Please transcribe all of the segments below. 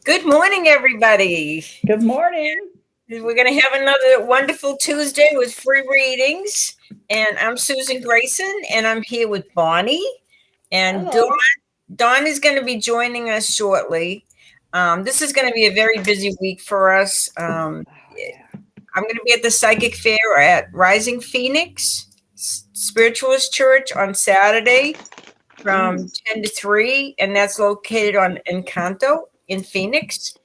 Good morning, everybody. Good morning. We're going to have another wonderful Tuesday with free readings. And I'm Susan Grayson, and I'm here with Bonnie. And Don is going to be joining us shortly. This is going to be a very busy week for us. I'm going to be at the Psychic Fair at Rising Phoenix Spiritualist Church on Saturday from 10 to 3, and that's located on Encanto in Phoenix,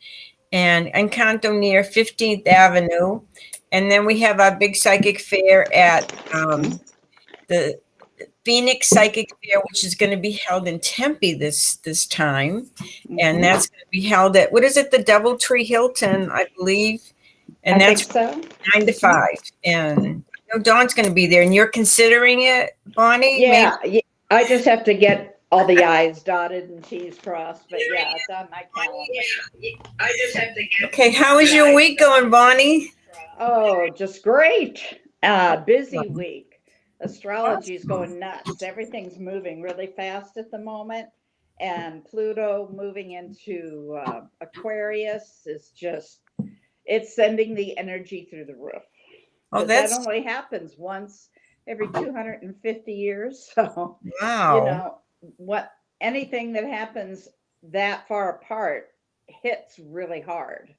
and Encanto near 15th Avenue. And then we have our big psychic fair at the Phoenix Psychic Fair, which is going to be held in Tempe this time. And that's going to be held at, what is it, the Doubletree Hilton, I believe. And that's so. 9 to 5. And Dawn's going to be there. And you're considering it, Bonnie? Yeah, I just have to get all the I's dotted and T's crossed, but yeah, it's on my calendar. I just have to get. Okay, how is your week going, Bonnie? Oh, just great. Busy week. Astrology is going nuts. Everything's moving really fast at the moment, and Pluto moving into Aquarius is just, it's sending the energy through the roof. Oh, that only happens once every 250 years. So, wow. Anything that happens that far apart hits really hard.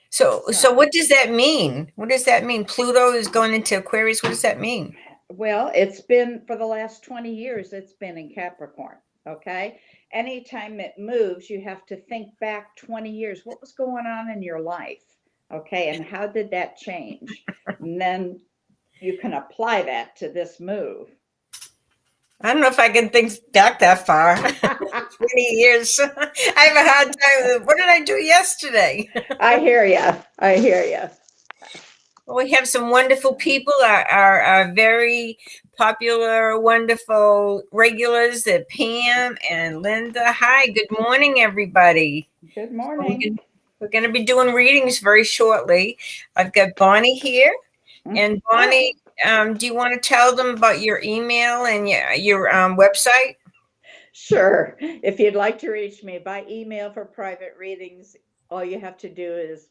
So what does that mean? What does that mean? Pluto is going into Aquarius. What does that mean? Well, it's been for the last 20 years, it's been in Capricorn. Okay. Anytime it moves, you have to think back 20 years. What was going on in your life? Okay. And how did that change? And then you can apply that to this move. I don't know if I can think back that far. 20 years. I have a hard time. What did I do yesterday? I hear you. Well, we have some wonderful people, our very popular, wonderful regulars, Pam and Linda. Hi, good morning, everybody. Good morning. We're going to be doing readings very shortly. I've got Bonnie here. And Bonnie, do you want to tell them about your email and your website? Sure. If you'd like to reach me by email for private readings, all you have to do is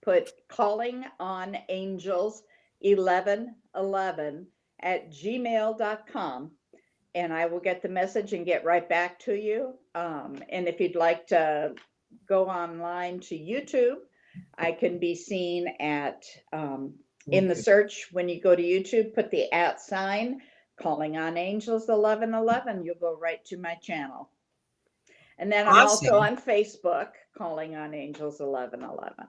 put calling on angels 1111 at gmail.com, and I will get the message and get right back to you. And if you'd like to go online to YouTube, I can be seen at in the search. When you go to YouTube, put the @ calling on angels 1111. You'll go right to my channel. And then I'm also on Facebook, calling on angels 1111.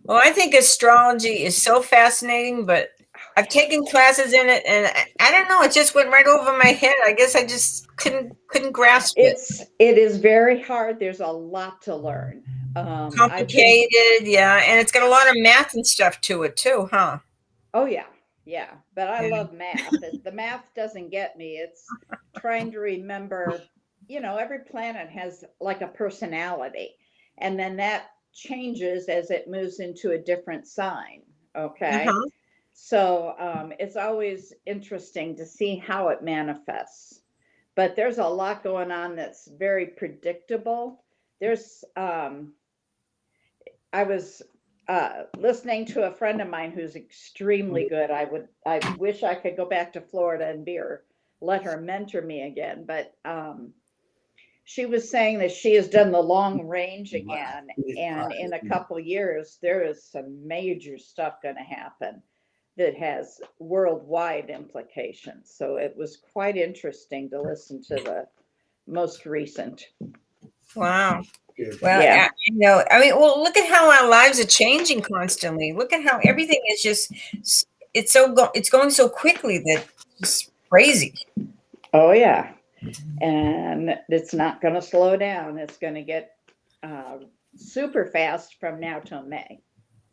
Well, I think astrology is so fascinating, but I've taken classes in it, and I don't know, it just went right over my head. I guess I just couldn't grasp it. It is very hard. There's a lot to learn. Complicated, yeah, and it's got a lot of math and stuff to it too, huh? Oh yeah, but I love math. The math doesn't get me. It's trying to remember, every planet has like a personality, and then that changes as it moves into a different sign. Okay. So it's always interesting to see how it manifests, but there's a lot going on that's very predictable. There's I was listening to a friend of mine who's extremely good. I wish I could go back to Florida and let her mentor me again, but she was saying that she has done the long range again, and in a couple of years there is some major stuff going to happen that has worldwide implications. So it was quite interesting to listen to the most recent. Wow. Well, yeah. Look at how our lives are changing constantly. Look at how everything is just, it's going so quickly that it's crazy. Oh yeah. and it's not going to slow down. It's going to get super fast from now till May.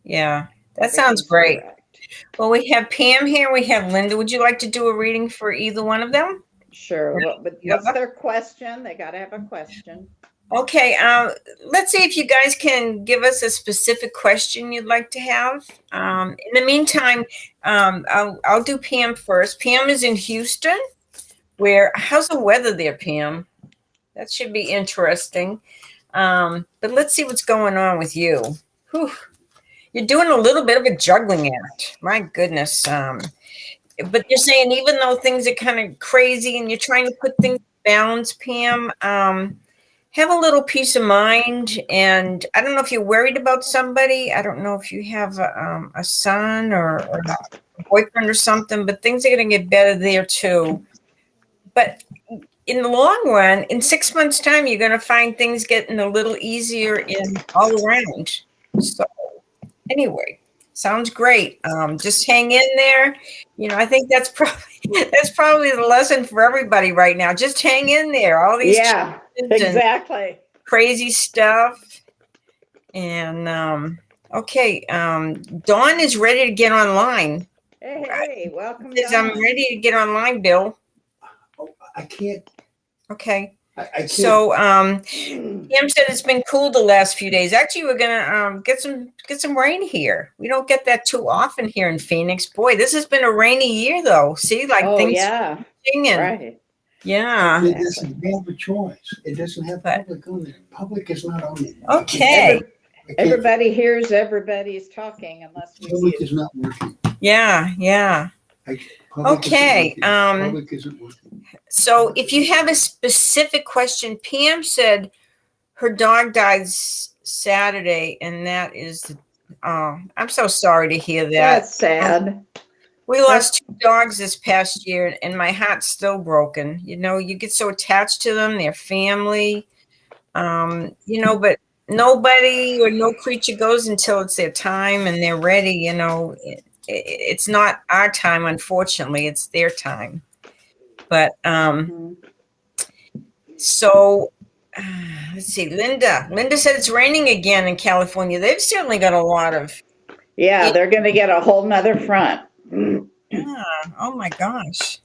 Yeah, that sounds great. Correct. Well, we have Pam here. We have Linda. Would you like to do a reading for either one of them? Sure. What's their question? They got to have a question. Okay. Let's see if you guys can give us a specific question you'd like to have. In the meantime, I'll do Pam first. Pam is in Houston. How's the weather there, Pam? That should be interesting. But let's see what's going on with you. Whew. You're doing a little bit of a juggling act. My goodness. But you're saying even though things are kind of crazy and you're trying to put things in balance, Pam, have a little peace of mind. And I don't know if you're worried about somebody. I don't know if you have a son or a boyfriend or something, but things are going to get better there too. But in the long run, in 6 months' time, you're going to find things getting a little easier in all around. So anyway, sounds great. Just hang in there. I think that's probably the lesson for everybody right now. Just hang in there. All these exactly crazy stuff. And okay, Dawn is ready to get online. Hey, welcome. I'm ready to get online, Bill. I can't. Okay. I can't. So Pam said it's been cool the last few days. Actually, we're gonna get some rain here. We don't get that too often here in Phoenix. Boy, this has been a rainy year though. See, things changing. Right. Yeah. It doesn't have a choice. It doesn't have public on it. Public is not on it. Okay. Everybody hears everybody's talking unless we public is not working. Yeah. Okay. Public isn't working. So if you have a specific question, Pam said her dog died Saturday, and that is, I'm so sorry to hear that. That's sad. We lost 2 dogs this past year, and my heart's still broken. You get so attached to them, their family, but nobody or no creature goes until it's their time and they're ready. It's not our time, unfortunately, it's their time. But so let's see, Linda said it's raining again in California. They've certainly got a lot of. Yeah, they're going to get a whole nother front. Yeah. Oh my gosh.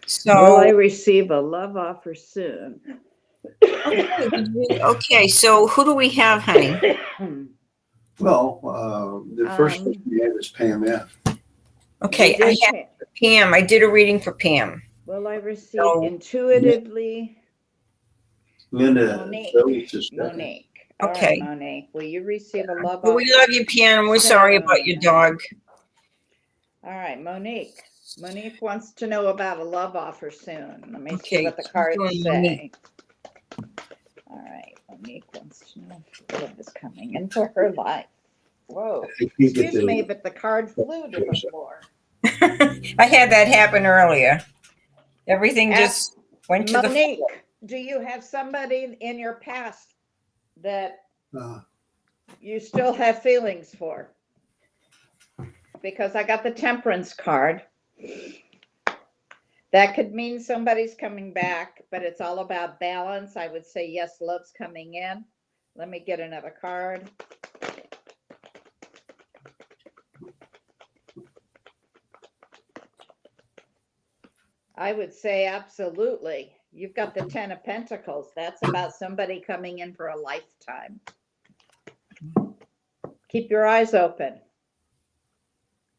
So will I receive a love offer soon? Okay, so who do we have, honey? Well, the first person we had was Pam F. Okay, Pam. I did a reading for Pam. Will I receive intuitively? Linda. Monique. Okay. Right, Monique, will you receive a love offer? We love you, Pam. We're sorry about your dog. All right, Monique. Monique wants to know about a love offer soon. Let me see what the cards say. All right, Monique wants to know if love is coming into her life. Whoa. Excuse me, but the card flew to the floor. I had that happen earlier. Everything just went to the floor. Do you have somebody in your past that you still have feelings for? Because I got the Temperance card. That could mean somebody's coming back, but it's all about balance. I would say yes, love's coming in. Let me get another card. I would say absolutely. You've got the 10 of Pentacles. That's about somebody coming in for a lifetime. Keep your eyes open.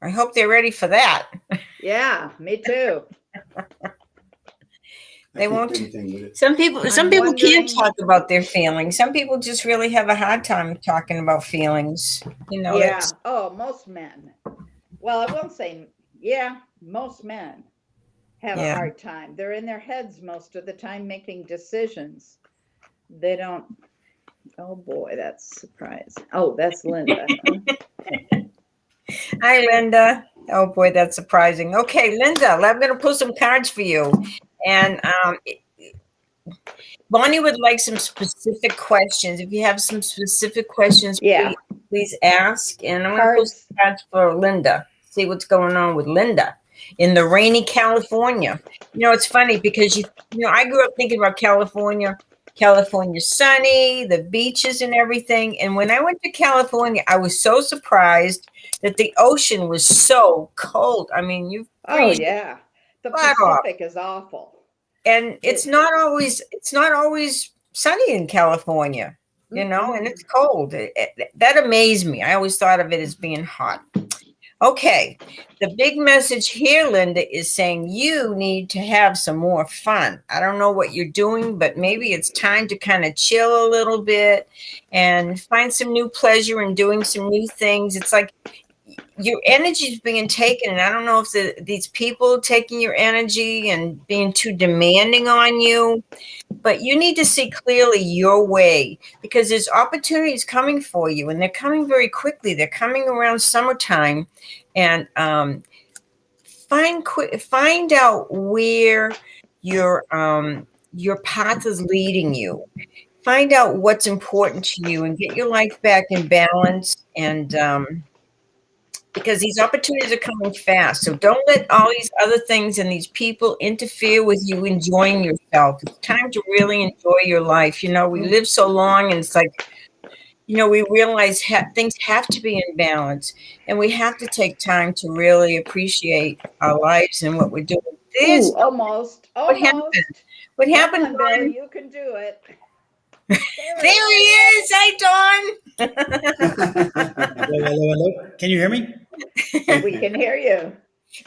I hope they're ready for that. Yeah, me too. They won't. Some people can't talk about their feelings. Some people just really have a hard time talking about feelings. Yeah. Oh, most men. Well, I won't say, most men have a hard time. They're in their heads most of the time making decisions. They don't. Oh boy, that's a surprise. Oh, that's Linda. Hi, Linda. Oh boy, that's surprising. Okay, Linda, I'm going to pull some cards for you. And Bonnie would like some specific questions. If you have some specific questions, please ask. And I'm going to pull some cards for Linda. See what's going on with Linda. in the rainy California. It's funny because I grew up thinking about California. California's sunny, the beaches and everything. And when I went to California, I was so surprised that the ocean was so cold. I mean, you Oh freeze yeah, the flat off. Pacific is awful. And it's not always sunny in California, and it's cold. That amazed me. I always thought of it as being hot. Okay, the big message here, Linda, is saying you need to have some more fun. I don't know what you're doing, but maybe it's time to kind of chill a little bit and find some new pleasure in doing some new things. It's like your energy is being taken, and I don't know if these people taking your energy and being too demanding on you, but you need to see clearly your way, because there's opportunities coming for you, and they're coming very quickly. They're coming around summertime, and find out where your path is leading you. Find out what's important to you and get your life back in balance, and because these opportunities are coming fast. So don't let all these other things and these people interfere with you enjoying yourself. It's time to really enjoy your life. We live so long, and it's like, we realize things have to be in balance, and we have to take time to really appreciate our lives and what we're doing. Ooh, almost. What happened? What happened, Come on, Bill, you can do it. There he is. Hi, Don. Hello. Can you hear me? We can hear you.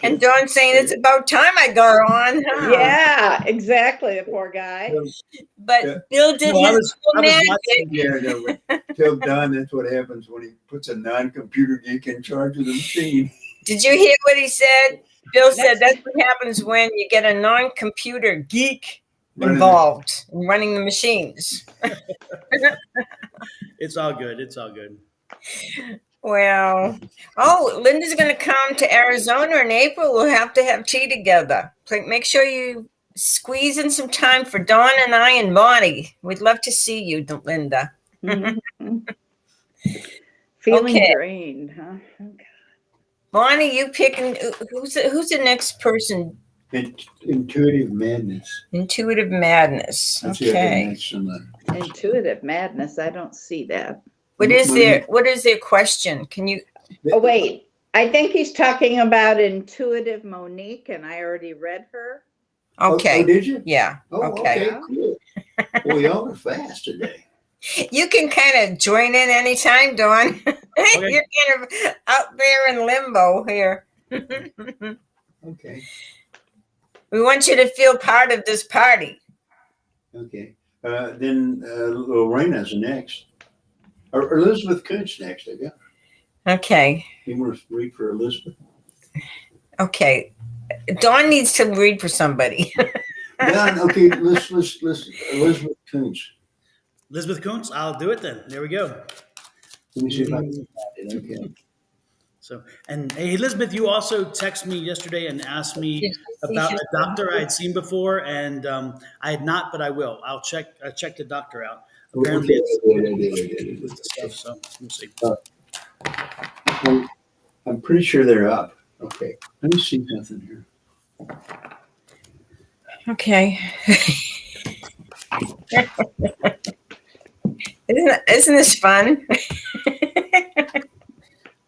And Don saying it's about time I got on. Huh? Yeah, exactly. The poor guy. But Bill did his magic. Tell Don that's what happens when he puts a non-computer geek in charge of the machine. Did you hear what he said? Bill said that's what happens when you get a non-computer geek involved in running the machines. It's all good. It's all good. Well, Linda's going to come to Arizona in April. We'll have to have tea together. Make sure you squeeze in some time for Dawn and I and Bonnie. We'd love to see you, Linda. Feeling drained, huh? Okay. Bonnie, you picking who's the next person? Intuitive madness. Intuitive madness. Okay. Intuitive madness. I don't see that. What is their question? Can you? Oh, wait. I think he's talking about Intuitive Monique, and I already read her. Okay. Oh, did you? Yeah. Oh, okay. Cool. Well, y'all are fast today. You can kind of join in anytime, Dawn. Okay. You're kind of out there in limbo here. Okay. We want you to feel part of this party. Okay. Then Lorena's next. Or Elizabeth Kuntz next, I guess. Okay. You want to read for Elizabeth? Okay. Dawn needs to read for somebody. Dawn, okay, let's Elizabeth Kuntz. Elizabeth Kuntz, I'll do it then. There we go. Let me see if I can find it. Okay. So, and hey, Elizabeth, you also texted me yesterday and asked me about a doctor I had seen before, and I had not, but I will. I'll check the doctor out. Apparently, it's the stuff. So we'll see. I'm pretty sure they're up. Okay, let me see something here. Okay. Isn't this fun?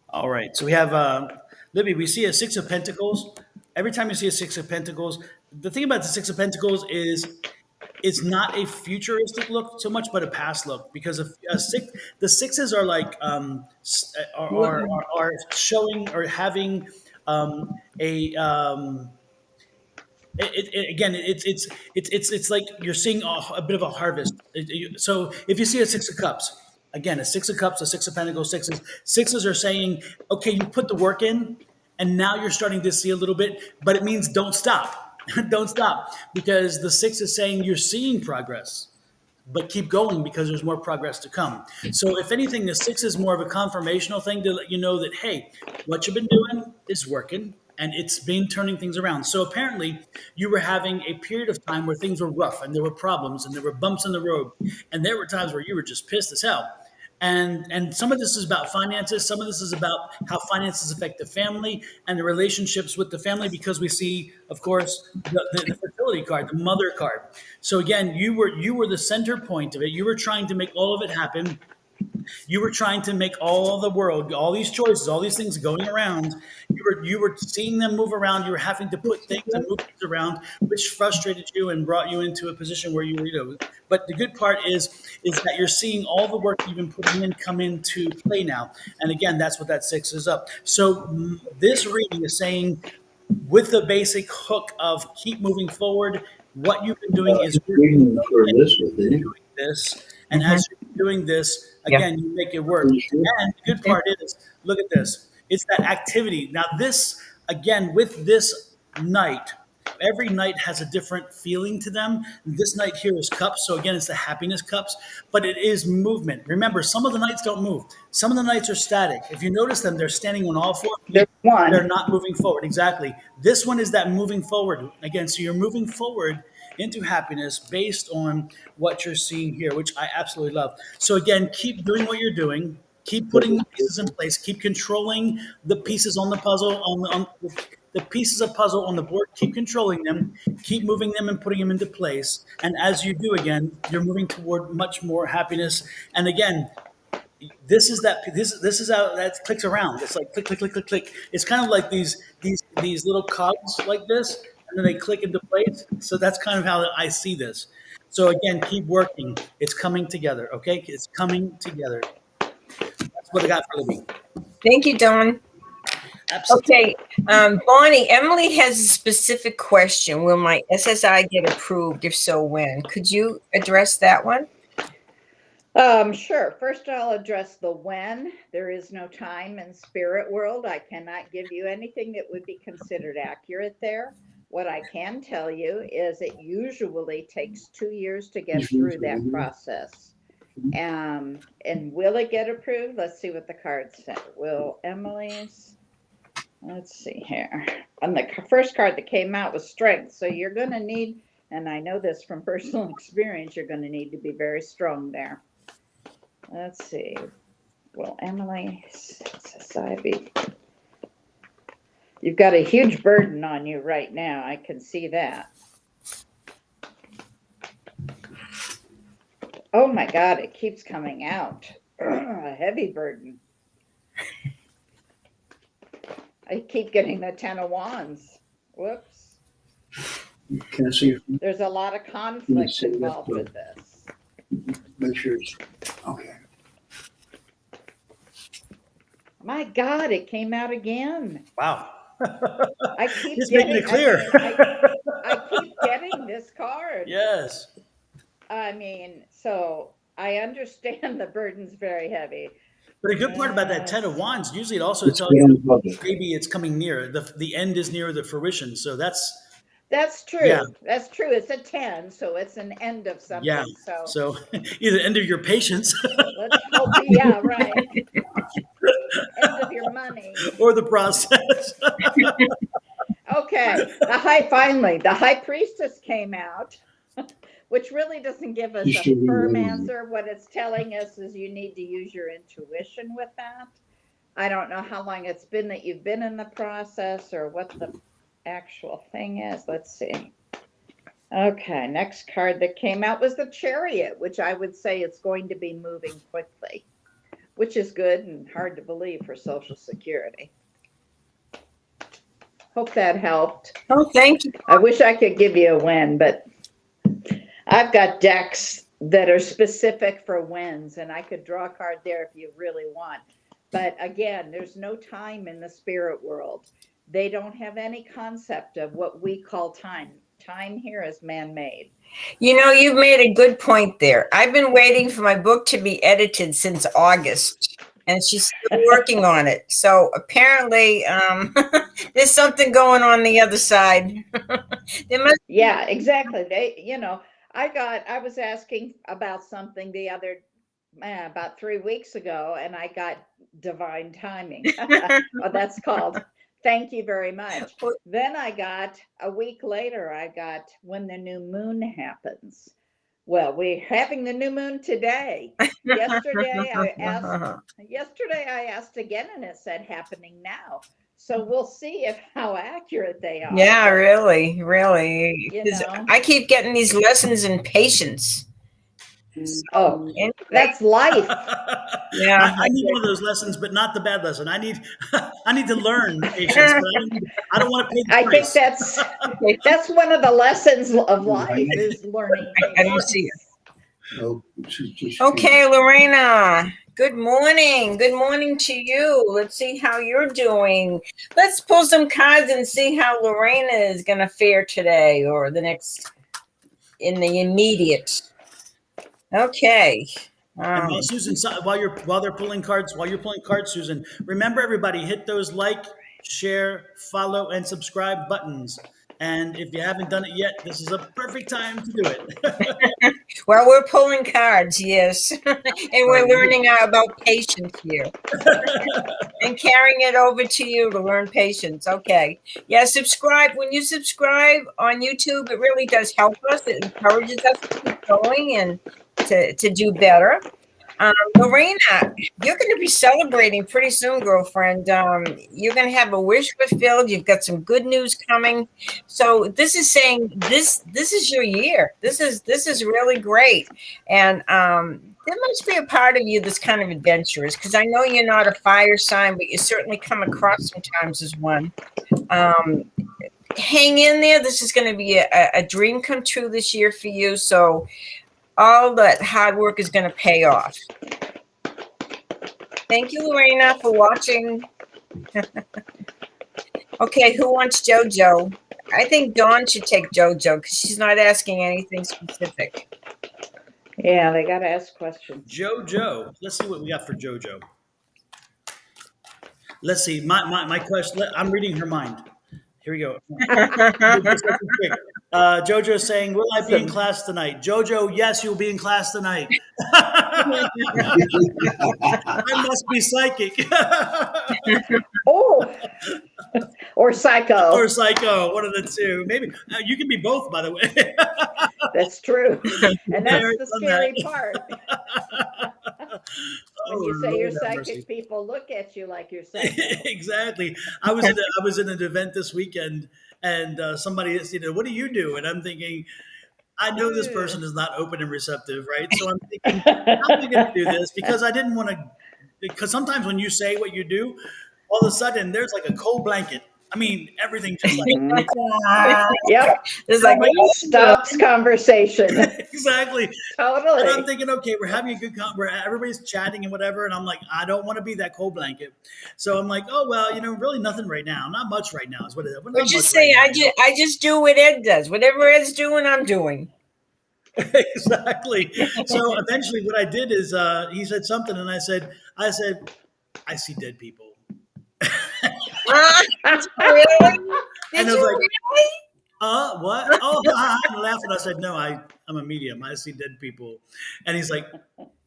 All right. So we have Libby. We see a Six of Pentacles. Every time you see a Six of Pentacles, the thing about the Six of Pentacles is it's not a futuristic look so much, but a past look, because the sixes are like are showing or having it's like you're seeing a bit of a harvest. So if you see a Six of Cups, again, a Six of Cups, a Six of Pentacles, sixes are saying, okay, you put the work in, and now you're starting to see a little bit, but it means don't stop. Don't stop, because the six is saying you're seeing progress, but keep going because there's more progress to come. So if anything, the six is more of a confirmational thing to let you know that, hey, what you've been doing is working and it's been turning things around. So apparently you were having a period of time where things were rough and there were problems and there were bumps in the road. And there were times where you were just pissed as hell. And some of this is about finances, some of this is about how finances affect the family and the relationships with the family, because we see, of course, the fertility card, the mother card. So again, you were the center point of it. You were trying to make all of it happen. You were trying to make all the world, all these choices, all these things going around. You were seeing them move around. You were having to put things and move things around, which frustrated you and brought you into a position where you were, But the good part is that you're seeing all the work you've been putting in come into play now. And again, that's what that 6 is up. So this reading is saying, with the basic hook of keep moving forward, what you've been doing is Reading for this with it. doing this. And as you're doing this, Yeah. again, you make it work. And the good part is, look at this. It's that activity. Now, this, again, with this night, every night has a different feeling to them. This night here is cups. So again, it's the happiness cups, but it is movement. Remember, some of the nights don't move. Some of the nights are static. If you notice them, they're standing on all four feet. There's one. They're not moving forward. Exactly. This one is that moving forward. Again, so you're moving forward into happiness based on what you're seeing here, which I absolutely love. So again, keep doing what you're doing. Keep putting the pieces in place. Keep controlling the pieces on the puzzle, on the pieces of puzzle on the board. Keep controlling them. Keep moving them and putting them into place. And as you do, again, you're moving toward much more happiness. And again, this is how that clicks around. It's like click, click, click, click, click. It's kind of like these little cogs like this, and then they click into place. So that's kind of how I see this. So again, keep working. It's coming together. Okay, it's coming together. That's what I got for Libby. Thank you, Don. Absolutely. Okay, Bonnie, Emily has a specific question. Will my SSI get approved? If so, when? Could you address that one? Sure. First, I'll address the when. There is no time in spirit world. I cannot give you anything that would be considered accurate there. What I can tell you is it usually takes 2 years to get through that process. And will it get approved? Let's see what the cards say. Will Emily's, let's see here. On the first card that came out was strength. So you're going to need, and I know this from personal experience, you're going to need to be very strong there. Let's see. Well, Emily, you've got a huge burden on you right now. I can see that. Oh my God, it keeps coming out. A heavy burden. I keep getting the 10 of Wands. Whoops. Can I see? There's a lot of conflict involved with this. Make sure it's okay. My God, it came out again. Wow. I keep Just getting making it clear. I keep getting this card. Yes. I mean, so I understand the burden's very heavy. But a good part about that 10 of Wands, usually it also tells you maybe it's coming near. The end is near the fruition. So that's true. Yeah. That's true. It's a 10, so it's an end of something. Yeah. So either end of your patience. Let's hope. Yeah, right. End of your money. Or the process. Okay. The High Priestess came out, which really doesn't give us a firm answer. What it's telling us is you need to use your intuition with that. I don't know how long it's been that you've been in the process or what the actual thing is. Let's see. Okay, next card that came out was the Chariot, which I would say it's going to be moving quickly, which is good and hard to believe for Social Security. Hope that helped. Oh, thank you. I wish I could give you a win, but I've got decks that are specific for wins, and I could draw a card there if you really want. But again, there's no time in the spirit world. They don't have any concept of what we call time. Time here is man-made. You know, you've made a good point there. I've been waiting for my book to be edited since August, and she's still working on it. So apparently, there's something going on the other side. Yeah, exactly. I was asking about something about 3 weeks ago, and I got divine timing. Oh, that's called. Thank you very much. Then I got, a week later, I got when the new moon happens. Well, we're having the new moon today. Yesterday I asked again and it said happening now. So we'll see if how accurate they are. Yeah, But, really, really. you 'Cause know. I keep getting these lessons in patience. So, Oh, anyway, that's life. yeah. I need one of those lessons, but not the bad lesson. I need I need to learn patience, but I don't want to pay the I think price. that's one of the lessons of life is learning I don't see patience. it. Oh, she's just Okay, Lorena. Good morning. Good morning to you. Let's see how you're doing. Let's pull some cards and see how Lorena is going to fare today or the next in the immediate. Okay. And while Susan, while they're pulling cards, while you're pulling cards, Susan, remember everybody, hit those like, share, follow, and subscribe buttons. And if you haven't done it yet, this is a perfect time to do it. Well, we're pulling cards, yes. And we're learning about patience here. And carrying it over to you to learn patience. Okay. Yeah, subscribe. When you subscribe on YouTube, it really does help us. It encourages us to keep going and to do better. Lorena, you're going to be celebrating pretty soon, girlfriend. You're going to have a wish fulfilled. You've got some good news coming. So this is saying this is your year. This is really great. And there must be a part of you that's kind of adventurous because I know you're not a fire sign, but you certainly come across sometimes as one. Hang in there. This is going to be a dream come true this year for you. So all that hard work is going to pay off. Thank you, Lorena, for watching. Okay, who wants JoJo? I think Dawn should take JoJo because she's not asking anything specific. Yeah, they got to ask questions. JoJo. Let's see what we got for JoJo. Let's see. My question. I'm reading her mind. Here we go. JoJo is saying, will I be in class tonight? JoJo, yes, you'll be in class tonight. I must be psychic. Oh, or psycho. Or psycho, one of the two. Maybe you can be both, by the way. That's true. And that's the scary part. When you say you're psychic, people look at you like you're psychic. Exactly. I was in an event this weekend, and somebody said, "What do you do?" And I'm thinking, I know this person is not open and receptive, right? So I'm thinking, how am I going to do this? Because I didn't want to. Because sometimes when you say what you do, all of a sudden there's like a cold blanket. I mean, everything just like yep. It's like stops conversation. Exactly. Totally. And I'm thinking, okay, we're having a good everybody's chatting and whatever, and I'm like, I don't want to be that cold blanket. So I'm like, oh well, really nothing right now, not much right now is what it is. But just say, I just do what Ed does. Whatever Ed's doing, I'm doing. Exactly. So eventually, what I did is he said something, and I said, I see dead people. Really? And I was like, really? What? Oh, I'm laughing. I said, no, I'm a medium. I see dead people. And he's like,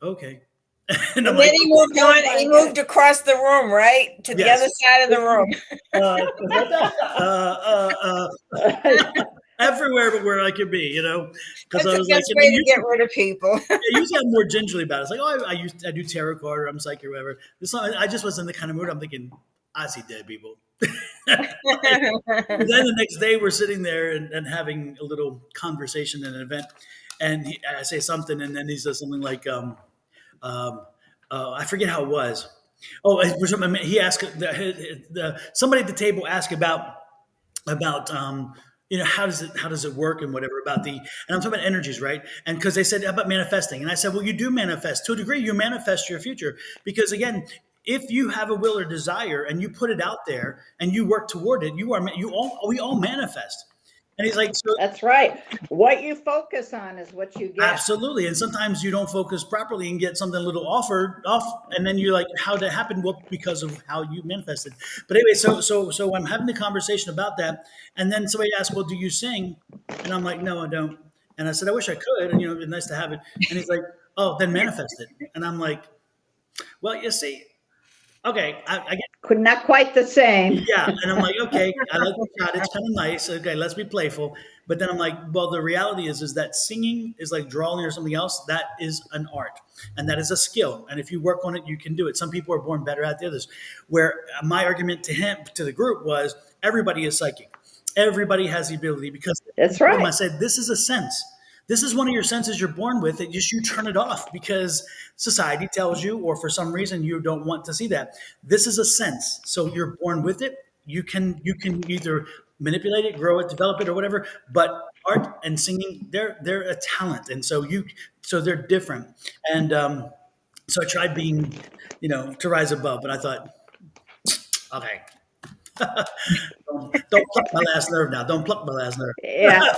okay. And then like, he moved on. He moved across the room, right, to the other side of the room. Everywhere but where I could be, because I was the best way to get rid of people. Usually I'm more gingerly about it. It's like, oh, I do tarot card, or I'm psychic, or whatever. I just was in the kind of mood. I'm thinking, I see dead people. Then the next day we're sitting there and having a little conversation in an event, and I say something, and then he says something like, I forget how it was. Oh, he asked somebody at the table asked about how does it work and whatever and I'm talking about energies, right? And because they said about manifesting, and I said, well, you do manifest to a degree. You manifest your future because again, if you have a will or desire and you put it out there and you work toward it, we all manifest. And he's like, so, that's right. What you focus on is what you get. Absolutely. And sometimes you don't focus properly and get something a little off, and then you're like, how'd that happen? Well, because of how you manifested. But anyway, so I'm having the conversation about that. And then somebody asked, well, do you sing? And I'm like, no, I don't. And I said, I wish I could. And, it'd be nice to have it. And he's like, oh, then manifest it. And I'm like, well, you see, okay, I get Not quite the same. Yeah, and I'm like, okay, I like the shot. It's kind of nice. Okay, let's be playful. But then I'm like, well, the reality is that singing is like drawing or something else. That is an art, and that is a skill. And if you work on it, you can do it. Some people are born better at the others. Where my argument to the group was, everybody is psychic. Everybody has the ability because That's I right. said this is a sense. This is one of your senses you're born with. That just you turn it off because society tells you, or for some reason you don't want to see that. This is a sense, so you're born with it. You can either manipulate it, grow it, develop it, or whatever. But art and singing, they're a talent, and so they're different. And so I tried being, to rise above. But I thought, okay, don't pluck my last nerve now. Don't pluck my last nerve. Yeah.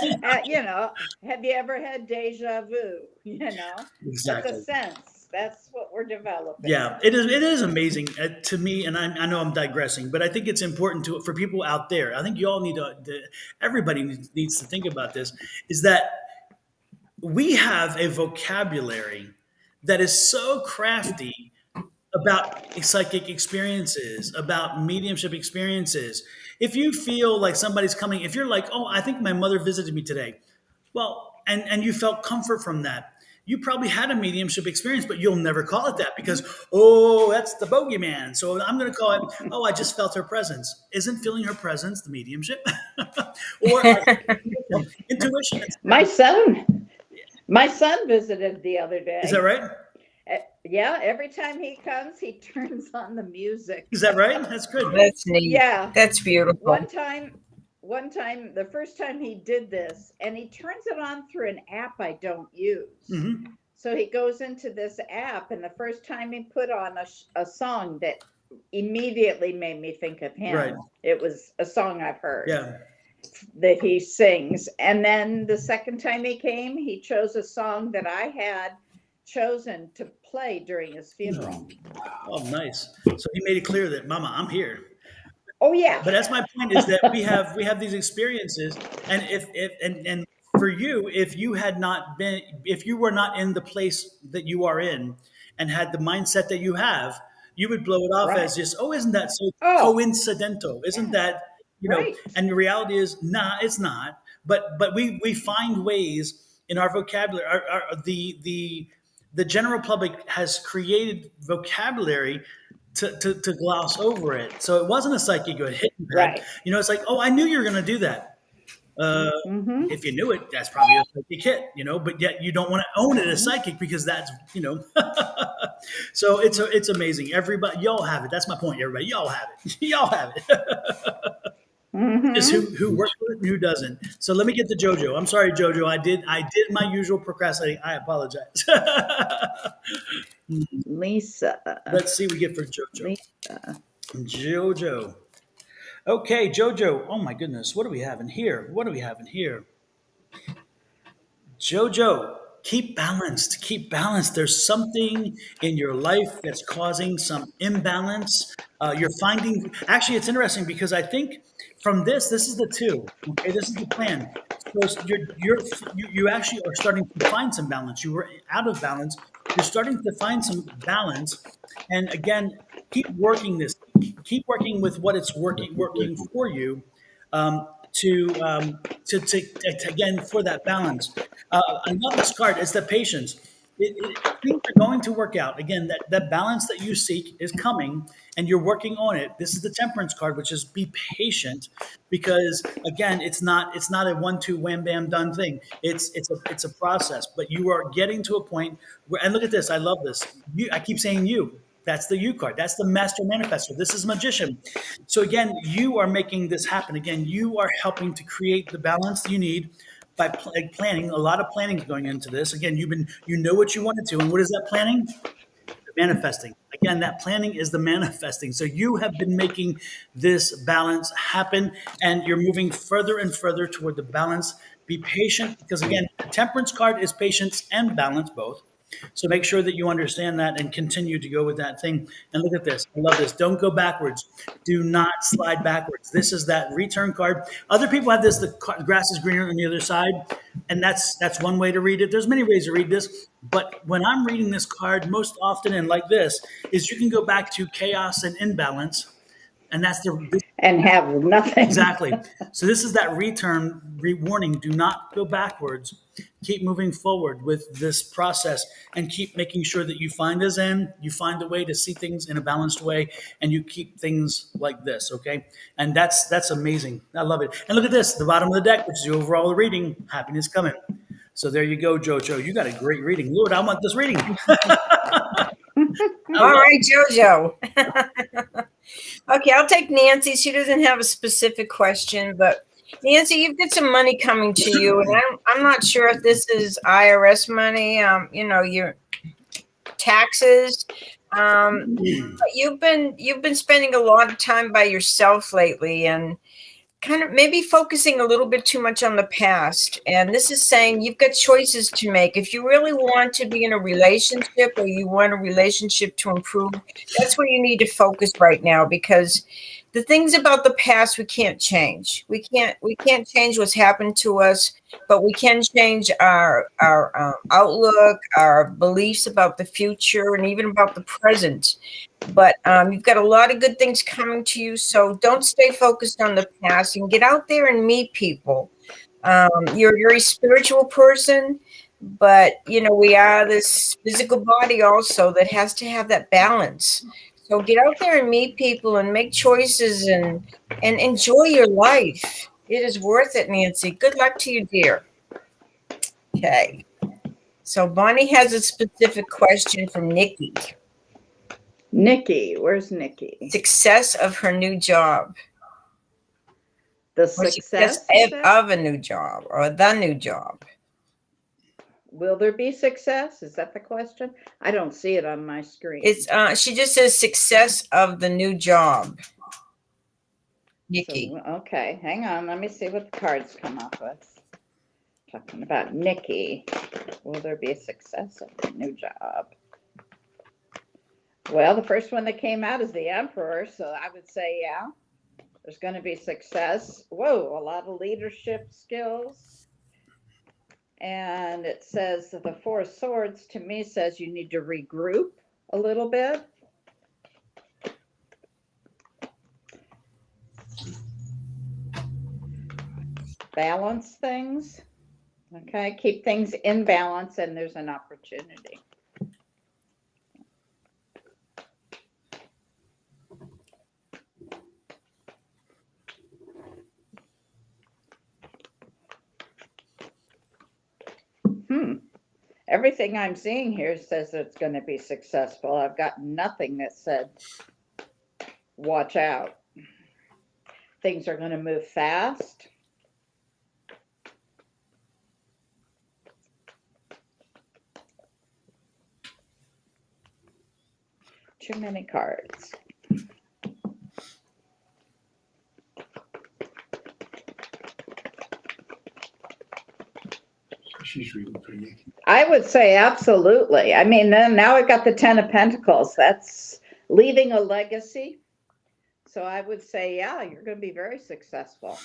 Have you ever had deja vu? That's a Exactly. sense. That's what we're developing. Yeah, it is. It is amazing to me, and I know I'm digressing, but I think it's important for people out there. I think you all need everybody needs to think about this. Is that we have a vocabulary that is so crafty about psychic experiences, about mediumship experiences. If you feel like somebody's coming, if you're like, oh, I think my mother visited me today, well, and you felt comfort from that. You probably had a mediumship experience, but you'll never call it that because, oh, that's the bogeyman. So I'm going to call it, oh, I just felt her presence. Isn't feeling her presence the mediumship? Or intuition. My son visited the other day. Is that right? Yeah, every time he comes, he turns on the music. Is that right? That's good. That's neat. Yeah. That's beautiful. One time, the first time he did this, and he turns it on through an app I don't use. Mm-hmm. So he goes into this app, and the first time he put on a song that immediately made me think of him. Right. It was a song I've heard. Yeah. That he sings. And then the second time he came, he chose a song that I had chosen to play during his funeral. Oh, nice. So he made it clear that, Mama, I'm here. Oh yeah. But that's my point, is that we have these experiences, and and for you, if you were not in the place that you are in and had the mindset that you have, you would blow it off Right. as just, oh, isn't that so Oh. coincidental? Isn't that, Right. And the reality is, nah, it's not. But we find ways in our vocabulary. The general public has created vocabulary to gloss over it. So it wasn't a psychic or a hidden bag. Right. It's like, oh, I knew you were going to do that. Mm-hmm. If you knew it, that's probably a psychic hit, but yet you don't want to own it as psychic because that's, so it's amazing. Everybody, y'all have it. That's my point, everybody. Y'all have it. Y'all have it. Mm-hmm. Just who works with it and who doesn't. So let me get to JoJo. I'm sorry, JoJo. I did my usual procrastinating. I apologize. Lisa. Let's see what we get for JoJo. Lisa. JoJo. Okay, JoJo. Oh my goodness. What do we have in here? JoJo, keep balanced. Keep balanced. There's something in your life that's causing some imbalance. You're finding. Actually, it's interesting because I think from this is the 2. Okay, this is the plan. So you actually are starting to find some balance. You were out of balance. You're starting to find some balance, and again, keep working this. Keep working with what it's working for you. To again, for that balance. I love this card. It's the patience. Things are going to work out. Again, that balance that you seek is coming, and you're working on it. This is the Temperance card, which is be patient, because again, it's not a 1-2 wham bam done thing. It's a process. But you are getting to a point where, and look at this. I love this. I keep saying you. That's the U card. That's the Master Manifestor. This is Magician. So again, you are making this happen. Again, you are helping to create the balance you need by planning. A lot of planning is going into this. Again, you know what you wanted to, and what is that planning? Manifesting. Again, that planning is the manifesting. So you have been making this balance happen, and you're moving further and further toward the balance. Be patient, because again, the Temperance card is patience and balance both. So make sure that you understand that and continue to go with that thing. And look at this. I love this. Don't go backwards. Do not slide backwards. This is that return card. Other people have this, the grass is greener on the other side. And that's one way to read it. There's many ways to read this. But when I'm reading this card most often and like this, is you can go back to chaos and imbalance. And that's the And have nothing. exactly. So this is that warning. Do not go backwards. Keep moving forward with this process and keep making sure that you find a Zen, you find a way to see things in a balanced way, and you keep things like this, okay? And that's amazing. I love it. And look at this, the bottom of the deck, which is the overall reading, happiness coming. So there you go, Jojo. You got a great reading. Lord, I want this reading. All right, Jojo. Okay, I'll take Nancy. She doesn't have a specific question, but Nancy, you've got some money coming to you, and I'm not sure if this is IRS money. Your taxes. But you've been spending a lot of time by yourself lately, and kind of maybe focusing a little bit too much on the past. And this is saying you've got choices to make. If you really want to be in a relationship or you want a relationship to improve, that's where you need to focus right now, because the things about the past we can't change. We can't change what's happened to us, but we can change our outlook, our beliefs about the future, and even about the present. But you've got a lot of good things coming to you, so don't stay focused on the past and get out there and meet people. You're a very spiritual person, but we are this physical body also that has to have that balance. So get out there and meet people and make choices and enjoy your life. It is worth it, Nancy. Good luck to you, dear. Okay. So Bonnie has a specific question from Nikki. Nikki, where's Nikki? Success of her new job. The Or success of a new job, or the new job. Will there be success? Is that the question? I don't see it on my screen. It's she just says success of the new job. Nikki. So, okay, hang on. Let me see what the cards come up with. Talking about Nikki. Will there be success of the new job? Well, the first one that came out is the Emperor, so I would say, yeah, there's going to be success. Whoa, a lot of leadership skills. And it says that the Four of Swords to me says you need to regroup a little bit. Balance things. Okay, keep things in balance, and there's an opportunity. Everything I'm seeing here says it's going to be successful. I've got nothing that said, watch out. Things are going to move fast. Too many cards. She's reading for Nikki. I would say absolutely. I mean, then now I've got the Ten of Pentacles. That's leaving a legacy. So I would say, yeah, you're going to be very successful.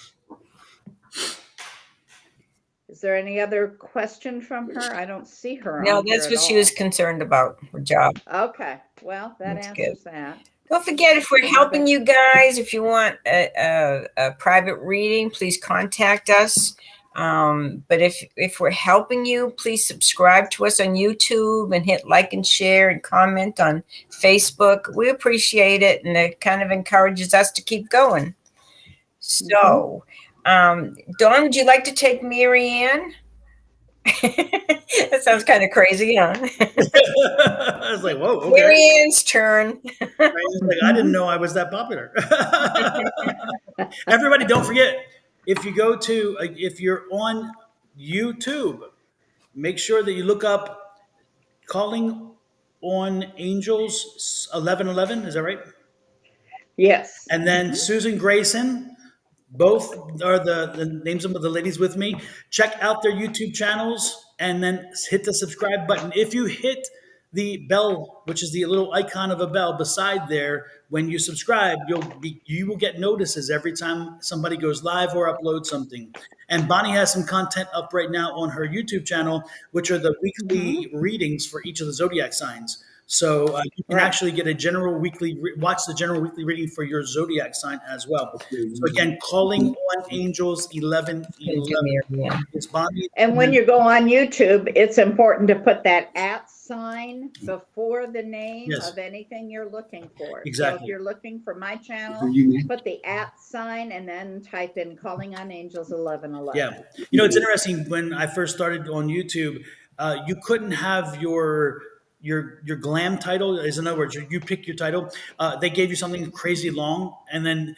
Is there any other question from her? I don't see her. No, on that's here what at she all. was concerned about, her job. Okay. Well, that That's answers that. Don't forget, if we're helping you guys, if you want a private reading, please contact us. But if we're helping you, please subscribe to us on YouTube and hit like and share and comment on Facebook. We appreciate it, and it kind of encourages us to keep going. So, Dawn, would you like to take Mary Ann? That sounds kind of crazy, huh? I was like, whoa, okay. Mary Ann's turn. I didn't know I was that popular. Everybody, don't forget, if you're on YouTube, make sure that you look up Calling on Angels 1111. Is that right? Yes. And then Susan Grayson. Both are the names of the ladies with me. Check out their YouTube channels and then hit the subscribe button. If you hit the bell, which is the little icon of a bell beside there, when you subscribe, you will get notices every time somebody goes live or uploads something. And Bonnie has some content up right now on her YouTube channel, which are the weekly readings for each of the zodiac signs. So you can Right. actually get a general weekly, watch the general weekly reading for your zodiac sign as well. So again, calling on angels 1111 Marianne. is Bonnie. And when you go on YouTube, it's important to put that @ sign before the name Yes. of anything you're looking for. So if Exactly. you're looking for my channel, For you, put the @ sign and then type in Calling on Angels 1111. Yeah. You know, it's interesting. When I first started on YouTube, you couldn't have your glam title. Is in other words, you pick your title. They gave you something crazy long, and then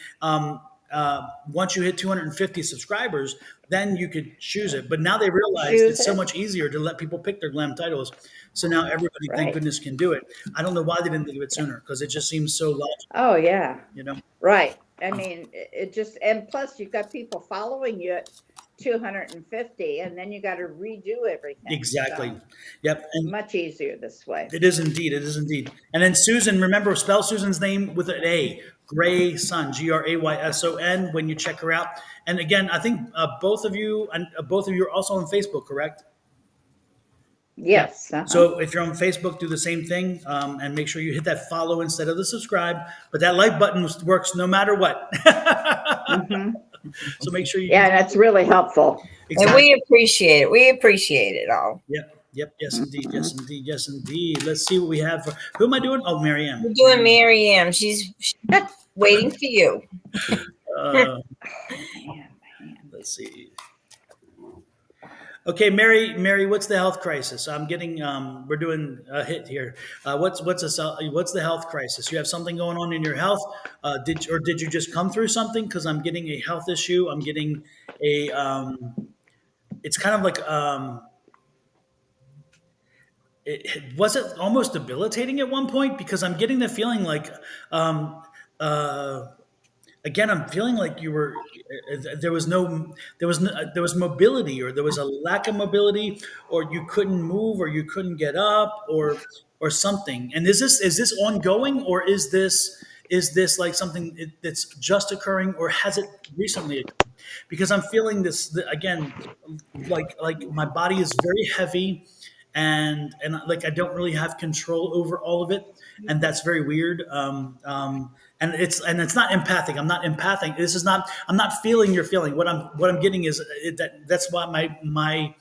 once you hit 250 subscribers, then you could choose it. But now they realized Choose it's so it. much easier to let people pick their glam titles. So now everybody, thank Right. goodness, can do it. I don't know why they didn't do it sooner, because it just seems so logical, Oh, yeah. you know. Right. I mean, it just, and plus you've got people following you at 250, and then you got to redo everything. Exactly. So, Yep. And much easier this way. it is indeed. It is indeed. And then Susan, remember, spell Susan's name with an A. Grayson, Grayson. When you check her out. And again, I think both of you are also on Facebook, correct? Yeah. Yes. Uh-huh. So if you're on Facebook, do the same thing, and make sure you hit that follow instead of the subscribe. But that like button works no matter what. Mhm. So make sure you. Yeah, that's really helpful. And Exactly. we appreciate it. We appreciate it all. Yep. Yep. Yes, indeed. Yes, indeed. Yes, indeed. Let's see what we have for. Who am I doing? Oh, Marianne. We're doing Marianne. She's waiting for you. Uh, Man. let's see. Okay, Mary, what's the health crisis? I'm getting, we're doing a hit here. What's the health crisis? You have something going on in your health? Did you just come through something? Because I'm getting a health issue. I'm getting a, it's kind of like, was it almost debilitating at one point? Because I'm getting the feeling like, um, uh, again, I'm feeling like you were there was mobility, or there was a lack of mobility, or you couldn't move, or you couldn't get up, or something. And is this ongoing, or is this like something that's just occurring, or has it recently occurred? Because I'm feeling this again, like my body is very heavy, and like I don't really have control over all of it, and that's very weird. And it's not empathic. I'm not empathic. This is not. I'm not feeling your feeling. What I'm getting is that's why my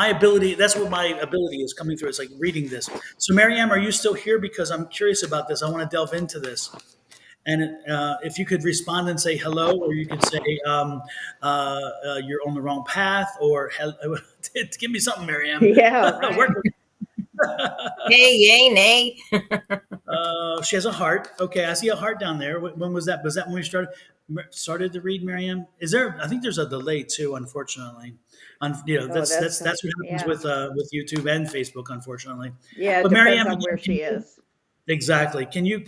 ability. That's what my ability is coming through. It's like reading this. So Maryam, are you still here? Because I'm curious about this. I want to delve into this. And if you could respond and say hello, or you could say you're on the wrong path, or give me something, Maryam. Yeah, right. Work with Nay, yay, nay. She has a heart. Okay, I see a heart down there. When was that? Was that when we started to read, Miriam? Is there? I think there's a delay too, unfortunately. That's that's what happens yeah. with YouTube and Facebook, unfortunately. Yeah, it But depends Miriam, on where she is. exactly. Can you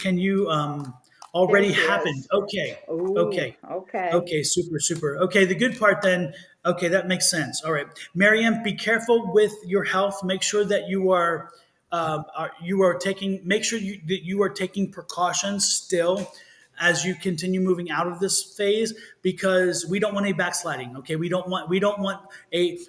already There she happened? is. Okay. Ooh, Okay. okay. Okay, super. Okay, the good part then, okay, that makes sense. All right. Marianne, be careful with your health. Make sure that make sure that you are taking precautions still as you continue moving out of this phase, because we don't want any backsliding. Okay, we don't want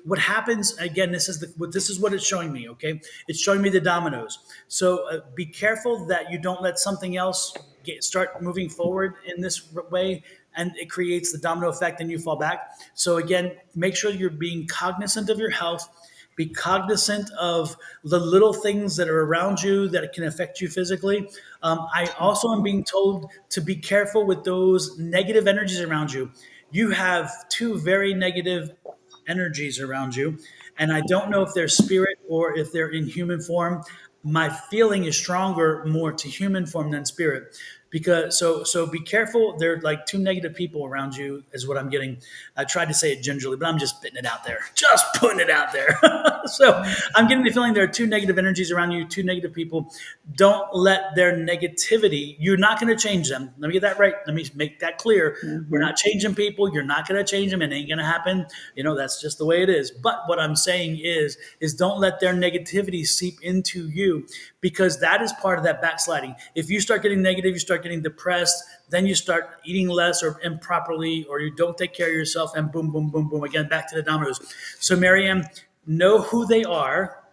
what happens again. This is what it's showing me. Okay, it's showing me the dominoes. So be careful that you don't let something else start moving forward in this way, and it creates the domino effect, and you fall back. So again, make sure you're being cognizant of your health. Be cognizant of the little things that are around you that can affect you physically. I also am being told to be careful with those negative energies around you. You have two very negative energies around you, and I don't know if they're spirit or if they're in human form. My feeling is stronger more to human form than spirit, because so be careful. They're like two negative people around you is what I'm getting. I tried to say it gingerly, but I'm just putting it out there, just putting it out there. So I'm getting the feeling there are two negative energies around you, two negative people. Don't let their negativity, you're not going to change them. Let me get that right. Let me make that clear. We're not changing people. You're not going to change them. It ain't going to happen. That's just the way it is. But what I'm saying is don't let their negativity seep into you, because that is part of that backsliding. If you start getting negative, you start getting depressed, then you start eating less or improperly, or you don't take care of yourself, and boom, boom, boom, boom, again, back to the dominoes. So Maryam, know who they are.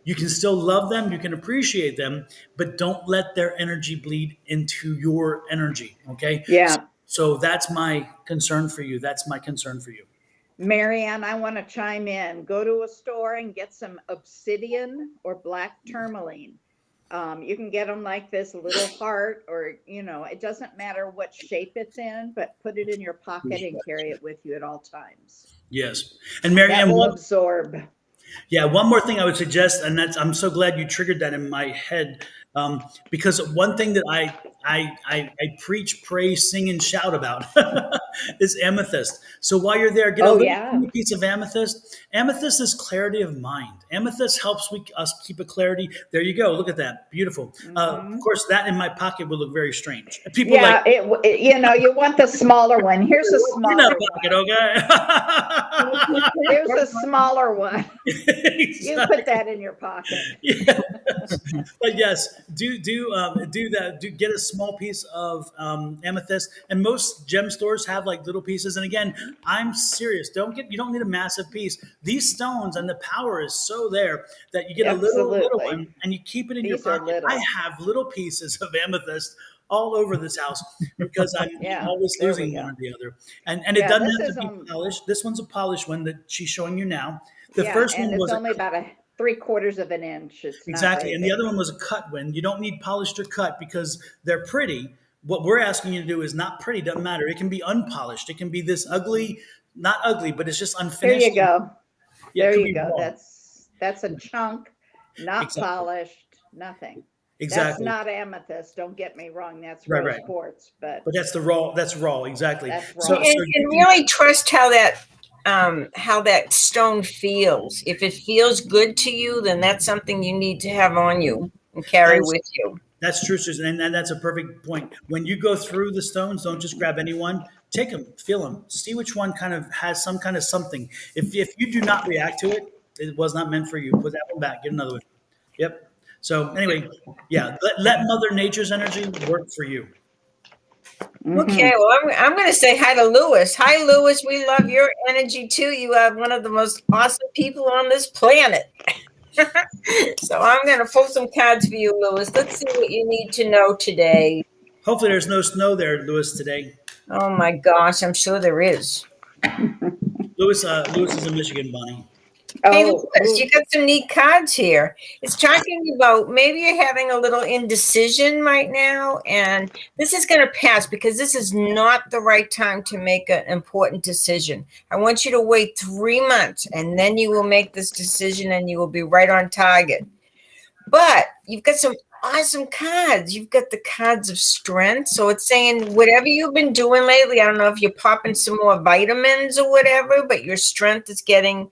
You can still love them, you can appreciate them, but don't let their energy bleed into your energy. Okay. Yeah. So that's my concern for you. That's my concern for you. Marianne, I want to chime in. Go to a store and get some obsidian or black tourmaline. You can get them like this little heart, or, it doesn't matter what shape it's in, but put it in your pocket and carry it with you at all times. Yes. And That Marianne, will absorb. yeah, one more thing I would suggest, and I'm so glad you triggered that in my head, because one thing that I preach, pray, sing, and shout about is amethyst. So while you're there, get a Oh, little yeah. piece of amethyst. Amethyst is clarity of mind. Amethyst helps us keep a clarity. There you go. Look at that, beautiful. Of course, that in my pocket would look very strange. People Yeah, you want the smaller one. Here's a in smaller that pocket, one. okay? There's a smaller one. You Exactly. put that in your pocket. Yes. But yes, do that. Do get a small piece of amethyst, and most gem stores have like little pieces. And again, I'm serious. You don't need a massive piece. These stones and the power is so there that you get a little Absolutely. one and you keep it in These your are pocket. little. I have little pieces of amethyst all over this house because I'm Yeah, always there we losing go. one or the other. And it Yeah, doesn't this have is to be polished. This one's a polished one that she's showing you now. The yeah, first and one it's was only about 3/4 of an inch. It's not exactly. very And the big. other one was a cut one. You don't need polished or cut because they're pretty. What we're asking you to do is not pretty, doesn't matter. It can be unpolished. It can be this ugly, not ugly, but it's just Here unfinished. you go. Yeah, it There could you be go. raw. That's a chunk, not Exactly. polished, nothing. That's Exactly. not amethyst. Don't get me wrong. That's Right, rose right. quartz, but But that's the raw. That's raw. Exactly. that's So, raw. so And you can, really trust how that stone feels. If it feels good to you, then that's something you need to have on you and carry with you. that's true, Susan, and that's a perfect point. When you go through the stones, don't just grab any one. Take them, feel them, see which one kind of has some kind of something. If you do not react to it, it was not meant for you. Put that one back. Get another one. Yep. So anyway, yeah, let Mother Nature's energy work for you. Okay, well, I'm going to say hi to Lewis. Hi, Lewis. We love your energy too. You are one of the most awesome people on this planet. So I'm going to pull some cards for you, Lewis. Let's see what you need to know today. Hopefully, there's no snow there, Lewis, today. Oh my gosh, I'm sure there is. Lewis is in Michigan, Bonnie. Hey, Oh, Lewis, you got some neat cards here. It's talking about maybe you're having a little indecision right now, and this is going to pass because this is not the right time to make an important decision. I want you to wait 3 months, and then you will make this decision, and you will be right on target. But you've got some awesome cards. You've got the cards of strength. So it's saying whatever you've been doing lately, I don't know if you're popping some more vitamins or whatever, but your strength is getting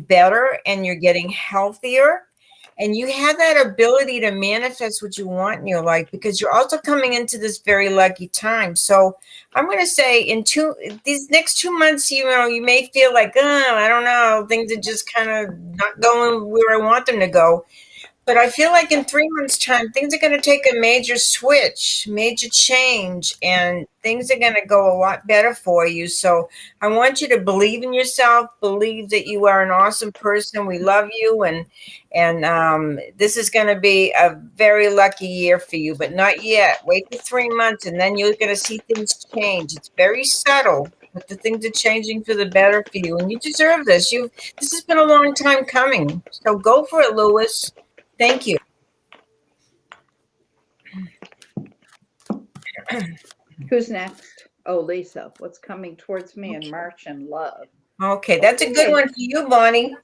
better and you're getting healthier. And you have that ability to manifest what you want in your life because you're also coming into this very lucky time. So I'm going to say these next 2 months, you may feel like, I don't know, things are just kind of not going where I want them to go. But I feel like in 3 months' time, things are going to take a major switch, major change, and things are going to go a lot better for you. So I want you to believe in yourself, believe that you are an awesome person. We love you, and this is going to be a very lucky year for you, but not yet. Wait for 3 months, and then you're going to see things change. It's very subtle, but the things are changing for the better for you, and you deserve this. This has been a long time coming. So go for it, Lewis. Thank you. who's next? Oh, Lisa. What's coming towards me in March and love? Okay, that's a good one for you, Bonnie.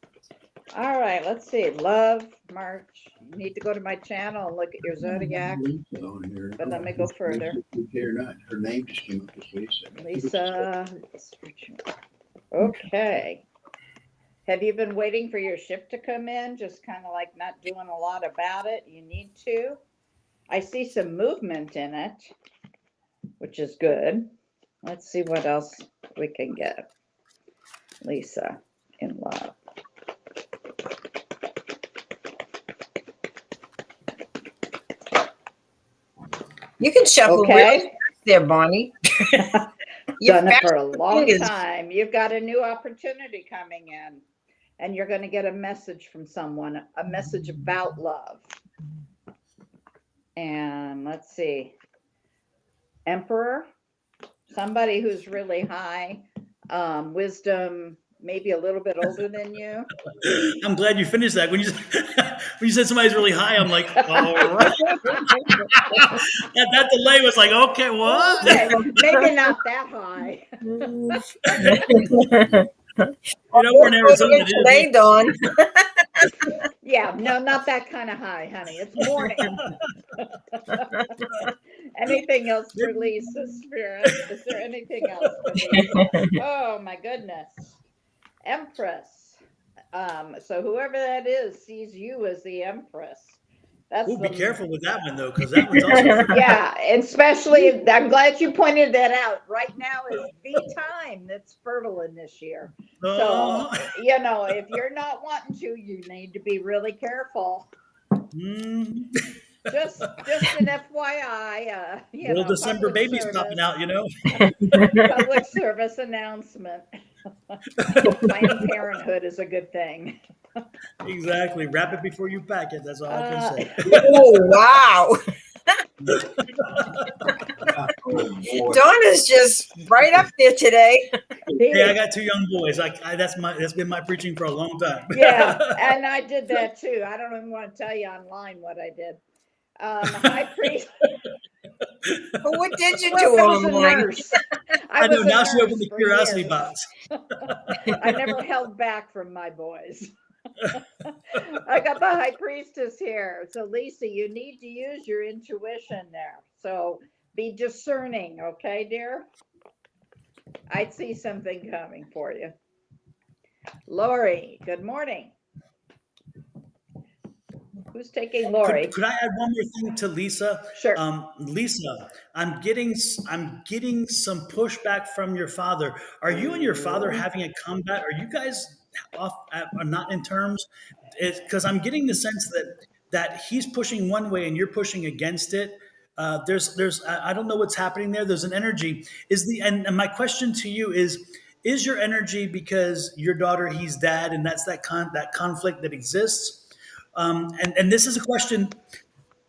All right, let's see. Love, March. You need to go to my channel and look at your zodiac. But let me go further. Or not. Her name just came up as Lisa. Lisa. Okay. Have you been waiting for your ship to come in? Just kind of like not doing a lot about it. You need to. I see some movement in it, which is good. Let's see what else we can get. Lisa in love. You can shuffle really fast there, Bonnie. Done it for a long time. You've got a new opportunity coming in. and you're going to get a message from someone, a message about love. And let's see, Emperor, somebody who's really high, wisdom, maybe a little bit older than you. I'm glad you finished that. When you when you said somebody's really high, I'm like, all right. That delay was like, okay, what? Okay, maybe not that high. You know, we're in Arizona. Today, Dawn. Yeah, no, not that kind of high, honey. It's morning. Anything else for Lisa, Spirit? Is there anything else for Lisa? Oh my goodness. Empress. So whoever that is sees you as the Empress. That's Ooh, be careful with that one though, because that one's also yeah, especially I'm glad you pointed that out. Right now is the time that's fertile in this year. So you know, if you're not wanting to, you need to be really careful. Just an FYI, you little know, December babies service, popping out, you know. public service announcement. Planned Parenthood is a good thing. Exactly. Wrap it before you pack it. That's all I can say. Oh, wow. Dawn is just right up there today. Yeah, I got 2 young boys. That's been my preaching for a long time. Yeah, and I did that too. I don't even want to tell you online what I did. High priest. Well, what did you do Well, I was a online? nurse. I know. was a Now she nurse opened the for curiosity years. box. I never held back from my boys. I got the high priestess here. So Lisa, you need to use your intuition there. So be discerning, okay, dear? I see something coming for you. Lori, good morning. Who's taking Lori? Could I add one more thing to Lisa? Sure. Lisa, I'm getting some pushback from your father. Are you and your father having a combat? Are you guys are not in terms? Because I'm getting the sense that he's pushing one way and you're pushing against it. I don't know what's happening there. There's an energy. And my question to you is your energy because your daughter, he's dad, and that's that conflict that exists? And this is a question.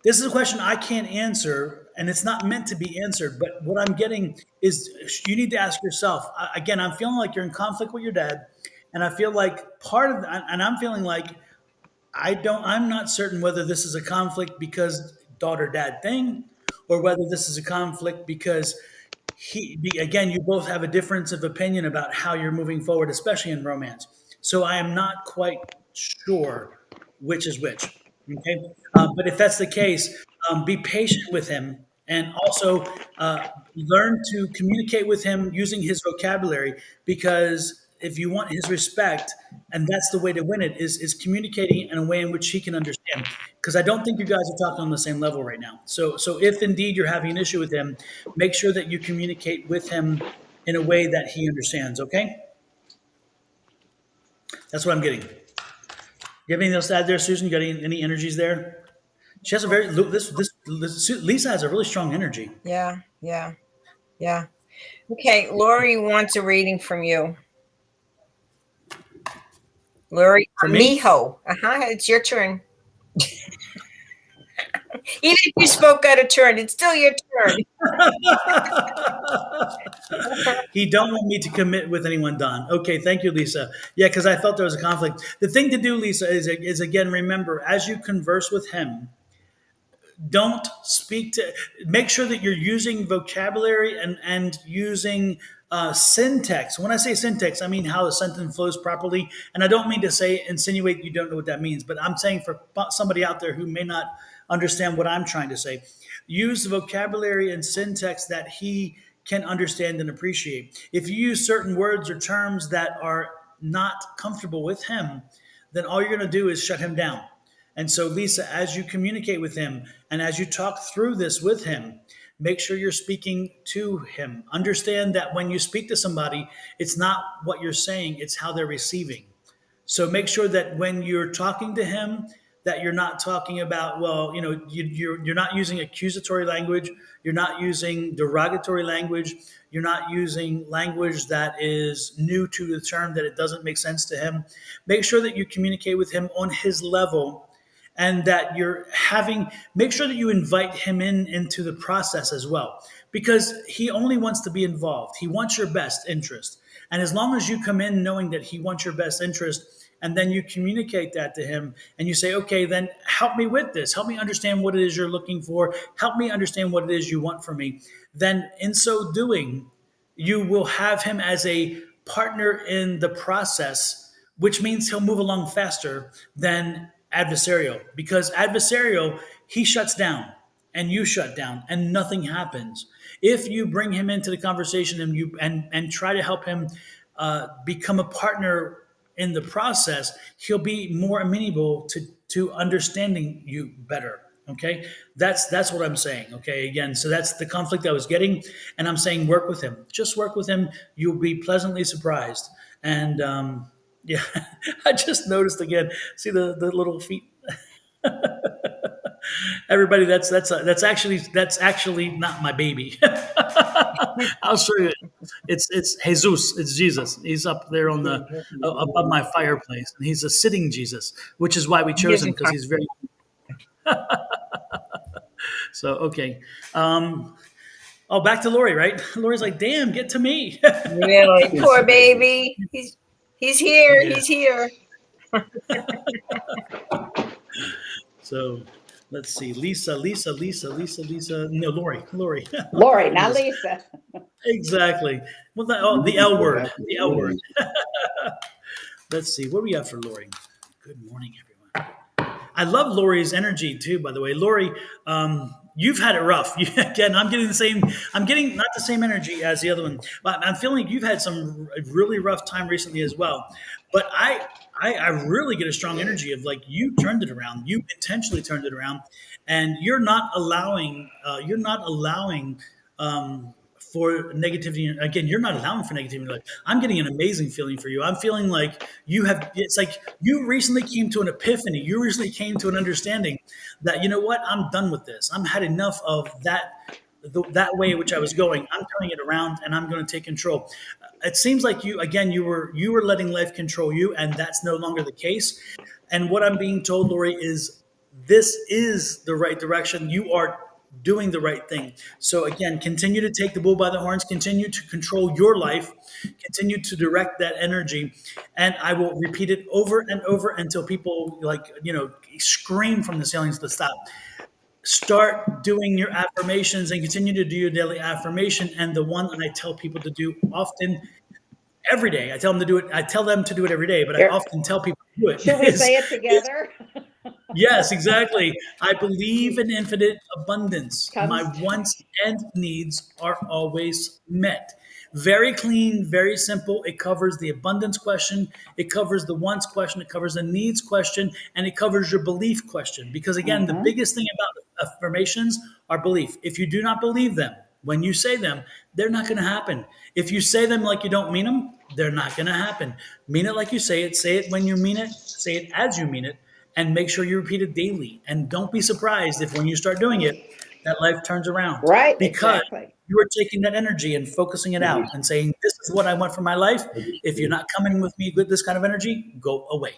This is a question I can't answer, and it's not meant to be answered. But what I'm getting is you need to ask yourself. Again, I'm feeling like you're in conflict with your dad, and I feel like and I'm feeling like I'm not certain whether this is a conflict because daughter dad thing, or whether this is a conflict because again, you both have a difference of opinion about how you're moving forward, especially in romance. So I am not quite sure which is which. Okay, but if that's the case, be patient with him, and also learn to communicate with him using his vocabulary. Because if you want his respect, and that's the way to win it, is communicating in a way in which he can understand. Because I don't think you guys are talking on the same level right now. So if indeed you're having an issue with him, make sure that you communicate with him in a way that he understands. Okay, that's what I'm getting. You have anything else to add there, Susan? You got any energies there? She has a very Lisa has a really strong energy. Yeah. Okay, Lori wants a reading from you. Lori, For me? Miho. It's your turn. Even if you spoke out of turn, it's still your turn. He don't want me to commit with anyone, Don. Okay, thank you, Lisa. Yeah, because I felt there was a conflict. The thing to do, Lisa, is again, remember, as you converse with him, don't make sure that you're using vocabulary and using syntax. When I say syntax, I mean how the sentence flows properly. And I don't mean to insinuate you don't know what that means, but I'm saying for somebody out there who may not understand what I'm trying to say, use the vocabulary and syntax that he can understand and appreciate. If you use certain words or terms that are not comfortable with him, then all you're going to do is shut him down. And so, Lisa, as you communicate with him and as you talk through this with him, make sure you're speaking to him. Understand that when you speak to somebody, it's not what you're saying, it's how they're receiving. So make sure that when you're talking to him, that you're not talking about, well, you're not using accusatory language, you're not using derogatory language, you're not using language that is new to the term, that it doesn't make sense to him. Make sure that you communicate with him on his level, and that make sure that you invite him into the process as well, because he only wants to be involved. He wants your best interest. And as long as you come in knowing that he wants your best interest, and then you communicate that to him and you say, okay, then help me with this. Help me understand what it is you're looking for. Help me understand what it is you want from me. Then in so doing, you will have him as a partner in the process, which means he'll move along faster than adversarial. Because adversarial, he shuts down and you shut down and nothing happens. If you bring him into the conversation and try to help him become a partner in the process, he'll be more amenable to understanding you better. Okay, that's what I'm saying. Okay, again, so that's the conflict I was getting, and I'm saying work with him. Just work with him. You'll be pleasantly surprised. And yeah, I just noticed again. See the little feet. Everybody, that's actually not my baby. I'll show you. It's Jesus. It's Jesus. He's up there on the above my fireplace, and he's a sitting Jesus, which is why we chose him, because he's very. So okay. Oh, back to Lori, right? Lori's like, damn, get to me. Really, poor baby. He's here. Yeah. He's here. So let's see. Lisa. No, Lori. Lori, Oh, not goodness. Lisa. Exactly. Well, the L word. The L word. Let's see. What do we have for Lori? Good morning, everyone. I love Lori's energy too, by the way. Lori, you've had it rough. Again, I'm getting not the same energy as the other one, but I'm feeling like you've had some really rough time recently as well. But I really get a strong energy of like you turned it around. You intentionally turned it around, and you're not allowing. For negativity. Again, you're not allowing for negativity. Like, I'm getting an amazing feeling for you. I'm feeling like it's like you recently came to an epiphany. You recently came to an understanding that, you know what, I'm done with this. I'm had enough of that way in which I was going. I'm turning it around and I'm going to take control. It seems like you were letting life control you, and that's no longer the case. And what I'm being told, Lori, is this is the right direction. You are doing the right thing. So again, continue to take the bull by the horns, continue to control your life, continue to direct that energy. And I will repeat it over and over until people scream from the ceilings to stop. Start doing your affirmations and continue to do your daily affirmation. And the one that I tell people to do often every day, I tell them to do it every day, but I often tell people to do it. Should we say it together? Yes, exactly. I believe in infinite abundance. My wants and needs are always met. Very clean, very simple. It covers the abundance question. It covers the wants question. It covers the needs question. And it covers your belief question. Because again, the biggest thing about affirmations are belief. If you do not believe them, when you say them, they're not going to happen. If you say them like you don't mean them, they're not going to happen. Mean it like you say it. Say it when you mean it. Say it as you mean it. And make sure you repeat it daily. And don't be surprised if when you start doing it, that life turns around. Right, because exactly. you are taking that energy and focusing it out and saying, this is what I want for my life. If you're not coming with me with this kind of energy, go away.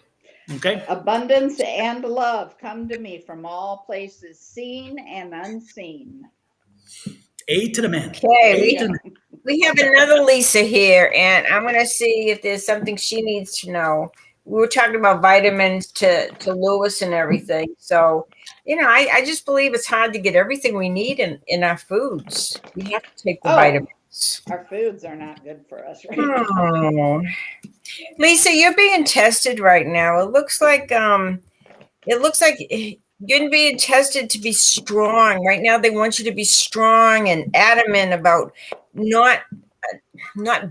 Okay? Abundance and love come to me from all places, seen and unseen. A to the man. Okay, we have another Lisa here, and I'm going to see if there's something she needs to know. We were talking about vitamins to Lewis and everything. So, I just believe it's hard to get everything we need in our foods. We have to take the vitamins. Our foods are not good for us, right? Oh. Lisa, you're being tested right now. It looks like you're being tested to be strong. Right now, they want you to be strong and adamant about not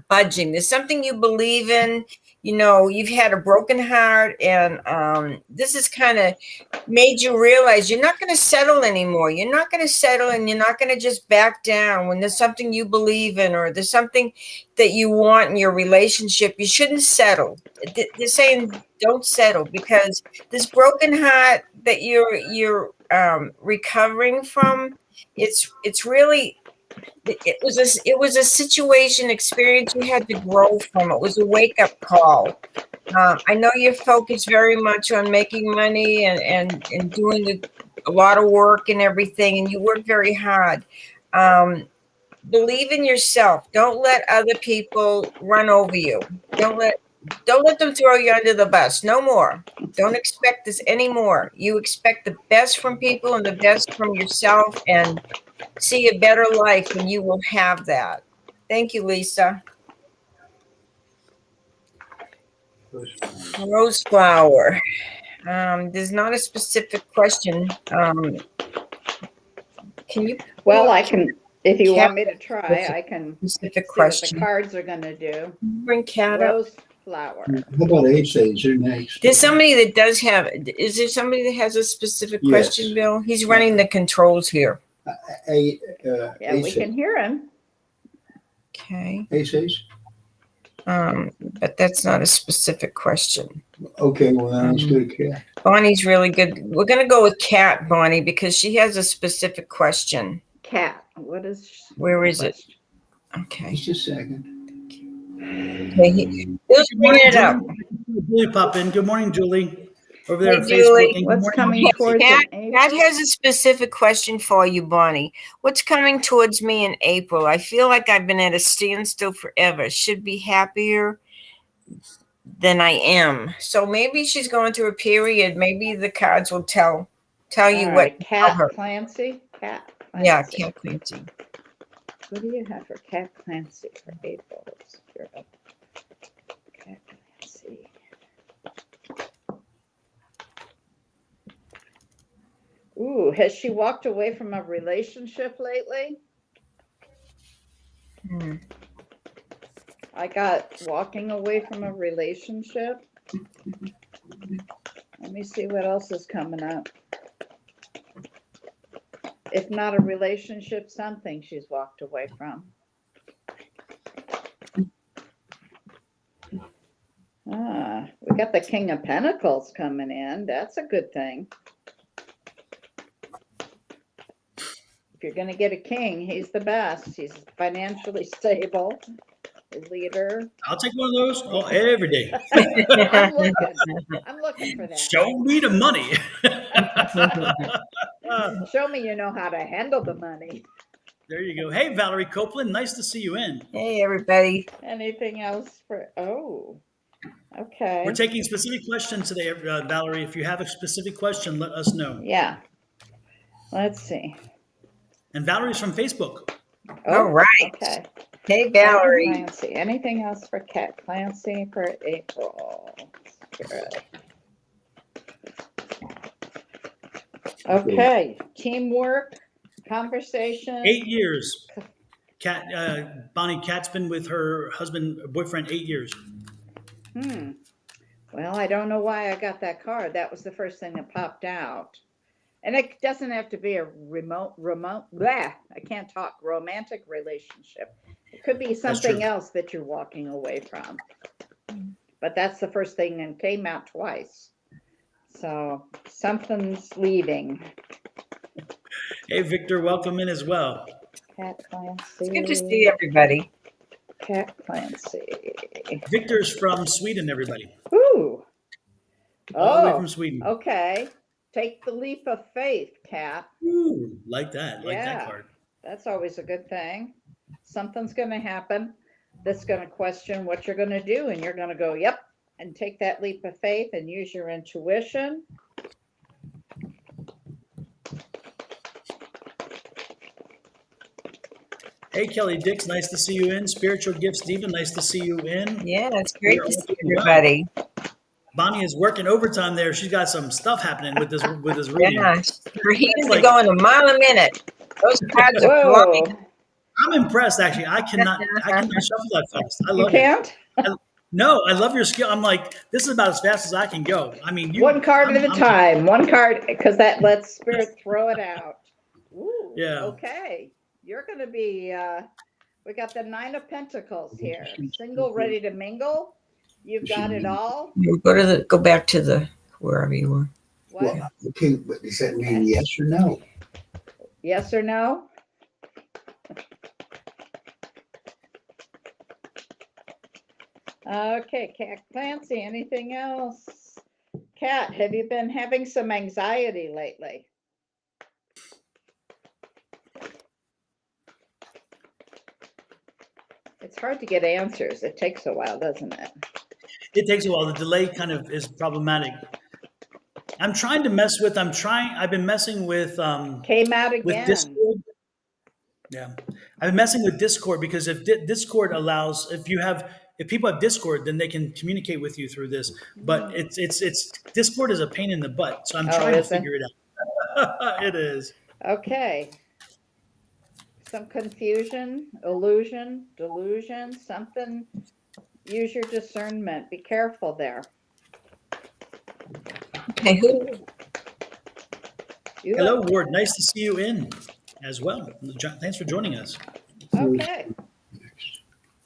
budging. There's something you believe in, you've had a broken heart, and this has kind of made you realize you're not going to settle anymore. You're not going to settle, and you're not going to just back down when there's something you believe in, or there's something that you want in your relationship. You shouldn't settle. They're saying don't settle, because this broken heart that you're recovering from, it's really, it was a situation experience you had to grow from. It was a wake-up call. I know you're focused very much on making money and doing a lot of work and everything, and you work very hard. Believe in yourself. Don't let other people run over you. Don't let them throw you under the bus. No more. Don't expect this anymore. You expect the best from people and the best from yourself, and see a better life, and you will have that. Thank you, Lisa. Rose flower. There's not a specific question. Can you? Well, I can, if you want me to try, I can Specific see what the question. cards are going to do. Bring Cat up. Rose flower. How about aces? You're next. There's somebody that does have. Is there somebody that has a specific question, Yes. Bill? He's running the controls here. Yeah, we can hear him. Okay. Aces? But that's not a specific question. Okay, well, then let's do a cat. Bonnie's really good. We're going to go with Cat, Bonnie, because she has a specific question. Cat. What is? Where is it? Okay. Just a second. Okay. Bill's bringing it up. Julie pop in. Good morning, Julie. Over there Hey, on Julie. Facebook. And good What's morning, coming Nancy. towards Cat, in Cat April? has a specific question for you, Bonnie. What's coming towards me in April? I feel like I've been at a standstill forever. Should be happier than I am. So maybe she's going through a period. Maybe the cards will tell you All what. right, tell her. Cat Clancy. Cat Clancy. Yeah, Cat Clancy. What do you have for Cat Clancy for April? Cat Clancy. Ooh, has she walked away from a relationship lately? Hmm. I got walking away from a relationship. Let me see what else is coming up. If not a relationship, something she's walked away from. We got the King of Pentacles coming in. That's a good thing. If you're going to get a king, he's the best. He's financially stable, a leader. I'll take one of those every day. I'm looking for that. Show me the money. Show me you know how to handle the money. There you go. Hey, Valerie Copeland. Nice to see you in. Hey, everybody. Anything else for, okay. We're taking specific questions today, Valerie. If you have a specific question, let us know. Yeah. Let's see. And Valerie's from Facebook. All right. Okay. Hey, Valerie. Cat Clancy. Anything else for Cat Clancy for April? Good. Okay. Teamwork, conversation. 8 years. Bonnie Cat's been with her boyfriend 8 years. Well, I don't know why I got that card. That was the first thing that popped out. And it doesn't have to be a I can't talk, romantic relationship. It could be something else that you're walking away from. But that's the first thing that came out twice. So something's leaving. Hey, Victor, welcome in as well. Cat Clancy. It's good to see everybody. Cat Clancy. Victor's from Sweden, everybody. Ooh. All the way from Sweden. Okay. Take the leap of faith, Cat. Ooh, like that. Like that card. That's always a good thing. Something's going to happen that's going to question what you're going to do, and you're going to go, yep, and take that leap of faith and use your intuition. Hey, Kelly Dix, nice to see you in. Spiritual Gift Stephen, nice to see you in. Yeah, it's great to see everybody. Bonnie is working overtime there. She's got some stuff happening with this reading. Yeah, her hands are going a mile a minute. Those cards are flying. I'm impressed, actually. I cannot shuffle that fast. I love You can't? it. No, I love your skill. I'm like, this is about as fast as I can go. I mean, One card at a time. One card, because that lets spirit throw it out. Ooh, Yeah. okay. You're going to be, we got the 9 of Pentacles here. Single, ready to mingle. You've got it all. Go back to the wherever you were. What? Well, okay, but does that mean yes or no? Yes or no? Okay, Cat Clancy, anything else? Cat, have you been having some anxiety lately? It's hard to get answers. It takes a while, doesn't it? It takes a while. The delay kind of is problematic. I'm trying to mess with. I've been messing with. Came out with again. Discord. Yeah, I've been messing with Discord because if Discord allows, if people have Discord, then they can communicate with you through this. But it's Discord is a pain in the butt, so I'm trying to figure it out. It is. Okay. Some confusion, illusion, delusion, something. Use your discernment. Be careful there. Okay, Hello, Ward. Nice to see you in as well. Thanks for joining us. Okay.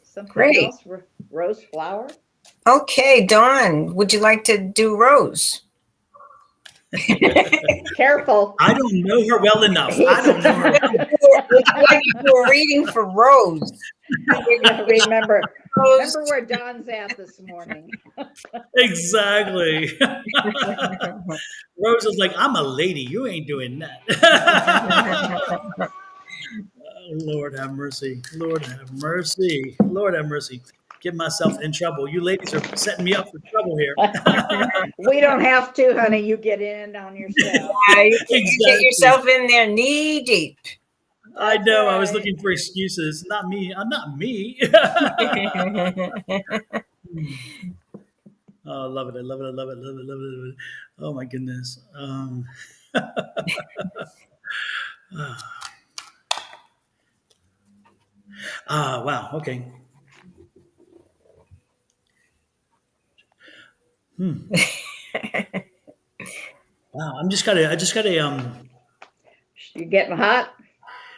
Something Great. else? Rose flower? Okay, Dawn, would you like to do Rose? Careful. I don't know her well enough. I don't know her. Would you like to do a reading for Rose? Remember where Don's at this morning. Exactly. Rose is like, I'm a lady. You ain't doing that. Oh, Lord have mercy. Lord have mercy. Lord have mercy. Get myself in trouble. You ladies are setting me up for trouble here. We don't have to, honey. You get in on yourself. You get yourself in there knee deep. I know. Right. I was looking for excuses. Not me. I'm not me. Oh, I love it. I love it. I love it. Love it. Love it. Love it. Oh my goodness. Wow. Okay. Wow. I just got a You getting hot?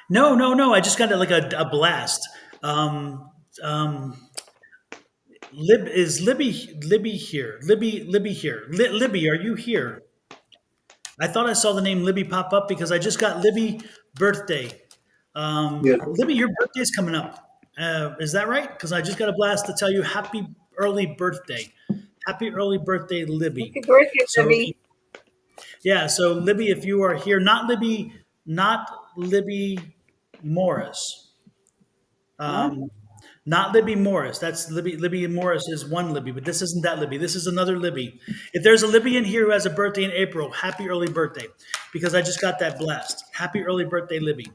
No. I just got a blast. Is Libby here? Libby here. Libby, are you here? I thought I saw the name Libby pop up because I just got Libby birthday. Yeah. Libby, your birthday's coming up. Is that right? Because I just got a blast to tell you happy early birthday. Happy early birthday, Libby. Happy birthday, So, Libby. yeah, so Libby, if you are here, not Libby Morris. Not Libby Morris. That's Libby. Libby Morris is one Libby, but this isn't that Libby. This is another Libby. If there's a Libby in here who has a birthday in April, happy early birthday, because I just got that blast. Happy early birthday, Libby.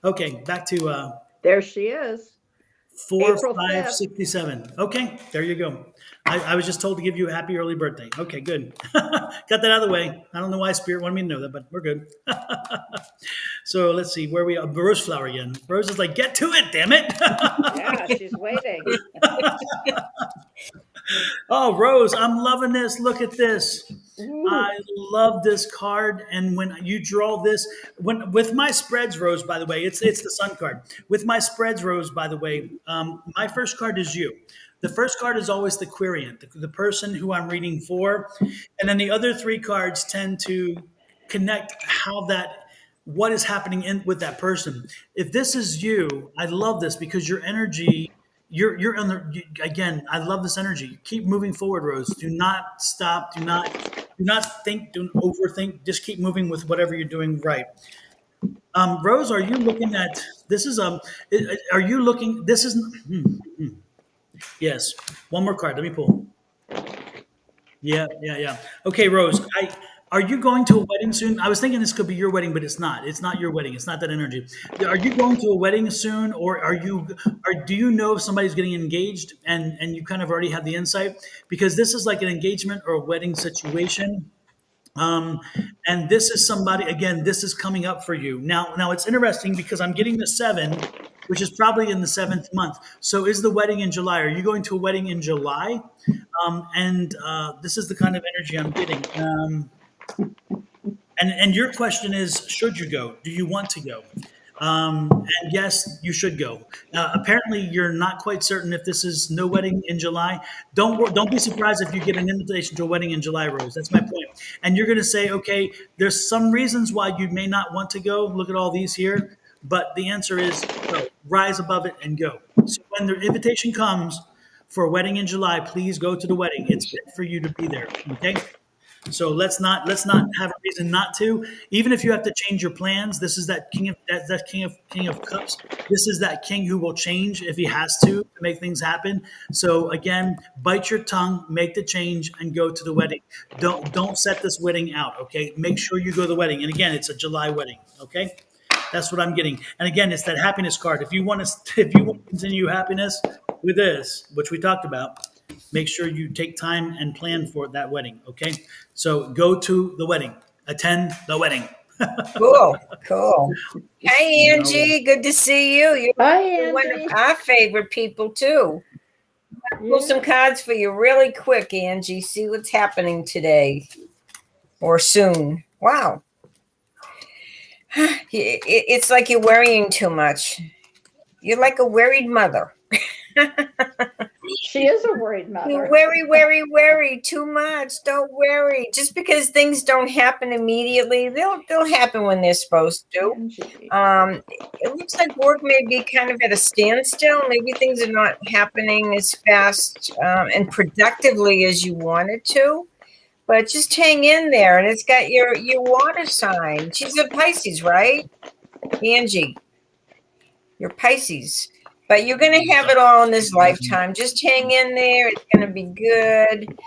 Okay, back to There she is. 4567. Okay, there you go. I was just told to give you a happy early birthday. Okay, good. Got that out of the way. I don't know why Spirit wanted me to know that, but we're good. So let's see where we are. Rose flower again. Rose is like, get to it, damn it. Yeah, she's waiting. Oh, Rose, I'm loving this. Look at this. Ooh. I love this card. And when you draw this, with my spreads, Rose, by the way, it's the Sun card. With my spreads, Rose, by the way, my first card is you. The first card is always the querent, the person who I'm reading for. And then the other 3 cards tend to connect what is happening with that person. If this is you, I love this because your energy, you're on the, again, I love this energy. Keep moving forward, Rose. Do not stop. Do not think, don't overthink. Just keep moving with whatever you're doing right. Rose, are you looking at, this is, are you looking, this is, yes. One more card. Let me pull. Yeah. Okay, Rose, are you going to a wedding soon? I was thinking this could be your wedding, but it's not. It's not your wedding. It's not that energy. Are you going to a wedding soon, or do you know if somebody's getting engaged and you kind of already have the insight? Because this is like an engagement or a wedding situation. And this is somebody, again, this is coming up for you. Now it's interesting because I'm getting the 7. which is probably in the 7th month. So is the wedding in July? Are you going to a wedding in July? And this is the kind of energy I'm getting. And your question is, should you go? Do you want to go? And yes, you should go. Apparently, you're not quite certain if this is no wedding in July. Don't be surprised if you get an invitation to a wedding in July, Rose. That's my point. And you're going to say, okay, there's some reasons why you may not want to go. Look at all these here, but the answer is go. Rise above it and go. So when the invitation comes for a wedding in July, please go to the wedding. It's meant for you to be there. Okay. So let's not have a reason not to. Even if you have to change your plans, this is that king of cups. This is that king who will change if he has to make things happen. So again, bite your tongue, make the change, and go to the wedding. Don't set this wedding out. Okay, make sure you go to the wedding. And again, it's a July wedding. Okay, that's what I'm getting. And again, it's that happiness card. If you want to continue happiness with this, which we talked about, make sure you take time and plan for that wedding. Okay. So go to the wedding, attend the wedding. Cool. Hey, Angie. Good to see you. You're Hi, one Angie. of our favorite people, too. Pull some cards for you really quick, Angie. See what's happening today or soon. Wow. It's like you're worrying too much. You're like a worried mother. She is a worried mother. You worry too much. Don't worry. Just because things don't happen immediately, they'll happen when they're supposed to. Angie. It looks like work may be kind of at a standstill. Maybe things are not happening as fast and productively as you wanted to. But just hang in there. And it's got your water sign. She's a Pisces, right? Angie. You're Pisces. But you're going to have it all in this lifetime. Just hang in there. It's going to be good.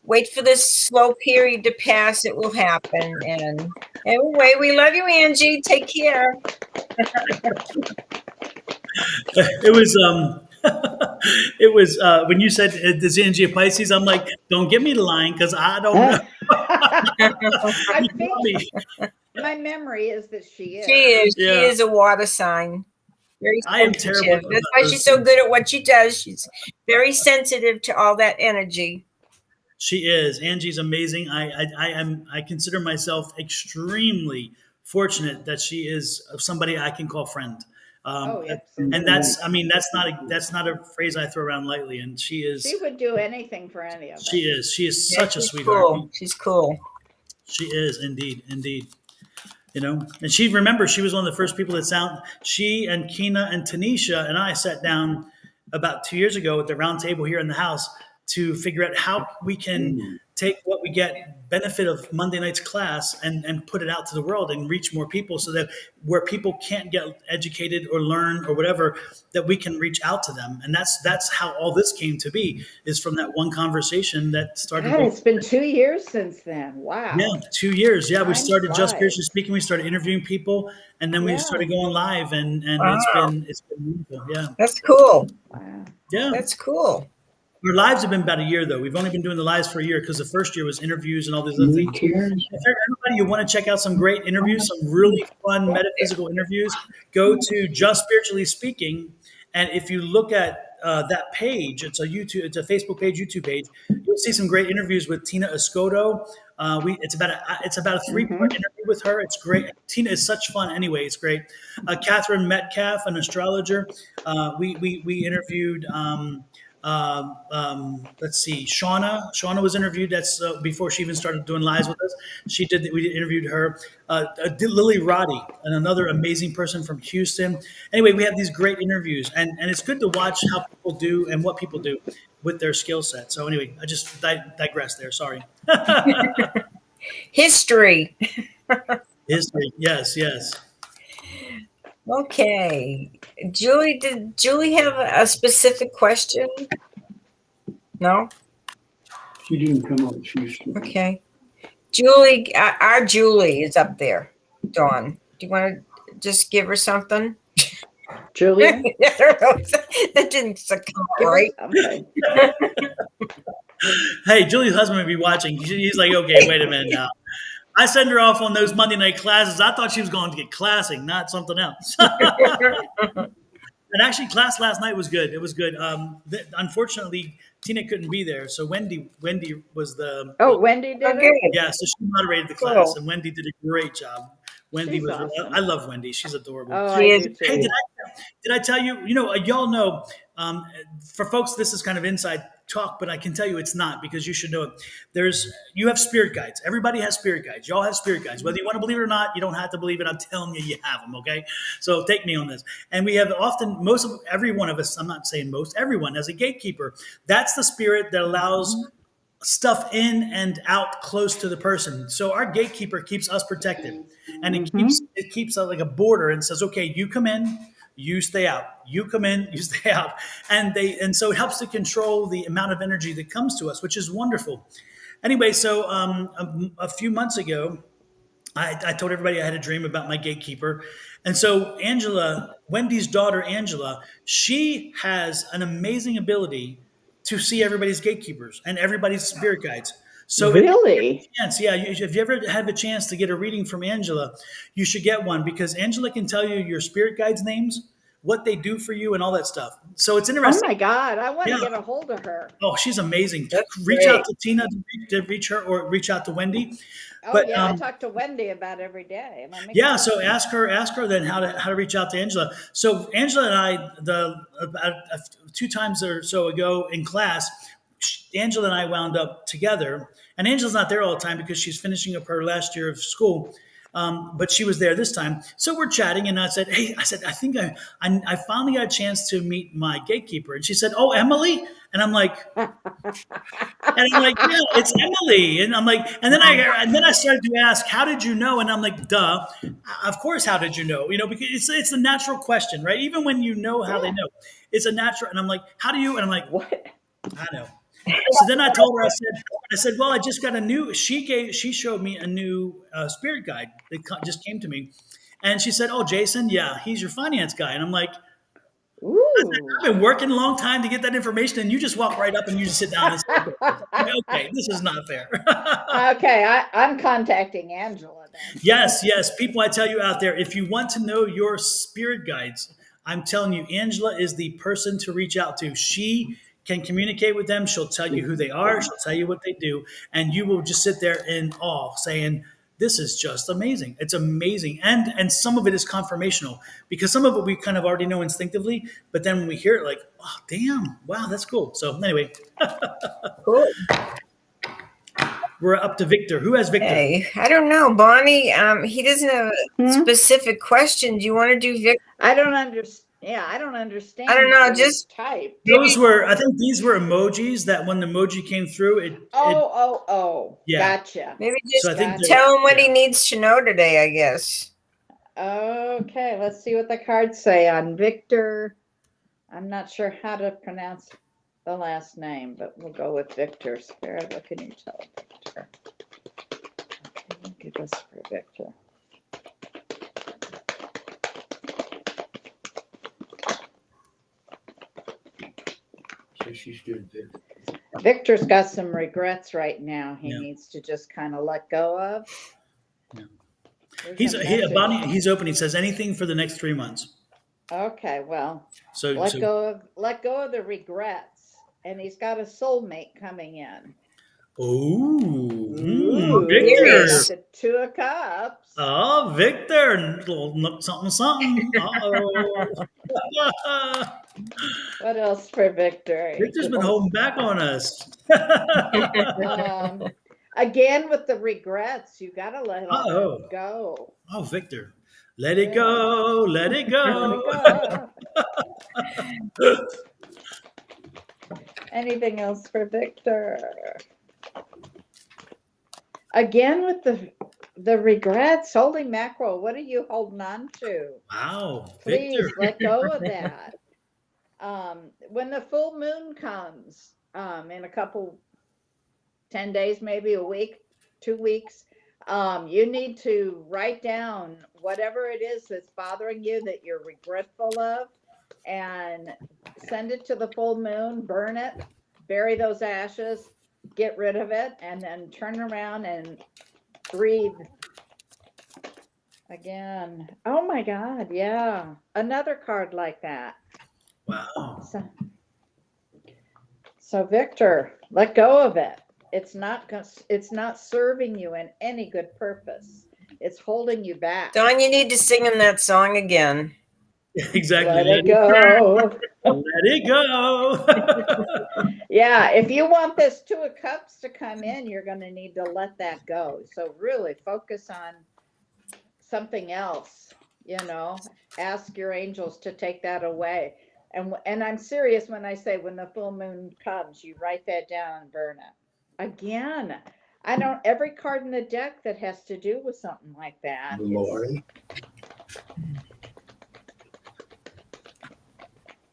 Wait for this slow period to pass. It will happen. And anyway, we love you, Angie. Take care. It was when you said is Angie a Pisces, I'm like, don't get me lying because I don't know. I think my memory is that she is. She is a water sign. Very I am terrible. sensitive. That's why she's so good at what she does. She's very sensitive to all that energy. She is. Angie's amazing. I consider myself extremely fortunate that she is somebody I can call friend. Absolutely. And that's not a phrase I throw around lightly. And she is. She would do anything for any of us. She is. She is Yeah, such a she's sweetheart. cool. She's cool. She is indeed. You know, and she was one of the first people that she and Kina and Tanisha and I sat down about 2 years ago at the round table here in the house to figure out how we can take what we get benefit of Monday night's class and put it out to the world and reach more people so that where people can't get educated or learn or whatever, that we can reach out to them. And that's how all this came to be, is from that one conversation that started. God, it's been 2 years since then. Wow. Yeah, 2 years. Yeah, we Time started just flies. spiritually speaking. We started interviewing people, and then we Yeah. started going live, and Wow. it's been beautiful. Yeah, That's cool. Wow. yeah. That's cool. Our lives have been about a year though. We've only been doing the lives for a year because the first year was interviews and all these other things. If everybody, you want to check out some great interviews, some really fun metaphysical interviews, go to Just Spiritually Speaking, and if you look at that page, it's a Facebook page, YouTube page. You'll see some great interviews with Tina Escoto. It's about a 3-part interview with her. It's great. Tina is such fun. Anyway, it's great. Catherine Metcalf, an astrologer. We interviewed. Let's see, Shauna was interviewed. That's before she even started doing lives with us. We interviewed her. Lily Roddy, and another amazing person from Houston. Anyway, we have these great interviews, and it's good to watch how people do and what people do with their skill set. So anyway, I just digressed there. Sorry. History. History. Yes. Okay. Julie, did Julie have a specific question? No? She didn't come up. She's Okay. Julie, our Julie is up there. Dawn, do you want to just give her something? Julia? I don't know. That didn't come out right. Okay. Hey, Julie's husband may be watching. He's like, okay, wait a minute now. I send her off on those Monday night classes. I thought she was going to get classic, not something else. And actually, class last night was good. It was good. Unfortunately, Tina couldn't be there, so Wendy was the Oh, Wendy did Okay. it? yeah. So she moderated the Cool. class, and Wendy did a great job. Wendy She's was. awesome. I love Wendy. She's adorable. Oh, She I is do Hey, too. did I tell you? You know, y'all know. For folks, this is kind of inside talk, but I can tell you it's not because you should know it. You have spirit guides. Everybody has spirit guides. Y'all have spirit guides. Whether you want to believe it or not, you don't have to believe it. I'm telling you, you have them. Okay, so take me on this. And we have often, every one of us. I'm not saying most. Everyone has a gatekeeper. That's the spirit that allows stuff in and out close to the person. So our gatekeeper keeps us protected, and it keeps like a border and says, okay, you come in, you stay out. You come in, you stay out, and so it helps to control the amount of energy that comes to us, which is wonderful. Anyway, so a few months ago, I told everybody I had a dream about my gatekeeper. And so Angela, Wendy's daughter, Angela, she has an amazing ability to see everybody's gatekeepers and everybody's spirit guides. So if you Really? have a chance, yeah, if you ever have a chance to get a reading from Angela, you should get one because Angela can tell you your spirit guides' names, what they do for you, and all that stuff. So it's Oh interesting. my God, I want to Yeah. get a hold of her. Oh, she's amazing. That's Reach out great. to Tina to reach her, or reach out to Wendy. Oh But yeah, I talk to Wendy about every day. Let me yeah, call so her. ask her then how to reach out to Angela. So Angela and I, about 2 times or so ago in class, Angela and I wound up together. And Angela's not there all the time because she's finishing up her last year of school. But she was there this time. So we're chatting, and I said, "Hey, I think I finally got a chance to meet my gatekeeper." And she said, "Oh, Emily," and I'm like. And I'm like, yeah, it's Emily. And I'm like, and then I started to ask, how did you know? And I'm like, duh, of course, how did you know? You know, because it's a natural question, right? Even when you know how they Yeah. know, it's a natural. And I'm like, how do you? And I'm like, What? I know. So then I told her, I said, well, I just got a new. She showed me a new spirit guide that just came to me, and she said, oh, Jason, yeah, he's your finance guy. And I'm like. Ooh. I've been working a long time to get that information, and you just walk right up and you just sit down and say, okay, this is not fair. Okay, I'm contacting Angela then. Yes. People, I tell you out there, if you want to know your spirit guides, I'm telling you, Angela is the person to reach out to. She can communicate with them. She'll tell you who they are. She'll tell you what they do. And you will just sit there in awe saying, this is just amazing. It's amazing. And some of it is confirmational because some of it we kind of already know instinctively. But then when we hear it, like, oh, damn, wow, that's cool. So anyway, Cool. we're up to Victor. Who has Victor? Hey, I don't know, Bonnie. He doesn't have a Hmm? specific question. Do you want to do Vic? I don't understand. Yeah, I don't understand. I don't know, the just- type. I think these were emojis that when the emoji came through, Oh. Yeah. Gotcha. Maybe just So I think tell him what he yeah. needs to know today, I guess. Okay, let's see what the cards say on Victor. I'm not sure how to pronounce the last name, but we'll go with Victor. Spirit, what can you tell Victor? Okay, give us for Victor. So she stood there. Victor's got some regrets right now. He Yeah. needs to just kind of let go of. Yeah. There's a message. Bonnie, he's open. He says anything for the next 3 months. Okay, well, So let go of the regrets, and he's got a soulmate coming in. Victor. Serious. The Two of Cups. Oh, Victor. Little something. Uh-oh. What else for Victor? Victor's been holding back on us. Again with the regrets, you gotta let all Uh-oh. that go. Oh, Victor. Let it go. Let it go. Anything else for Victor? Again with the regrets, holy mackerel. What are you holding on to? Wow. Please Victor. let go of that. When the full moon comes, in a couple, 10 days, maybe a week, 2 weeks, you need to write down whatever it is that's bothering you that you're regretful of and send it to the full moon, burn it, bury those ashes, get rid of it, and then turn around and Breathe. Again. Oh my God. Yeah. Another card like that. Wow. So Victor, let go of it. It's not serving you in any good purpose. It's holding you back. Don, you need to sing him that song again. Exactly. Let it go. Let it go. Yeah, if you want this Two of Cups to come in, you're going to need to let that go. So really focus on something else, ask your angels to take that away. And I'm serious when I say when the full moon comes, you write that down and burn it. Again, I don't, every card in the deck that has to do with something like that. Lord.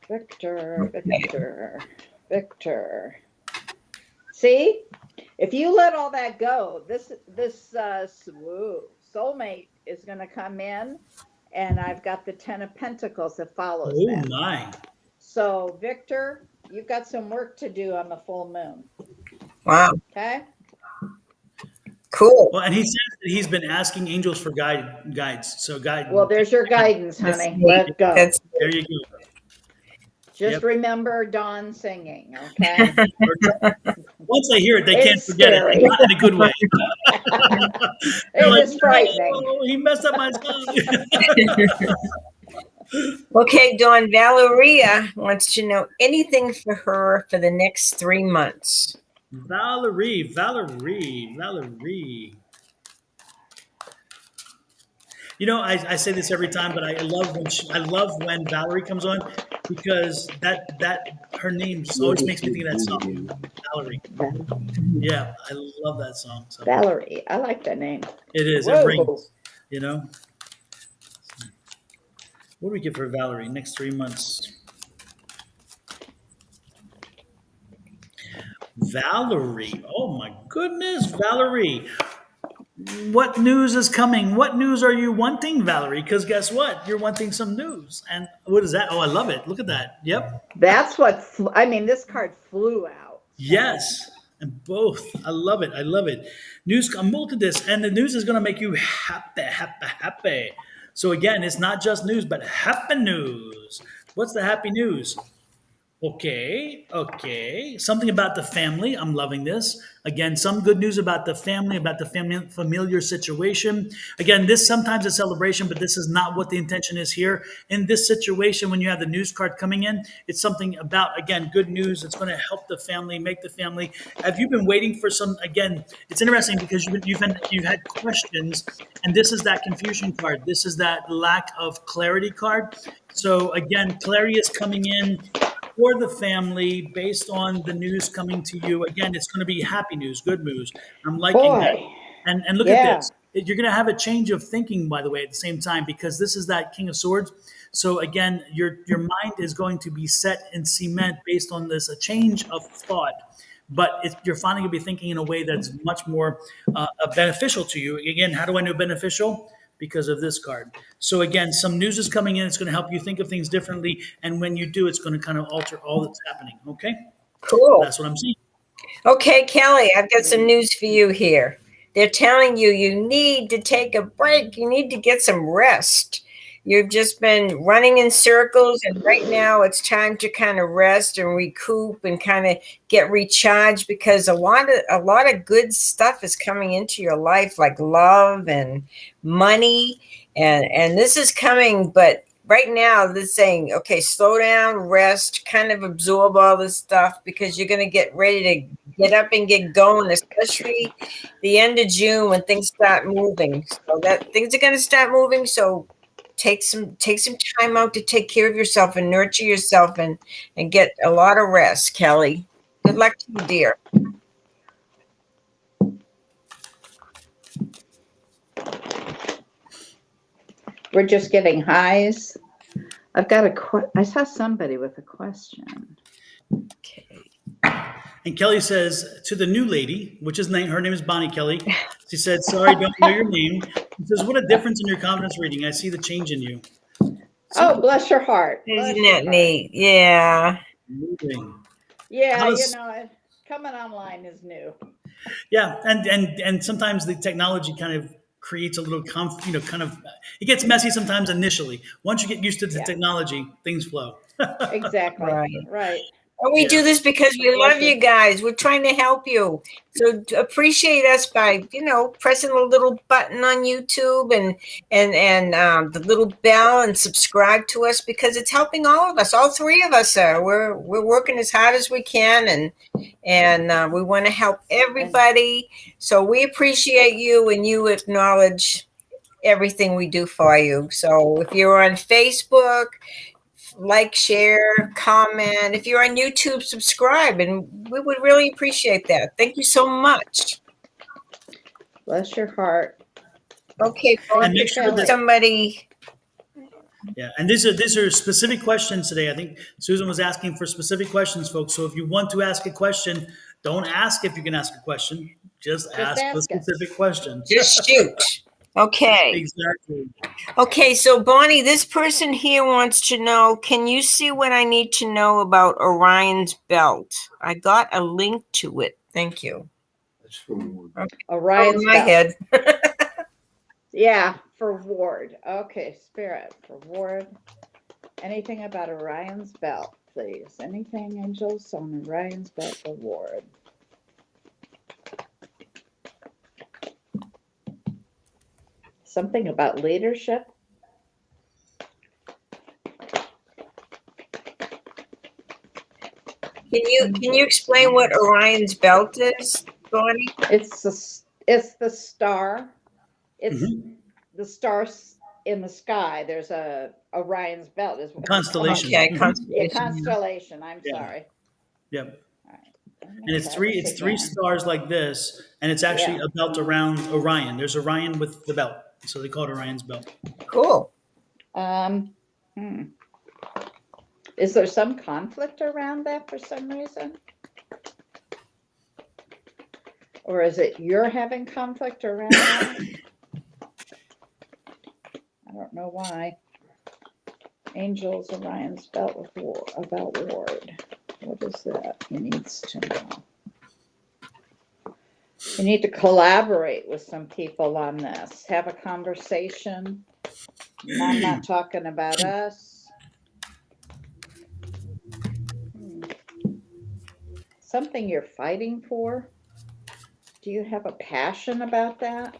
Victor. See, if you let all that go, this soulmate is going to come in, and I've got the 10 of Pentacles that follows Oh that. my. So, Victor, you've got some work to do on the full moon. Wow. Okay. Cool. Well, and he says that he's been asking angels for guides. So guide. Well, there's your guidance, That's honey. neat. Let go. That's There you go. Just remember Dawn singing, okay? Once they hear it, they It's can't forget scary. it. Not in a good way. It Like, is frightening. "Oh, he messed up my song." okay, Dawn. Valeria wants to know anything for her for the next 3 months. Valerie. You know, I say this every time, but I love when Valerie comes on because that her name just always makes me think of that song, Valerie. Yeah, I love that song. So Valerie, I like that name. it is. Whoa. It rings. You know. What do we get for Valerie next 3 months? Valerie. Oh my goodness, Valerie. What news is coming? What news are you wanting, Valerie? Because guess what? You're wanting some news. And what is that? Oh, I love it. Look at that. Yep. That's what, this card flew out. Yes. And both. I love it. I love it. News, I'm look at this. And the news is going to make you happy. So again, it's not just news, but happy news. What's the happy news? Okay. Something about the family. I'm loving this. Again, some good news about the family, familiar situation. Again, this sometimes a celebration, but this is not what the intention is here. In this situation, when you have the news card coming in, it's something about, again, good news. It's going to help the family, make the family. Have you been waiting for some, again, it's interesting because you've had questions, and this is that confusion card. This is that lack of clarity card. So again, clarity is coming in for the family based on the news coming to you. Again, it's going to be happy news, good news. I'm liking that. Boy. And look at this. You're going to have a change of thinking, by the way, at the same time, because this is that King of Swords. So again, your mind is going to be set in cement based on this, a change of thought. But you're finally going to be thinking in a way that's much more beneficial to you. Again, how do I know beneficial? Because of this card. So again, some news is coming in. It's going to help you think of things differently. And when you do, it's going to kind of alter all that's happening. Okay? Cool. That's what I'm seeing. Okay, Kelly, I've got some news for you here. They're telling you need to take a break. You need to get some rest. You've just been running in circles, and right now it's time to kind of rest and recoup and kind of get recharged because a lot of good stuff is coming into your life, like love and money, and this is coming. But right now, they're saying, okay, slow down, rest, kind of absorb all this stuff because you're going to get ready to get up and get going, especially the end of June when things start moving. So that things are going to start moving. So take some time out to take care of yourself and nurture yourself and get a lot of rest, Kelly. Good luck to you, dear. We're just getting highs. I saw somebody with a question. Okay. And Kelly says to the new lady, which is her name is Bonnie Kelly. She said, sorry, don't know your name. She says, what a difference in your confidence reading. I see the change in you. Oh, bless your heart. Isn't that neat? Yeah. Moving. Yeah, Alice- coming online is new. Yeah, and sometimes the technology kind of creates a little it gets messy sometimes initially. Once you get used to the Yeah. technology, things flow. Exactly. Right. Right. And we Yeah. do this because we love Bless you. you guys. We're trying to help you. So appreciate us by, pressing the little button on YouTube and the little bell and subscribe to us because it's helping all of us. All three of us are. We're working as hard as we can and we want to help everybody. So we appreciate you and you acknowledge everything we do for you. So if you're on Facebook, like, share, comment. If you're on YouTube, subscribe, and we would really appreciate that. Thank you so much. Bless your heart. Okay, And make sure that somebody. and these are specific questions today. I think Susan was asking for specific questions, folks. So if you want to ask a question, don't ask if you can ask a question. Just ask the ask it. specific question. Just shoot. Okay. Exactly. Okay, so Bonnie, this person here wants to know, can you see what I need to know about Orion's belt? I got a link to it. Thank you. That's for Ward. Orion's my belt. head. Yeah, for Ward. Okay, Spirit for Ward. Anything about Orion's belt, please? Anything, angels, on Orion's belt for Ward? Something about leadership? Can you explain what Orion's belt is, Bonnie? It's the star. It's the stars in the sky. There's a Orion's belt is what Constellation. Okay, Yeah, constellation. constellation. I'm Yeah. sorry. Yep. All right. And it's three stars like this, and it's actually Yeah. a belt around Orion. There's Orion with the belt, so they call it Orion's belt. Cool. Is there some conflict around that for some reason? Or is it you're having conflict around that? I don't know why. Angels, Orion's belt with about Ward. What is that? He needs to know. You need to collaborate with some people on this. Have a conversation. I'm not talking about us. Something you're fighting for? Do you have a passion about that?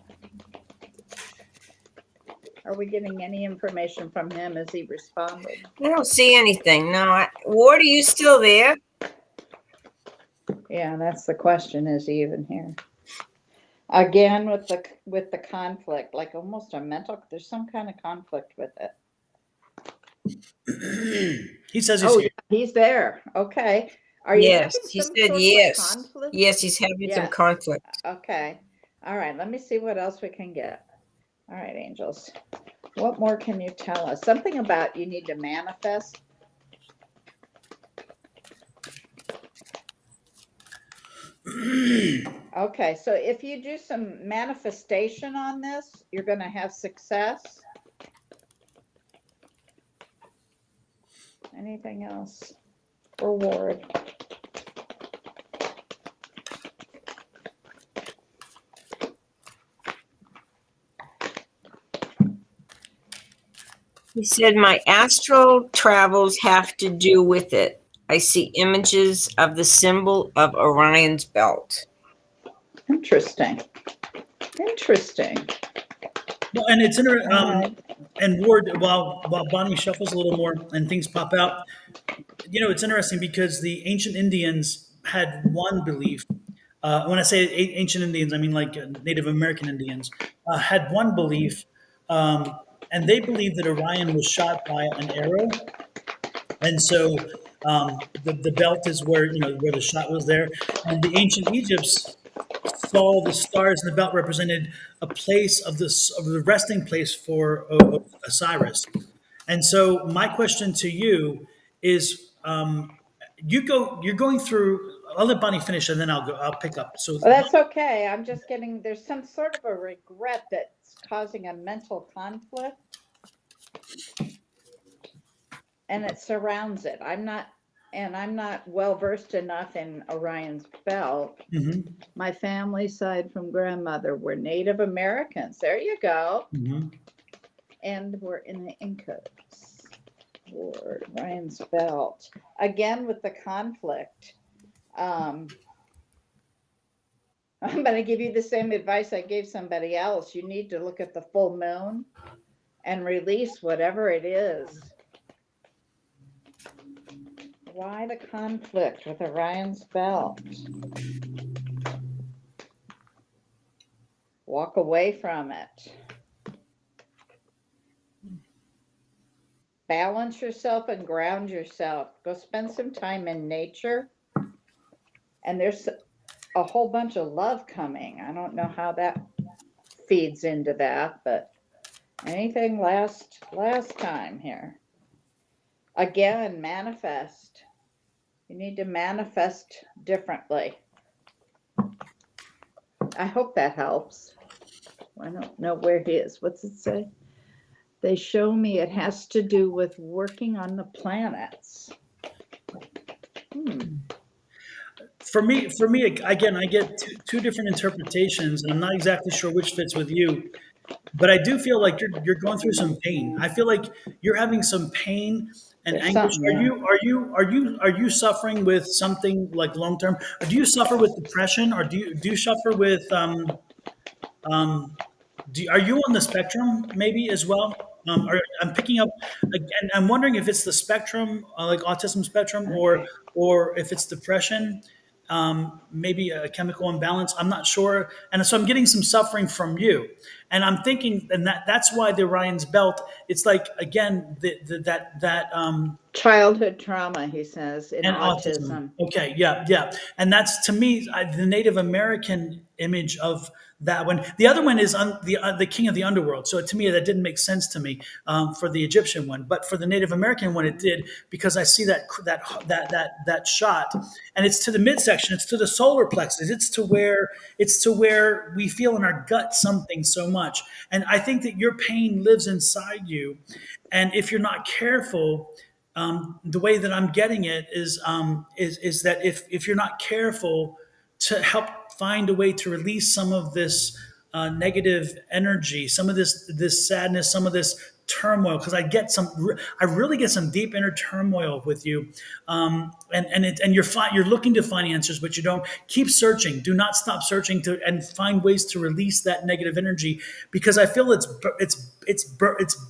Are we getting any information from him? Has he responded? I don't see anything. No, Ward, are you still there? Yeah, that's the question. Is he even here? Again, with the conflict, like almost a mental. There's some kind of conflict with it. He says he's here. Yeah, he's there. Okay. Are you Yes, having he some said sort of yes. conflict? Yes, he's having some conflict. Okay. All right. Let me see what else we can get. All right, angels. What more can you tell us? Something about you need to manifest. Okay, so if you do some manifestation on this, you're going to have success. Anything else? Reward. He said, my astral travels have to do with it. I see images of the symbol of Orion's belt. Interesting. Interesting. Well, and it's interesting. And Ward, while Bonnie shuffles a little more and things pop out, it's interesting because the ancient Indians had one belief. When I say ancient Indians, I mean like Native American Indians had one belief, and they believed that Orion was shot by an arrow, and so the belt is where where the shot was there, and the ancient Egypts saw the stars in the belt represented a place of the resting place for Osiris. And so my question to you is, you're going through. I'll let Bonnie finish, and then I'll pick up. So Well, that's okay. I'm just getting, there's some sort of a regret that's causing a mental conflict. And it surrounds it. I'm not and I'm not well versed enough in Orion's belt. Mm-hmm. My family side from grandmother were Native Americans. There you go. Mm-hmm. And we're in the Incas. Lord, Orion's belt. Again with the conflict. I'm going to give you the same advice I gave somebody else. You need to look at the full moon and release whatever it is. Why the conflict with Orion's belt? Walk away from it. Balance yourself and ground yourself. Go spend some time in nature. And there's a whole bunch of love coming. I don't know how that feeds into that, but anything last time here. Again, manifest. You need to manifest differently. I hope that helps. I don't know where he is. What's it say? They show me it has to do with working on the planets. For me, again, I get two different interpretations, and I'm not exactly sure which fits with you. But I do feel like you're going through some pain. I feel like you're having some pain and There's anguish. something there. Are you suffering with something like long term? Or do you suffer with depression, or do you suffer with are you on the spectrum maybe as well? I'm picking up again. I'm wondering if it's the spectrum, like autism spectrum, Okay. or if it's depression, maybe a chemical imbalance. I'm not sure, and so I'm getting some suffering from you, and I'm thinking, and that's why the Orion's belt. It's like again that Childhood trauma, he says, in and autism. autism. Okay, yeah, and that's to me the Native American image of that one. The other one is the king of the underworld. So to me, that didn't make sense to me for the Egyptian one, but for the Native American one, it did because I see that shot, and it's to the midsection. It's to the solar plexus. It's to where we feel in our gut something so much, and I think that your pain lives inside you, and if you're not careful the way that I'm getting it is that if you're not careful to help find a way to release some of this negative energy, some of this sadness, some of this turmoil, because I really get some deep inner turmoil with you, and you're looking to find answers, but you don't. Keep searching. Do not stop searching and find ways to release that negative energy, because I feel it's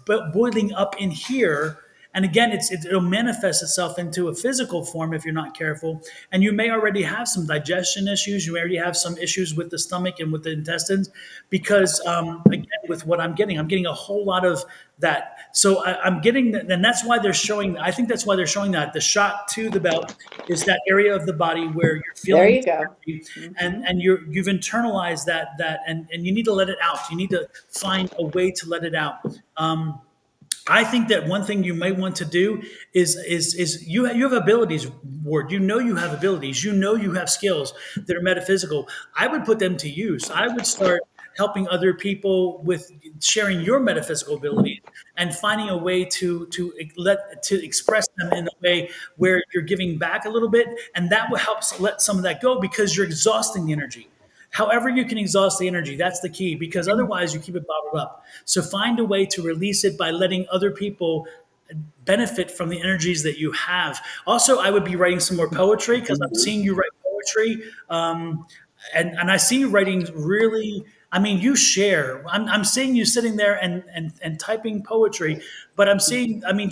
boiling up in here. And again, it'll manifest itself into a physical form if you're not careful. And you may already have some digestion issues. You may already have some issues with the stomach and with the intestines, because again, with what I'm getting a whole lot of that. So I'm getting that, and that's why they're showing. I think that's why they're showing that the shot to the belt is that area of the body where you're There feeling you go. energy, and you've internalized and you need to let it out. You need to find a way to let it out. I think that one thing you may want to do is you have abilities, Ward. You know you have abilities. You know you have skills that are metaphysical. I would put them to use. I would start helping other people with sharing your metaphysical abilities and finding a way to express them in a way where you're giving back a little bit, and that will help let some of that go because you're exhausting the energy. However, you can exhaust the energy, that's the key, because otherwise you keep it bottled up. So find a way to release it by letting other people benefit from the energies that you have. Also, I would be writing some more poetry because I'm seeing you write poetry. And I see you writing really. I mean, you share. I'm seeing you sitting there and typing poetry, but I'm seeing. I mean,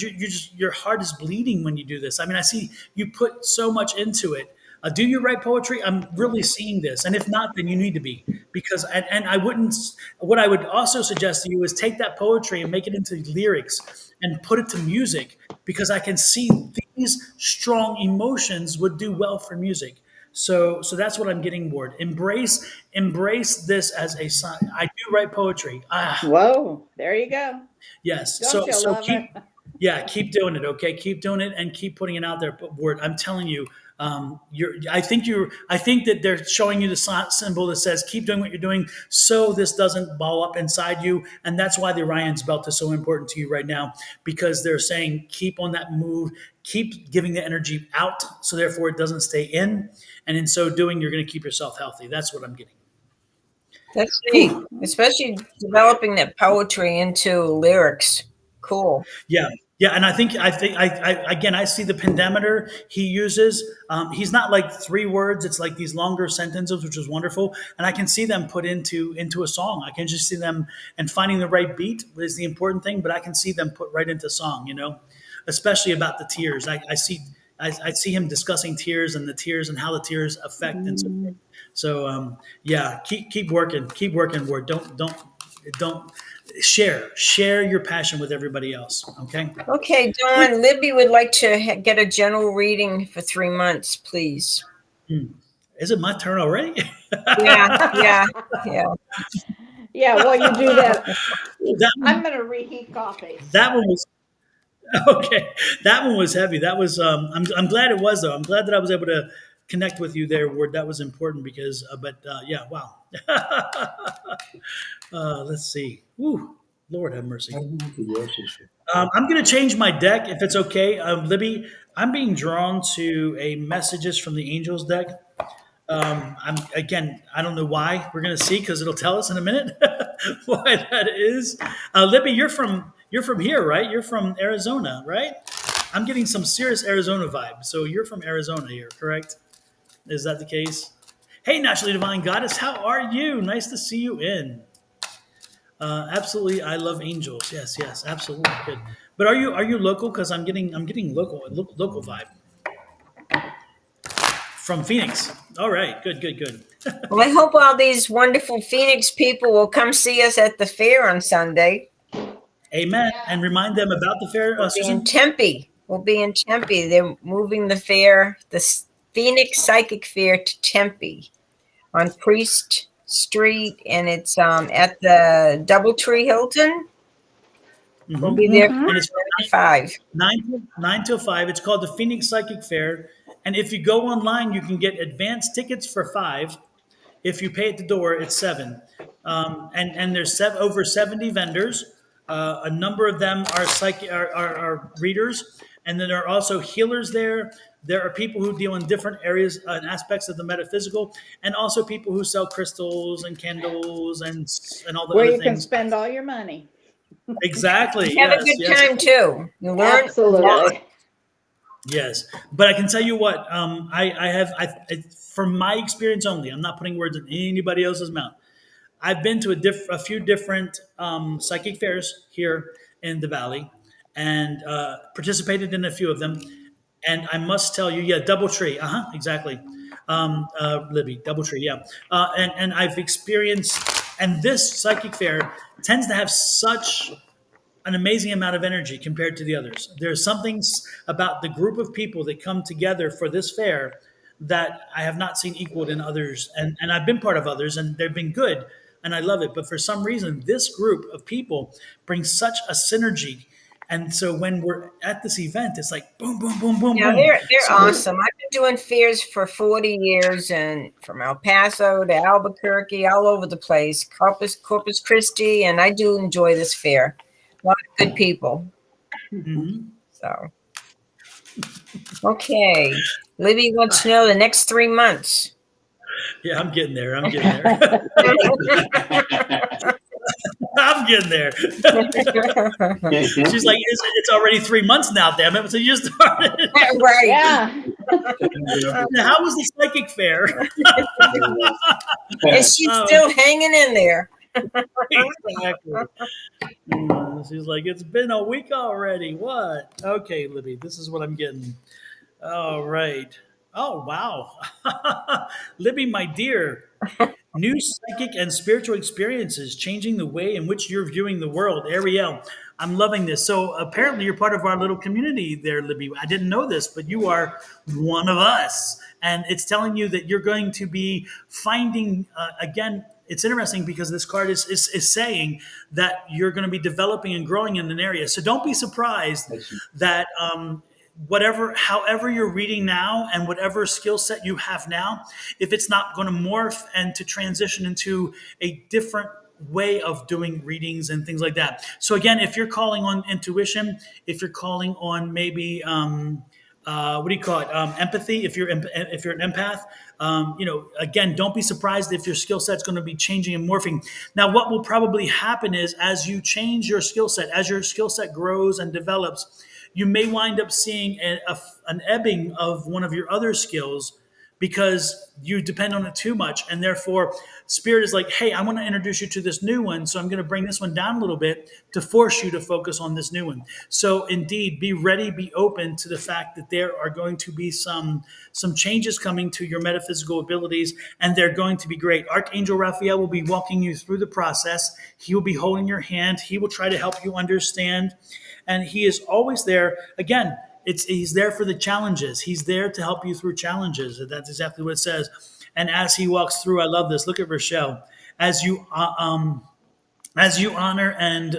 your heart is bleeding when you do this. I mean, I see you put so much into it. Do you write poetry? I'm really seeing this, and if not, then you need to be, because and I wouldn't. What I would also suggest to you is take that poetry and make it into lyrics and put it to music, because I can see these strong emotions would do well for music. So that's what I'm getting, Ward. Embrace this as a sign. I do write poetry. Whoa, there you go. Yes. Don't you So love it? keep doing it. Okay, keep doing it and keep putting it out there. But Ward, I'm telling you, I think that they're showing you the symbol that says keep doing what you're doing, so this doesn't ball up inside you, and that's why the Orion's belt is so important to you right now, because they're saying keep on that move, keep giving the energy out, so therefore it doesn't stay in, and in so doing, you're going to keep yourself healthy. That's what I'm getting. That's neat, especially developing that poetry into lyrics. Cool. Yeah, yeah, and I again, I see the pendameter he uses. He's not like 3 words; it's like these longer sentences, which is wonderful. And I can see them put into a song. I can just see them, and finding the right beat is the important thing. But I can see them put right into song. Especially about the tears. I see him discussing tears and the tears and how the tears affect and so forth. So yeah, keep working. Word. Don't share your passion with everybody else. Okay. Okay, Dawn, Libby would like to get a general reading for 3 months, please. Is it my turn already? Yeah. Yeah, while you do that, that, I'm going to reheat coffee. that one was okay. That one was heavy. That was. I'm glad it was though. I'm glad that I was able to connect with you there. Ward. That was important because. Yeah. Wow. Let's see. Woo. Lord have mercy. I'm going to change my deck if it's okay. Libby, I'm being drawn to a messages from the angels deck. I don't know why. We're going to see because it'll tell us in a minute why that is. Libby, you're from here, right? You're from Arizona, right? I'm getting some serious Arizona vibe. So you're from Arizona here, correct? Is that the case? Hey, naturally divine goddess, how are you? Nice to see you in. Absolutely, I love angels. Yes, absolutely good. But are you local? Because I'm getting local vibe from Phoenix. All right, good. Well, I hope all these wonderful Phoenix people will come see us at the fair on Sunday. Amen. And remind them about the fair, Susan. In Tempe. We'll be in Tempe. They're moving the fair, the Phoenix Psychic Fair, to Tempe on Priest Street, and it's at the Doubletree Hilton. We'll be there And it's from 5. 9 till 5. It's called the Phoenix Psychic Fair. And if you go online, you can get advance tickets for 5. If you pay at the door, it's 7. And there's over 70 vendors. A number of them are readers, and then there are also healers there. There are people who deal in different areas and aspects of the metaphysical, and also people who sell crystals and candles and all the Where other you can things. spend all your money. Exactly. Have a good time too. You learn a lot. Absolutely. Yes, but I can tell you what, from my experience only, I'm not putting words in anybody else's mouth. I've been to a few different psychic fairs here in the Valley, and participated in a few of them. And I must tell you, yeah, DoubleTree, exactly, Libby, DoubleTree, yeah, and I've experienced, and this psychic fair tends to have such an amazing amount of energy compared to the others. There's something about the group of people that come together for this fair that I have not seen equaled in others. And I've been part of others and they've been good and I love it. But for some reason, this group of people brings such a synergy. And so when we're at this event, it's like boom, boom, boom, boom, Yeah, boom. they're So awesome. I've been doing fairs for 40 years, and from El Paso to Albuquerque, all over the place, Corpus Christi, and I do enjoy this fair. A lot of good people. So, okay. Libby wants to know the next 3 months. yeah, I'm getting there. I'm getting there. I'm getting there. She's like, it's already 3 months now, damn it. So you just started. Right. Yeah. Now, how was the psychic fair? And she's still hanging in there. Exactly. She's like, it's been a week already. What? Okay, Libby, this is what I'm getting. All right. Oh, wow. Libby, my dear, new psychic and spiritual experiences changing the way in which you're viewing the world. Ariel, I'm loving this. So apparently you're part of our little community there, Libby. I didn't know this, but you are one of us. And it's telling you that you're going to be finding, again, it's interesting because this card is saying that you're going to be developing and growing in an area. So don't be surprised that however you're reading now and whatever skill set you have now, if it's not going to morph and to transition into a different way of doing readings and things like that. So again, if you're calling on intuition, if you're calling on maybe what do you call it? Empathy. If you're an empath, again, don't be surprised if your skill set's going to be changing and morphing. Now, what will probably happen is as you change your skill set, as your skill set grows and develops, you may wind up seeing an ebbing of one of your other skills because you depend on it too much. And therefore, spirit is like, hey, I want to introduce you to this new one. So I'm going to bring this one down a little bit to force you to focus on this new one. So indeed, be ready, be open to the fact that there are going to be some changes coming to your metaphysical abilities, and they're going to be great. Archangel Raphael will be walking you through the process. He will be holding your hand. He will try to help you understand. And he is always there. Again, he's there for the challenges. He's there to help you through challenges. That's exactly what it says. And as he walks through, I love this. Look at Rochelle. As you honor and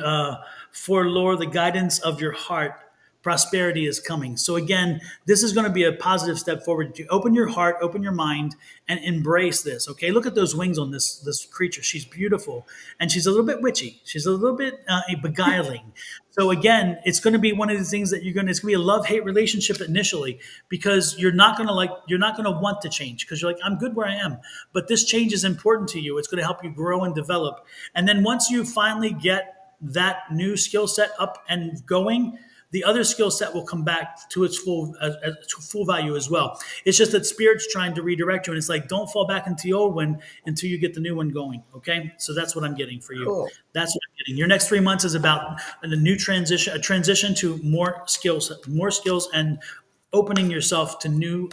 forelore the guidance of your heart, prosperity is coming. So again, this is going to be a positive step forward. You open your heart, open your mind, and embrace this. Okay, look at those wings on this creature. She's beautiful, and she's a little bit witchy. She's a little bit beguiling. So again, it's going to be one of the things that it's going to be a love-hate relationship initially, because you're not going to want to change because you're like, I'm good where I am. But this change is important to you. It's going to help you grow and develop. And then once you finally get that new skill set up and going, the other skill set will come back to its full value as well. It's just that spirit's trying to redirect you, and it's like, don't fall back into the old one until you get the new one going. Okay, so that's what I'm getting for you. Cool. That's what I'm getting. Your next 3 months is about a transition to more skills, and opening yourself to new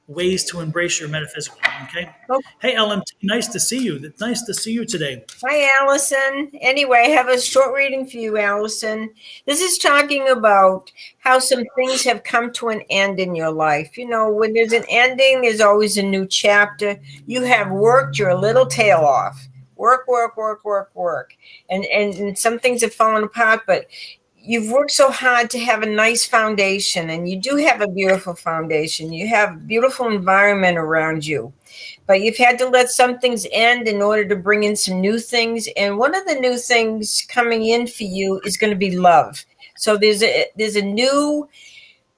ways to embrace your metaphysical. Okay. Oh. Hey, Ellen, nice to see you. Nice to see you today. Hi, Allison. Anyway, I have a short reading for you, Allison. This is talking about how some things have come to an end in your life. You know, when there's an ending, there's always a new chapter. You have worked your little tail off. Work. And some things have fallen apart, but you've worked so hard to have a nice foundation, and you do have a beautiful foundation. You have a beautiful environment around you, but you've had to let some things end in order to bring in some new things. And one of the new things coming in for you is going to be love. So there's a new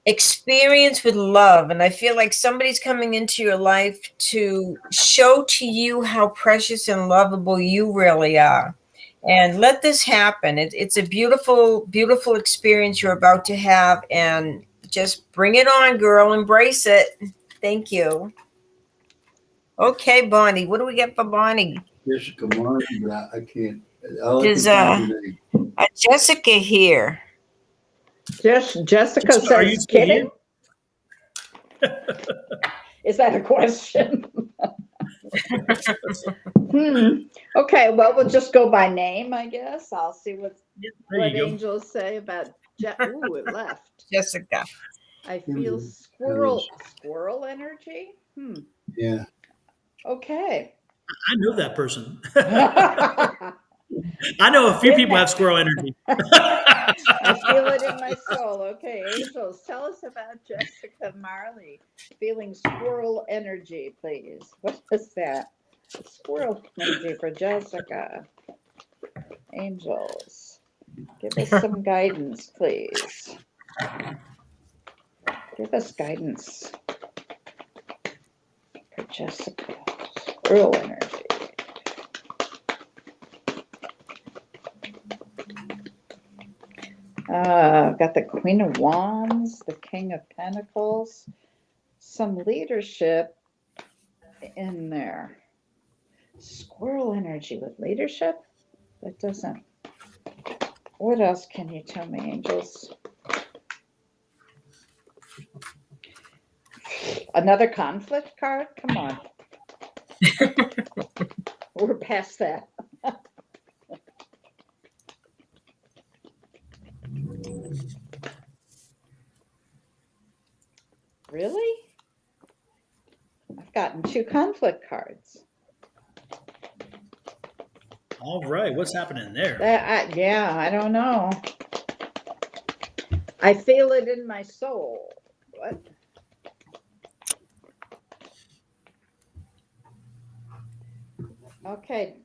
experience with love, and I feel like somebody's coming into your life to show to you how precious and lovable you really are. And let this happen. It's a beautiful, beautiful experience you're about to have. And just bring it on, girl. Embrace it. Thank you. Okay, Bonnie. What do we get for Bonnie? Jessica Martin, but I can't. All I There's can find is a Jessica here. Jessica Are you says, still kidding? Is that a question? Okay, well, we'll just go by name, I guess. I'll see what angels say about ooh, it left. Jessica. I feel squirrel energy. Yeah. Okay. I know that person. I know a few people have squirrel energy. I feel it in my soul. Okay, angels, tell us about Jessica Marley. Feeling squirrel energy, please. What is that? Squirrel energy for Jessica. Angels, give us some guidance, please. Give us guidance for Jessica. Squirrel energy. I've got the Queen of Wands, the King of Pentacles, some leadership in there. Squirrel energy with leadership? That doesn't. What else can you tell me, angels? Another conflict card? Come on. We're past that. Really? I've gotten 2 conflict cards. All right, what's happening there? Yeah, I don't know. I feel it in my soul. What? Okay.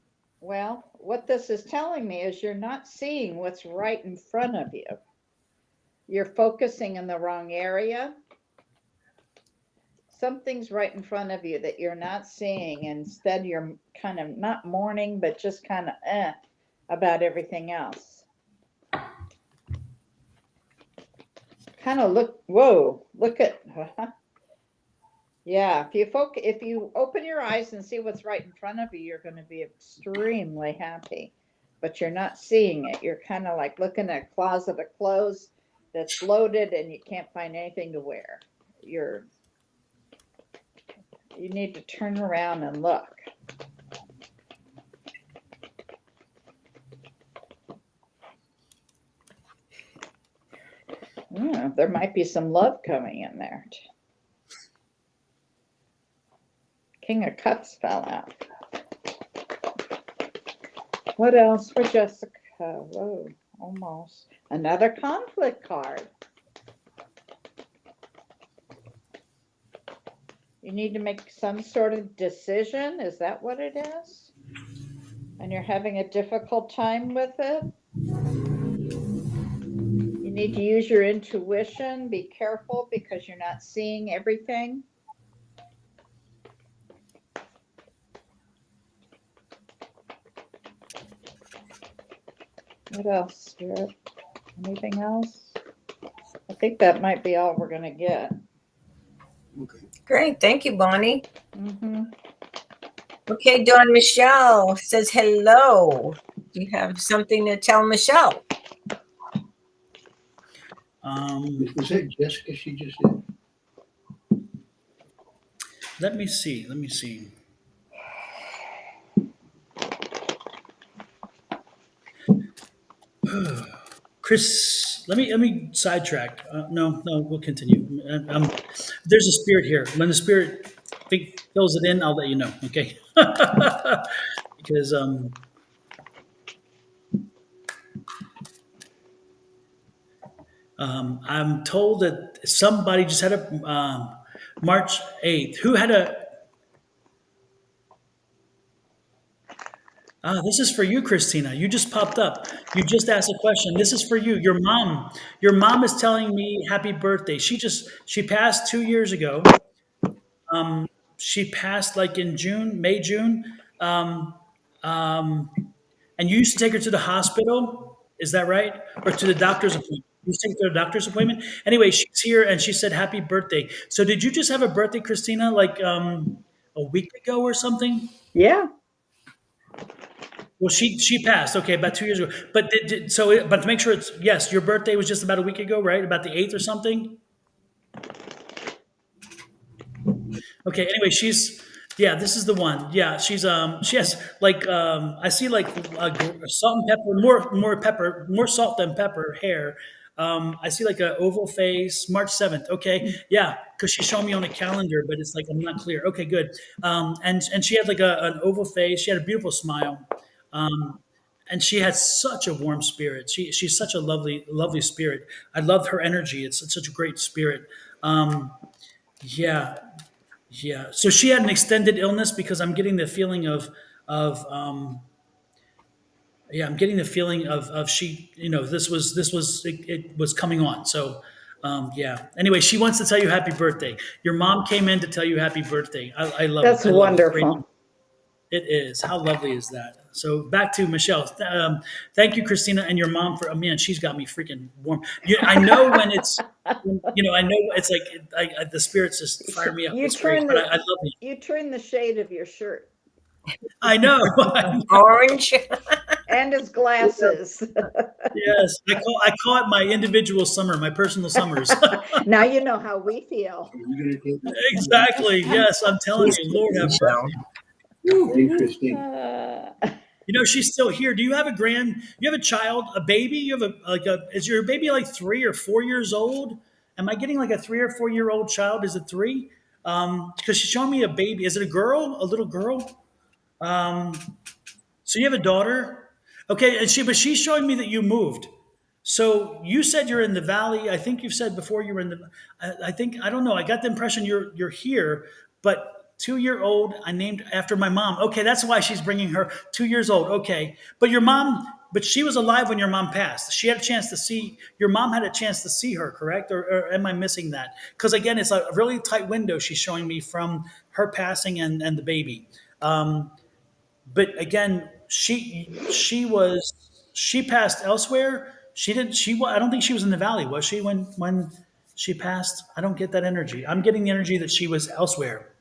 Well, what this is telling me is you're not seeing what's right in front of you. You're focusing in the wrong area. Something's right in front of you that you're not seeing. Instead, you're kind of not mourning, but just kind of about everything else. Kind of look, whoa, look at, yeah, if you open your eyes and see what's right in front of you, you're going to be extremely happy, but you're not seeing it. You're kind of like looking at a closet of clothes that's loaded and you can't find anything to wear. You need to turn around and look. Yeah, there might be some love coming in there. King of Cups fell out. What else for Jessica? Whoa, almost. Another conflict card. You need to make some sort of decision. Is that what it is? And you're having a difficult time with it? You need to use your intuition. Be careful because you're not seeing everything. What else, Spirit? Anything else? I think that might be all we're going to get. Okay. Great. Thank you, Bonnie. Mm-hmm. Okay, Dawn Michelle says hello. Do you have something to tell Michelle? Was that Jessica she just said? Let me see. Let me see. Chris, let me sidetrack. No, we'll continue. There's a spirit here. When the spirit fills it in, I'll let you know. Okay, because I'm told that somebody just had a March 8th. Who had a? This is for you, Christina. You just popped up. You just asked a question. This is for you. Your mom. Your mom is telling me happy birthday. She passed 2 years ago. She passed like in June, May, June. Um, um, and you used to take her to the hospital. Is that right? Or to the doctor's appointment? You used to take her to the doctor's appointment? Anyway, she's here and she said happy birthday. So did you just have a birthday, Christina, like a week ago or something? Yeah. Well, she passed. Okay, about 2 years ago. But but to make sure it's yes, your birthday was just about a week ago, right? About the 8th or something. Okay. Anyway, this is the one. Yeah, she has like I see like salt and pepper, more salt than pepper hair. I see like an oval face, March 7th. Okay, yeah, because she's showing me on a calendar, but it's like I'm not clear. Okay, good. And she had like an oval face. She had a beautiful smile. And she had such a warm spirit. She's such a lovely spirit. I love her energy. It's such a great spirit. Yeah, yeah. So she had an extended illness because I'm getting the feeling of yeah, I'm getting the feeling of she, it was coming on. So yeah. Anyway, she wants to tell you happy birthday. Your mom came in to tell you happy birthday. I love That's it. I love it. Great. wonderful. It is. How lovely is that? So back to Michelle. Thank you, Christina, and your mom for. Oh man, she's got me freaking warm. I know when it's. I know it's like the spirits just fire me up. It's great, but I love it. You turn the shade of your shirt I know. Orange. and his glasses. Yes, I call it my individual summer, my personal summers. Now you know how we feel. Are you gonna take that? Exactly. Yes, I'm telling you, Lord have mercy. Hey, Christine. She's still here. Do you have a child, a baby? You have is your baby like 3 or 4 years old? Am I getting like a 3 or 4 year old child? Is it three? Because she's showing me a baby. Is it a girl? A little girl? So you have a daughter? Okay, but she's showing me that you moved. So you said you're in the valley. I think you've said before you were in the. I think I don't know. I got the impression you're here, but 2 year old. I named after my mom. Okay, that's why she's bringing her 2 years old. Okay, but your mom, but she was alive when your mom passed. She had a chance to see your mom had a chance to see her, correct? Or am I missing that? Because again, it's a really tight window she's showing me from her passing and the baby. But again, she passed elsewhere. She didn't. I don't think she was in the valley, was she? When she passed, I don't get that energy. I'm getting the energy that she was elsewhere.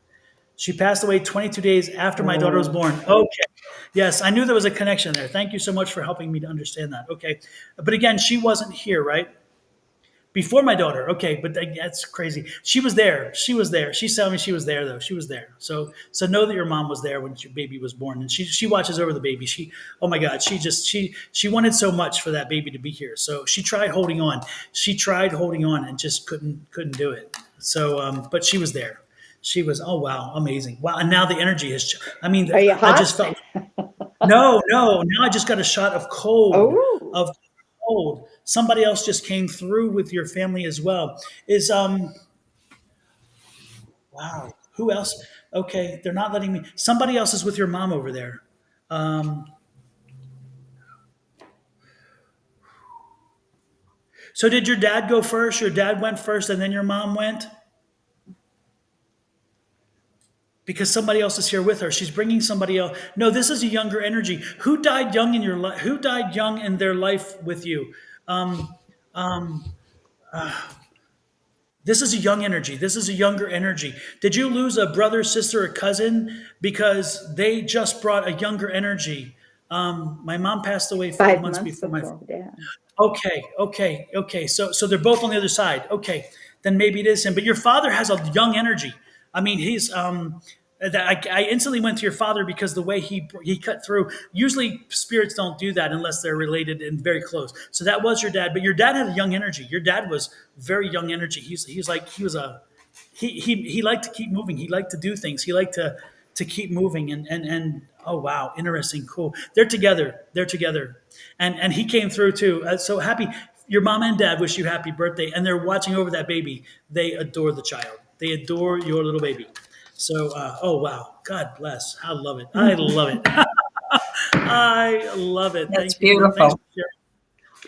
She passed away 22 days after my daughter was born. Okay. Yes, I knew there was a connection there. Thank you so much for helping me to understand that. Okay. But again, she wasn't here, right? Before my daughter. Okay, but that's crazy. She was there. She was there. She told me she was there though. She was there. So know that your mom was there when your baby was born, and she watches over the baby. Oh my God, she wanted so much for that baby to be here. So she tried holding on. She tried holding on and just couldn't do it. So but she was there. She was, oh wow, amazing. Wow. And now the energy has, I mean, Are you I hot? just felt, no. Now I just got a shot of cold, Oh, of cold. Somebody else just came through with your family as well. Wow. Who else? Okay. They're not letting me, somebody else is with your mom over there. Um, so did your dad go first? Your dad went first and then your mom went? Because somebody else is here with her. She's bringing somebody else. No, this is a younger energy. Who died young in your life? Who died young in their life with you? Um, this is a young energy. This is a younger energy. Did you lose a brother, sister, or cousin? Because they just brought a younger energy. My mom passed away 5 5 months months before my. before, yeah. Okay. So they're both on the other side. Okay, then maybe it is him. But your father has a young energy. I mean, he's. I instantly went to your father because the way he cut through. Usually, spirits don't do that unless they're related and very close. So that was your dad. But your dad had a young energy. Your dad was very young energy. He's like he was a he liked to keep moving. He liked to do things. He liked to keep moving and oh wow, interesting, cool. They're together. They're together, and he came through too. So happy. Your mom and dad wish you happy birthday, and they're watching over that baby. They adore the child. They adore your little baby. So oh wow, God bless. I love it. I love it. I love it. That's Thanks beautiful. for sharing.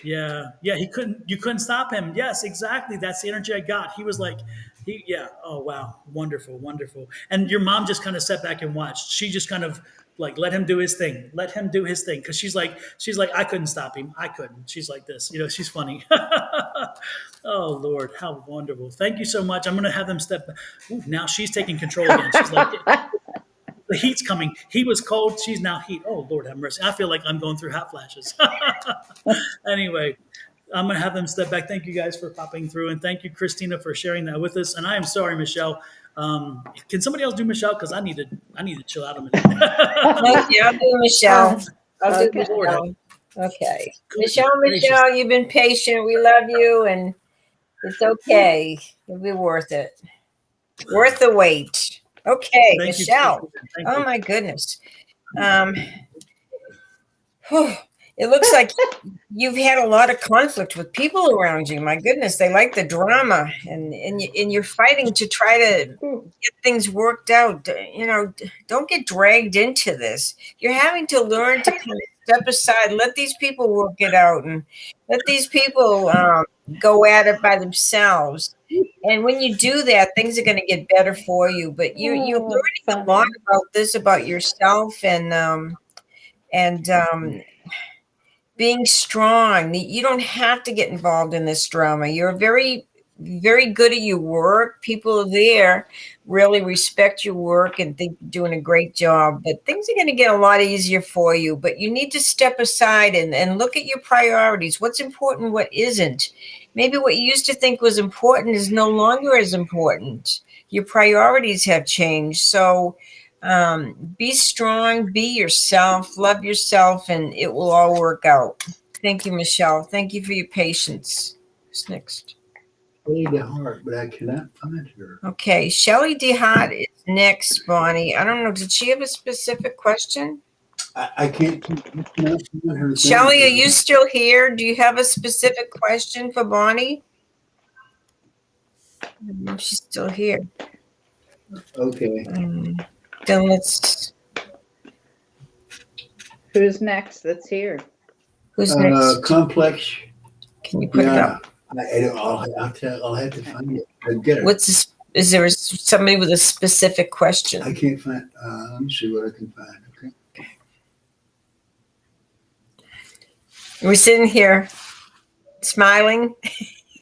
Yeah. You couldn't stop him. Yes, exactly. That's the energy I got. He was like, yeah. Oh wow, wonderful. And your mom just kind of sat back and watched. She just kind of like let him do his thing. Let him do his thing because she's like I couldn't stop him. I couldn't. She's like this. She's funny. Oh Lord, how wonderful. Thank you so much. I'm gonna have them step back. Ooh, now she's taking control again. She's like, the heat's coming. He was cold. She's now heat. Oh Lord have mercy. I feel like I'm going through hot flashes. Anyway, I'm going to have them step back. Thank you guys for popping through. And thank you, Christina, for sharing that with us. And I am sorry, Michelle. Can somebody else do Michelle? Because I need to chill out a minute. Okay, I'll do Michelle. I'll do Okay. Michelle. Okay. Goodness Michelle, gracious. you've been patient. We love you, and it's okay. It'll be worth it. Worth the wait. Okay, Thank you, Michelle. Christina. Thank Oh you. my goodness. It looks like you've had a lot of conflict with people around you. My goodness, they like the drama, and you're fighting to try to get things worked out. Don't get dragged into this. You're having to learn to kind of step aside, let these people work it out, and let these people go at it by themselves. And when you do that, things are going to get better for you. But you're learning a lot about yourself and being strong. You don't have to get involved in this drama. You're very, very good at your work. People there really respect your work and think you're doing a great job. But things are going to get a lot easier for you. But you need to step aside and look at your priorities. What's important, what isn't. Maybe what you used to think was important is no longer as important. Your priorities have changed. So be strong, be yourself, love yourself, and it will all work out. Thank you, Michelle. Thank you for your patience. Who's next? Shelley DeHart, but I cannot find her. Okay, Shelley DeHart is next, Bonnie. I don't know. Did she have a specific question? I can't. Shelley, are you still here? Do you have a specific question for Bonnie? I don't know if she's still here. Okay. Then let's. Who's next that's here? Who's next? Complex. Can you put it Yeah. up? I don't. I'll have to find it. I'll get it. Is there somebody with a specific question? I can't find. Let me see what I can find. Okay. We're sitting here smiling,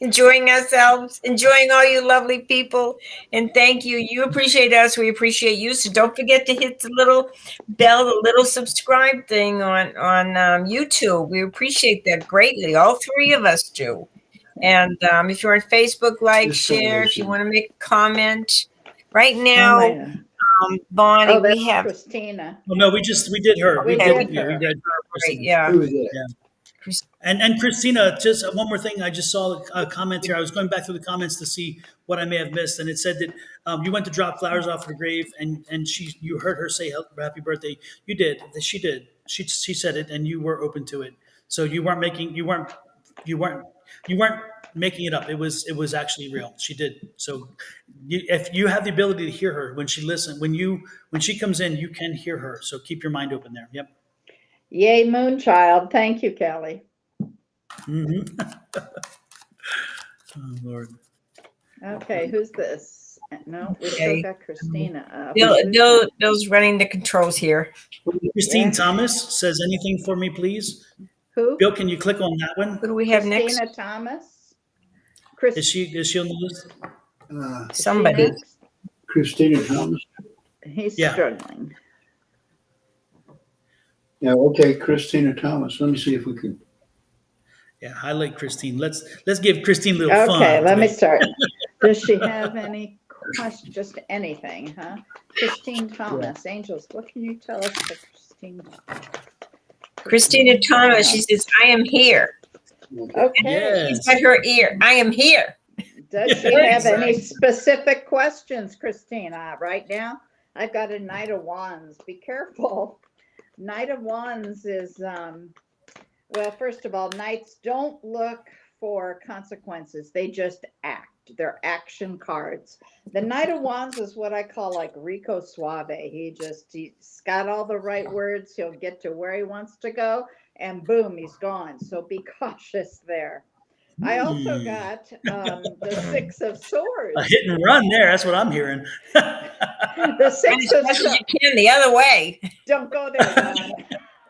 enjoying ourselves, enjoying all you lovely people. And thank you. You appreciate us. We appreciate you. So don't forget to hit the little bell, the little subscribe thing on YouTube. We appreciate that greatly. All three of us do. And if you're on Facebook, like, share. If you want to make a comment. Right now, Bonnie, Oh, that's we have Christina. Well, no, we did her. We did. did her. We read right, yeah. Who is it? And Christina, just one more thing. I just saw a comment here. I was going back through the comments to see what I may have missed, and it said that you went to drop flowers off her grave, and you heard her say happy birthday. You did. She did. She said it, and you were open to it. So you weren't making it up. It was actually real. She did. So if you have the ability to hear her when she comes in, you can hear her. So keep your mind open there. Yep. Yay, Moonchild. Thank you, Kelly. Mm-hmm. Oh, Lord. Okay, who's this? No, we still got Christina up. Bill's running the controls here. Christine Yeah. Thomas says, anything for me, please? Who? Bill, can you click on that one? Who do we have Christina next? Thomas. Is she on the list? Is she Somebody. next? Christina Thomas. He's Yeah. struggling. Yeah. Okay, Christina Thomas. Let me see if we can. Yeah, highlight Christine. Let's give Christine a little fun. Okay, let me today. start. Does she have any questions? Just anything, huh? Christine Thomas, Angels, what can you tell us about Christine? Christina Thomas, she says, I am here. Okay. Yes. She's got her ear. I am here. Does she have any specific questions, Christina? Right now, I've got a Knight of Wands. Be careful. Knight of Wands is, well, first of all, Knights don't look for consequences. They just act. They're action cards. The Knight of Wands is what I call like Rico Suave. He's got all the right words. He'll get to where he wants to go, and boom, he's gone. So be cautious there. I also got the Six of Swords. A hit and run there. That's what I'm hearing. The Six of As Swords. you can the other way. Don't go there, Don.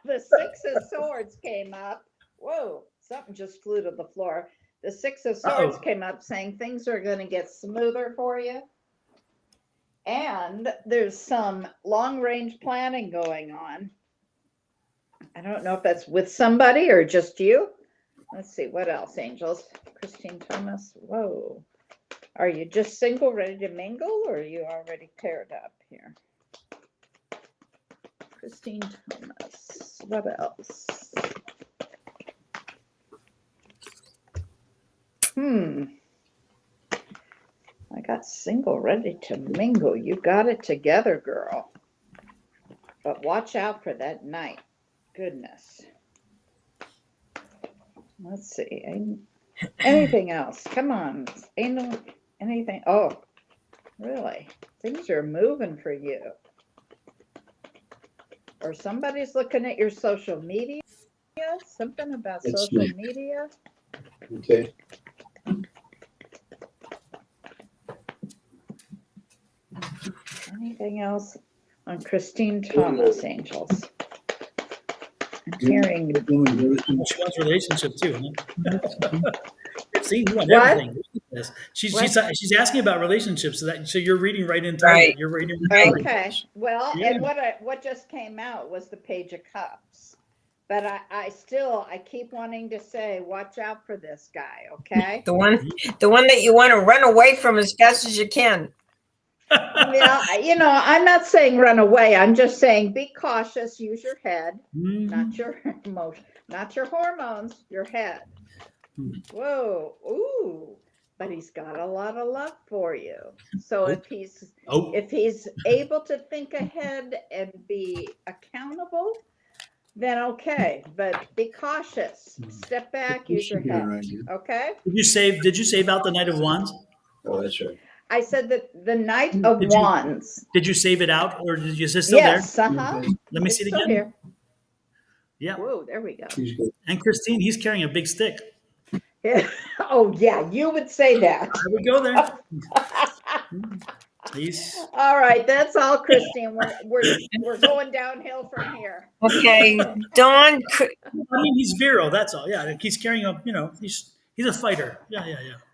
The Six of Swords came up. Whoa, something just flew to the floor. The Six of Swords came up saying things are going to get smoother for you. And there's some long-range planning going on. I don't know if that's with somebody or just you. Let's see, what else, Angels? Christine Thomas, whoa. Are you just single, ready to mingle, or are you already paired up here? Christine Thomas, what else? I got single, ready to mingle. You got it together, girl. But watch out for that night. Goodness. Let's see. Anything else? Come on. Ain't no anything. Oh, really? Things are moving for you. Or somebody's looking at your social media. Something about social media. Okay. Anything else on Christine Thomas, Angels? I'm hearing. She wants relationship too. Huh? See, you want What? everything. She's asking about relationships. So you're reading right in target. Right. You're reading. Right. Okay. Well, Yeah. and what just came out was the Page of Cups. But I keep wanting to say, watch out for this guy, okay? The one that you want to run away from as fast as you can. Well, I'm not saying run away. I'm just saying be cautious. Use your head, not your emotion, not your hormones. Your head. Whoa, ooh! But he's got a lot of love for you. So if he's able to think ahead and be accountable, then okay. But be cautious. Step back, This use your should be head. right here. Okay? Did you save out the Knight of Wands? Oh, that's right. I said that the Knight of Did you- Wands. Did you save it out, or is it still Yes, there? uh-huh. Let me It's see it still again. here. Yeah. Whoa, there we go. He's good. And Christine, he's carrying a big stick. Oh, yeah, you would say that. There we go there. He's All right, that's all, Christine. We're going downhill from here. Okay, Dawn. I mean, he's virile. That's all. Yeah, like he's carrying a. He's a fighter. Yeah.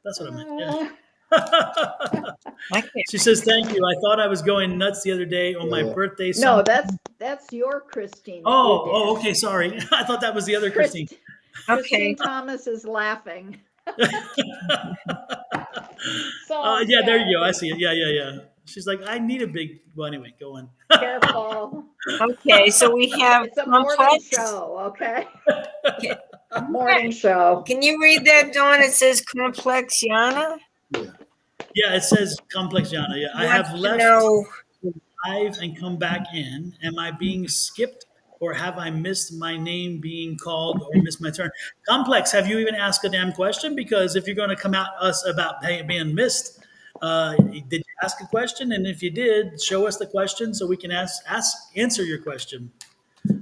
That's what I meant. Yeah. I can't. She says, "Thank you. I thought I was going nuts the other day on my Yeah. birthday." No, that's your Christine. that you Oh, did. okay. Sorry, I thought that was the other Christine. Christine Okay. Thomas is laughing. So Yeah, there you go. I see it. Yeah. She's like, I need a big. Well, anyway, go on. careful. Okay, so we have It's a morning complex. show, okay? Okay. Morning show. Can you read that, Dawn? It says complexiana. Yeah, it says complex Yana. Yeah, I have left No. live and come back in. Am I being skipped, or have I missed my name being called, or missed my turn? Complex, have you even asked a damn question? Because if you're going to come at us about being missed, did you ask a question? And if you did, show us the question so we can answer your question.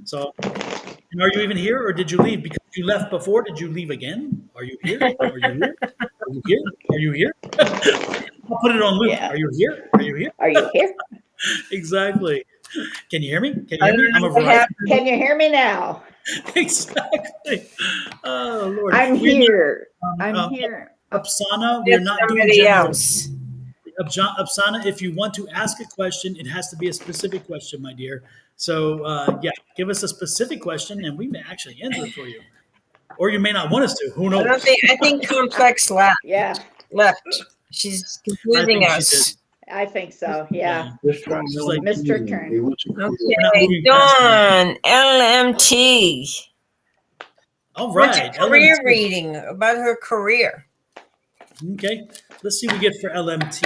So, and are you even here, or did you leave because you left before? Did you leave again? Are you here? Are you here? Are you here? Are you here? I'll put it on loop. Yeah. Are you here? Are you here? Are you here? Exactly. Can you hear me? Can you I hear me? don't I'm a know what Verizon. happened. Can you hear me now? Exactly. Oh Lord. I'm We're here. not, I'm here. Upsana, we're That's not doing somebody general. else. Upsana, if you want to ask a question, it has to be a specific question, my dear. So yeah, give us a specific question, and we may actually answer it for you, or you may not want us to. Who knows? I think complex left. Yeah, She's I confusing think she us. I think so. Yeah. Just trying She's to like, Mr. Turn. He wants to Okay, We're not moving fast Dawn, LMT. All What's right, your career LMT. reading about her career? Okay, let's see what we get for LMT.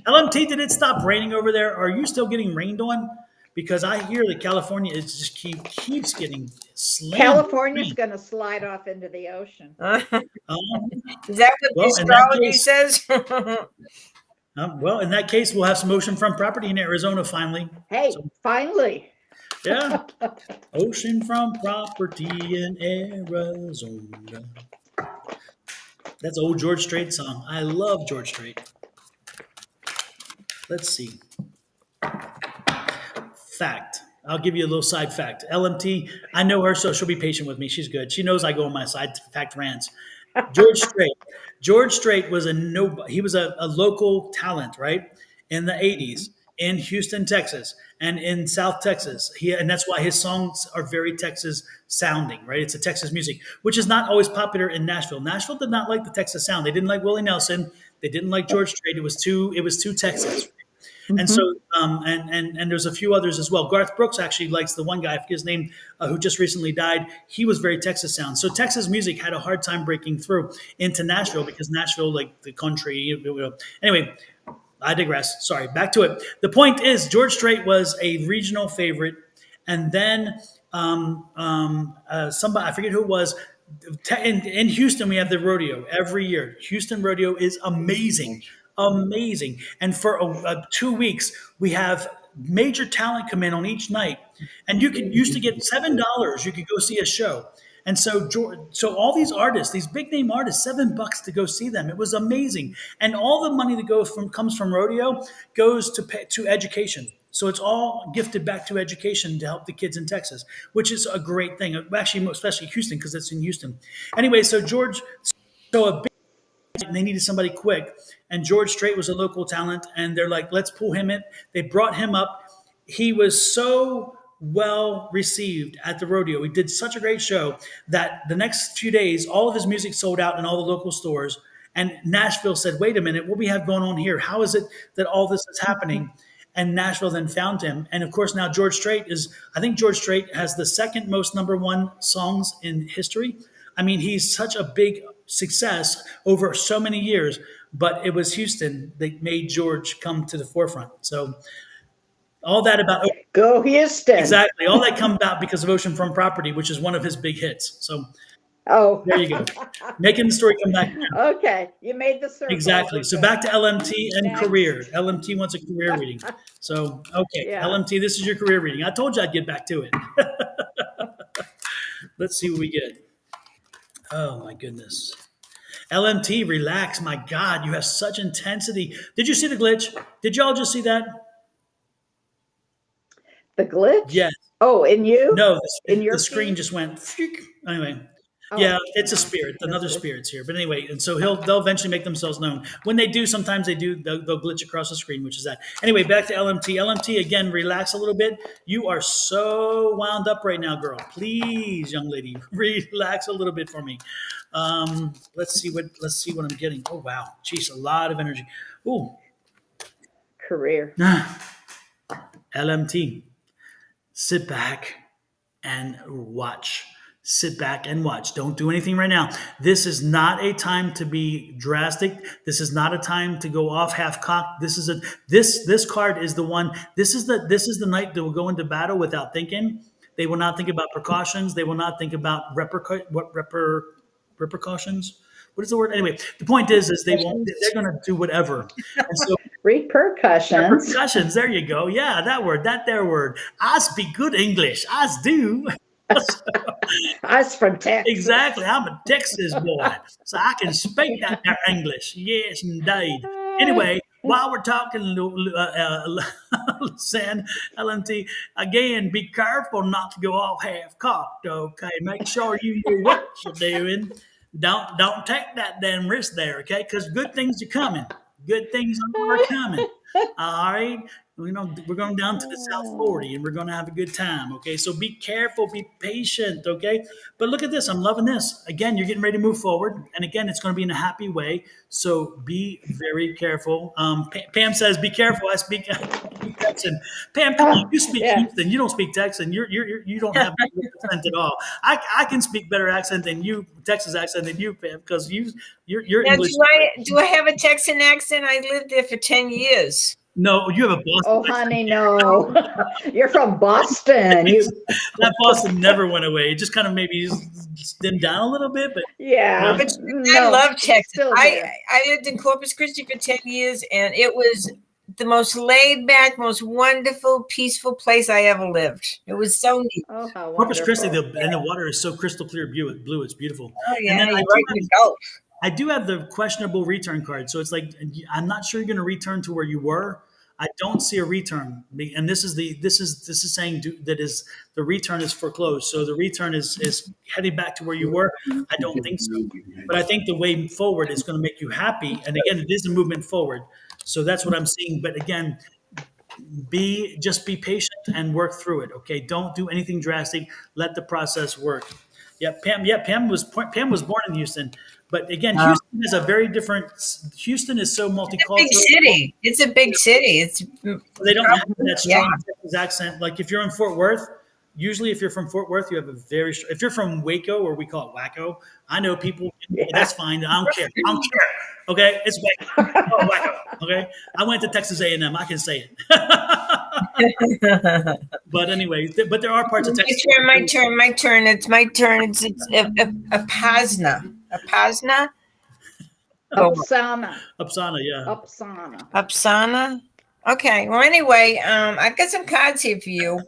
LMT, did it stop raining over there? Are you still getting rained on? Because I hear that California is just keeps getting slammed. California's going to slide off into the ocean. Is that Um, what the Well, in that astrology case- says? well, in that case, we'll have some oceanfront property in Arizona finally. Hey, So- finally. Yeah, oceanfront property in Arizona. That's old George Strait song. I love George Strait. Let's see. Fact. I'll give you a little side fact. LMT, I know her, so she'll be patient with me. She's good. She knows I go on my side fact rants. George Strait. George Strait was he was a local talent, right? In the 80s in Houston, Texas, and in South Texas. And that's why his songs are very Texas sounding, right? It's a Texas music, which is not always popular in Nashville. Nashville did not like the Texas sound. They didn't like Willie Nelson. They didn't like George Strait. It was too Texas. And so, and there's a few others as well. Garth Brooks actually likes the one guy, I forget his name, who just recently died. He was very Texas sound. So Texas music had a hard time breaking through into Nashville because Nashville, like the country. Anyway, I digress. Sorry, back to it. The point is, George Strait was a regional favorite, and then somebody, I forget who it was. In Houston, we have the rodeo every year. Houston rodeo is amazing. And for 2 weeks, we have major talent come in on each night. And you used to get $7. You could go see a show. And so all these artists, these big name artists, $7 to go see them. It was amazing. And all the money that comes from rodeo goes to education. So it's all gifted back to education to help the kids in Texas, which is a great thing. Actually, especially Houston, because it's in Houston. Anyway, so a big, and they needed somebody quick. And George Strait was a local talent, and they're like, let's pull him in. They brought him up. He was so well received at the rodeo. He did such a great show that the next few days, all of his music sold out in all the local stores. And Nashville said, wait a minute, what we have going on here? How is it that all this is happening? And Nashville then found him. And of course, now I think George Strait has the second most #1 songs in history. I mean, he's such a big success over so many years, but it was Houston that made George come to the forefront. So All that about Go Houston. exactly. All that come about because of Oceanfront Property, which is one of his big hits. So Oh. there you go. Making the story come back. Okay, you made the circle. Exactly. We're So good. back to LMT and Next. career. LMT wants a career reading. So, okay, Yeah. LMT, this is your career reading. I told you I'd get back to it. Let's see what we get. Oh, my goodness. LMT, relax. My God, you have such intensity. Did you see the glitch? Did y'all just see that? The glitch? Yes. Oh, in you? No, In your the screen feed? just went. Anyway, Oh, yeah, it's a no. spirit. No Another glitch. spirit's here. But anyway, and so they'll eventually make themselves known. When they do, sometimes they do. They'll glitch across the screen, which is that. Anyway, back to LMT. LMT again. Relax a little bit. You are so wound up right now, girl. Please, young lady, relax a little bit for me. Let's see what I'm getting. Oh wow, jeez, a lot of energy. Ooh, Career. LMT. Sit back and watch. Sit back and watch. Don't do anything right now. This is not a time to be drastic. This is not a time to go off half cocked. This card is the one. This is the night that will go into battle without thinking. They will not think about precautions. They will not think about repercussions. What is the word? Anyway, the point is they won't. They're going to do whatever. And so Repercussions. repercussions. There you go. Yeah, that word. That there word. I speak good English. I do. Us from Texas. Exactly. I'm a Texas boy, so I can speak that there English. Yes, indeed. Anyway, while we're talking, San LMT, again, be careful not to go off half cocked. Okay, make sure you know what you're doing. Don't take that damn risk there. Okay, because good things are coming. Good things are coming. All right. We're going down to the South 40 and we're going to have a good time. Okay. So be careful, be patient. Okay. But look at this. I'm loving this. Again, you're getting ready to move forward. And again, it's going to be in a happy way. So be very careful. Pam says, be careful. I speak Texan. Pam, come on. You speak Yeah. Houston. You don't speak Texan. You don't have a accent at all. I can speak better accent than you, Texas accent than you, Pam, because you're Now, English. do I have a Texan accent? I lived there for 10 years. No, you have a Boston Oh, accent. honey, no. You're from Boston. That Boston never went away. It just kind of maybe dimmed down a little bit, but Yeah. But No, I love it's Texas. still I there. lived in Corpus Christi for 10 years, and it was the most laid back, most wonderful, peaceful place I ever lived. It was so neat. Oh, how Corpus Christi, wonderful. and the water is so crystal clear blue. It's beautiful. Oh, yeah, And then you're right in the Gulf. I do have the questionable return card. So it's like, I'm not sure you're going to return to where you were. I don't see a return, and this is saying that is the return is foreclosed. So the return is heading back to where you were. I don't think so, but I think the way forward is going to make you happy. And again, it is a movement forward. So that's what I'm seeing. But again, just be patient and work through it. Okay, don't do anything drastic. Let the process work. Pam. Yeah, Pam was born in Houston, but again, Houston is a very different. Houston is so multicultural. Big city. It's a big city. They don't have that strong Texas accent. Like if you're in Fort Worth, usually if you're from Fort Worth, you have a very. If you're from Waco, or we call it Wacko, I know people. Yeah. That's fine. I don't care. Okay, it's Waco. Oh, Wacko. Okay, I went to Texas A&M. I can say it. But anyway, but there are parts of Texas. My turn. It's my turn. It's a Pasna. A Pasna? Upsana. Upsana, yeah. Upsana? Okay. Well, anyway, I've got some cards here for you.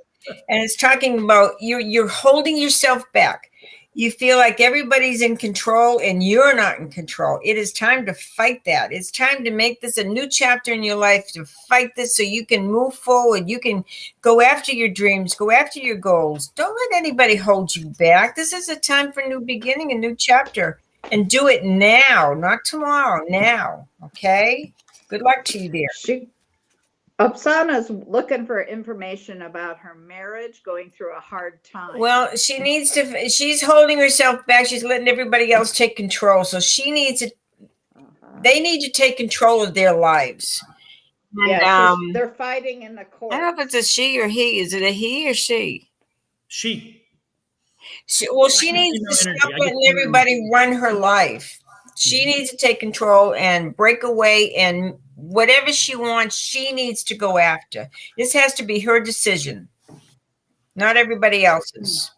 And it's talking about you're holding yourself back. You feel like everybody's in control and you're not in control. It is time to fight that. It's time to make this a new chapter in your life, to fight this so you can move forward. You can go after your dreams, go after your goals. Don't let anybody hold you back. This is a time for a new beginning, a new chapter. And do it now, not tomorrow, now. Okay? Good luck to you there. Upsana's looking for information about her marriage, going through a hard time. Well, she's holding herself back. She's letting everybody else take control. So she needs to, they need to take control of their lives. Yeah, they're fighting in the court. I don't know if it's a she or he. Is it a he or she? She needs to stop letting everybody run her life. She needs to take control and break away and whatever she wants, she needs to go after. This has to be her decision, not everybody else's.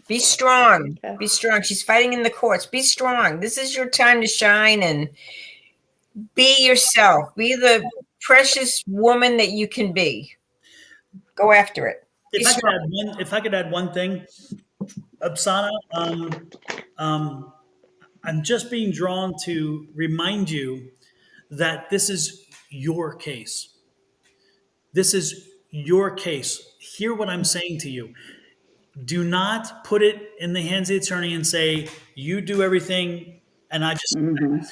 Be strong. Okay. Be strong. She's fighting in the courts. Be strong. This is your time to shine and be yourself. Be the precious woman that you can be. Go after it. Be strong. If I could add one thing, Absana, I'm just being drawn to remind you that this is your case. This is your case. Hear what I'm saying to you. Do not put it in the hands of the attorney and say, you do everything and I just, Mhm.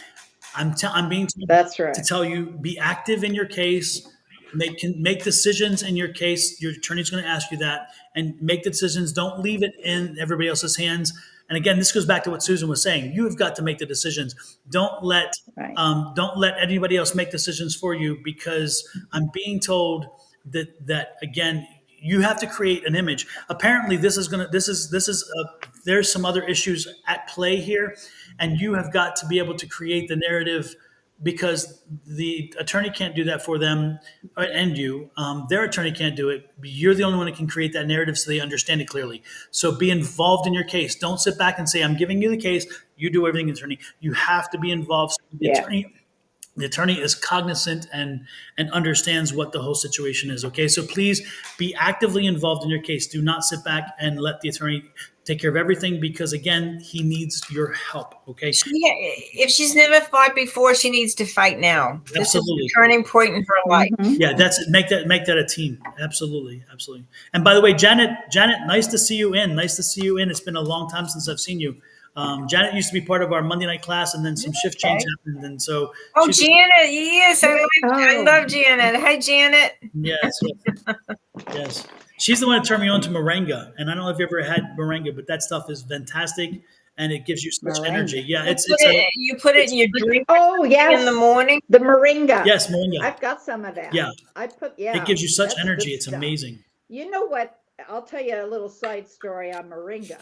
I'm being told That's right. to tell you, be active in your case, make decisions in your case. Your attorney's going to ask you that, and make the decisions. Don't leave it in everybody else's hands. And again, this goes back to what Susan was saying. You have got to make the decisions. Don't let Right. don't let anybody else make decisions for you, because I'm being told that again, you have to create an image. Apparently, there's some other issues at play here, and you have got to be able to create the narrative, because the attorney can't do that for them, and their attorney can't do it. You're the only one that can create that narrative so they understand it clearly. So be involved in your case. Don't sit back and say, I'm giving you the case, you do everything, attorney. You have to be involved. So the attorney is cognizant and understands what the whole situation is. Okay, so please be actively involved in your case. Do not sit back and let the attorney take care of everything, because again, he needs your help. Okay, If she's never fought before, she needs to fight now. This Absolutely. is a turning point in her life. Mhm. yeah, that's it. Make that a team. Absolutely. And by the way, Janet, nice to see you in. It's been a long time since I've seen you. Janet used to be part of our Monday night class, and then some shift change happened, and so Oh, she's- Janet, yes, I Oh. love Janet. Hi, Janet. Yes. She's the one that turned me on to moringa, and I don't know if you ever had moringa, but that stuff is fantastic, and it gives you such Moringa. energy. Yeah, You put it in your drink Oh, yes. in the morning. The moringa. yes, moringa. I've got some of that. Yeah. Yeah. It gives you such that's energy. good It's stuff. amazing. You know what? I'll tell you a little side story on moringa.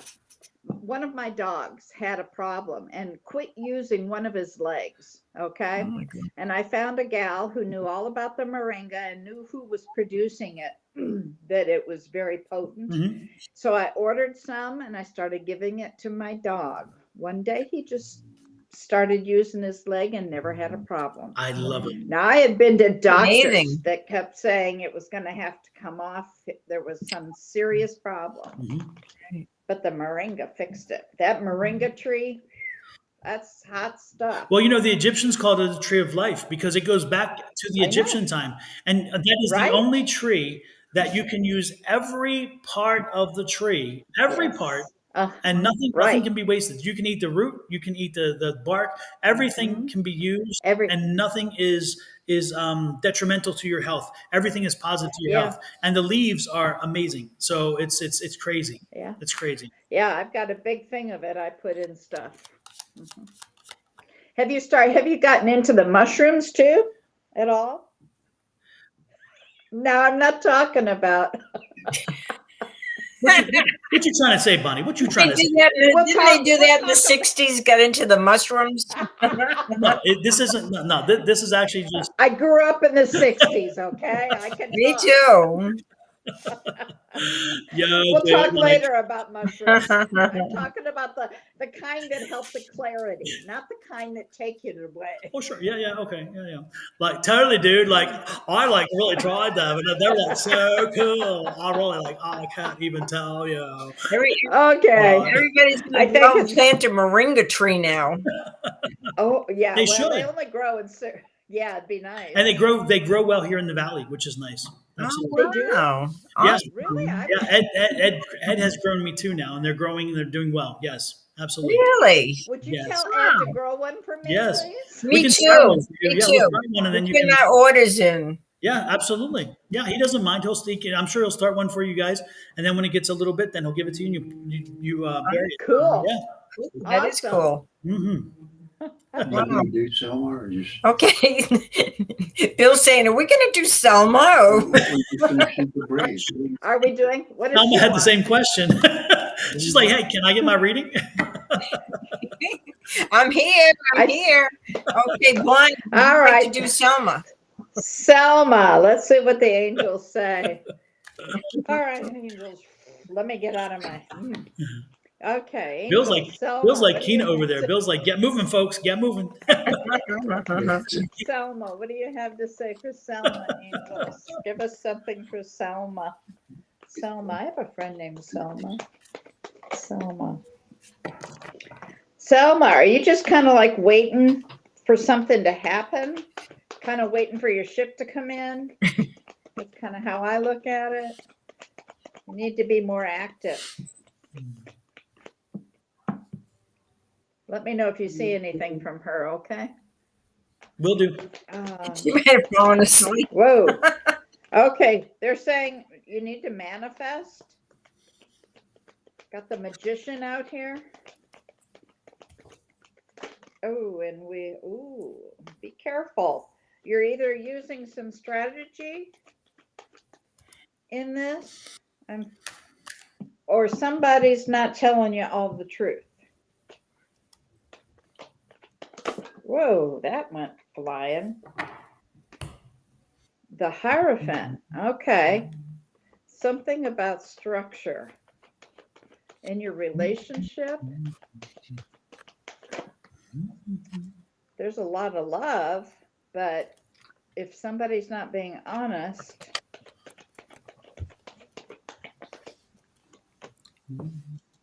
One of my dogs had a problem and quit using one of his legs. Okay. Oh my God. And I found a gal who knew all about the moringa and knew who was producing it, that it was very potent. Mhm. So I ordered some and I started giving it to my dog. One day he just started using his leg and never had a problem. I love it. Now, I had been to doctors Amazing. that kept saying it was going to have to come off. There was some serious problem, Mhm. but the moringa fixed it. That moringa tree, that's hot stuff. Well, the Egyptians called it the tree of life because it goes back to the I know. Egyptian time. And that is Right? the only tree that you can use every part of the tree, every Yes. part, and nothing Right. can be wasted. You can eat the root, you can eat the bark, everything Mhm. can be used, Every and nothing is detrimental to your health. Everything is positive to your Yeah. health, and the leaves are amazing. So it's crazy. yeah, It's crazy. yeah. I've got a big thing of it. I put in stuff. Mhm. Have you gotten into the mushrooms too at all? No, I'm not talking about. What you trying to say, Bonnie? What you trying to say? We'll Didn't they talk- do we'll that in the talk about- 60s? Got into the mushrooms? No, this isn't. No, this is actually just. I grew up in the 60s, okay? I can Me talk. too. Yeah, We'll dude, talk like- later about mushrooms. I'm talking about the kind that help the clarity, not the kind that take you away. Oh sure, yeah, okay, yeah. Like totally, dude. Like I really tried that, but they're like so cool. I really I can't even tell you. Okay. Everybody's I going to think go and it's- plant a moringa tree now. Oh yeah. They well, should. they only grow in. Yeah, it'd be nice. And they grow well here in the valley, which is nice. Absolutely. They do? Wow. Yeah. Awesome. Really? Yeah, Ed has grown me too now, and they're growing and they're doing well. Yes, absolutely. Really? Would you Yes. tell Ed to grow one for me, Yes. please? We Me can start too. one for you. Me Yeah, too. we'll start one and then you Put can. our orders in. Yeah, absolutely. Yeah, he doesn't mind. I'm sure he'll start one for you guys, and then when it gets a little bit, then he'll give it to you, and you bury it. Cool. Yeah. That is Awesome. cool. Mm-hmm. You gonna do Selma or just? Okay. Bill's saying, are we going to do Selma? We just gonna shoot the breeze. Are we doing? What is Selma she had the want? same question. She's like, "Hey, can I get my reading?" I'm here. I'm I- here. Okay, Bonnie, All I'd like right. to do Selma. Selma, let's see what the angels say. All right, angels, let me get out of my. Okay, Bill's angels, like Selma. Bill's like what do Keen you over have there. to- Bill's like, get moving, folks, get moving. Selma, what do you have to say for Selma, angels? Give us something for Selma. Selma, I have a friend named Selma. Selma. Selma, are you just kind of like waiting for something to happen? Kind of waiting for your ship to come in? That's kind of how I look at it. You need to be more active. Let me know if you see anything from her, okay? Will do. She might have fallen asleep. Whoa. Okay, they're saying you need to manifest. Got the magician out here. Oh, and be careful. You're either using some strategy in this, or somebody's not telling you all the truth. Whoa, that went flying. The Hierophant. Okay. Something about structure in your relationship. There's a lot of love, but if somebody's not being honest,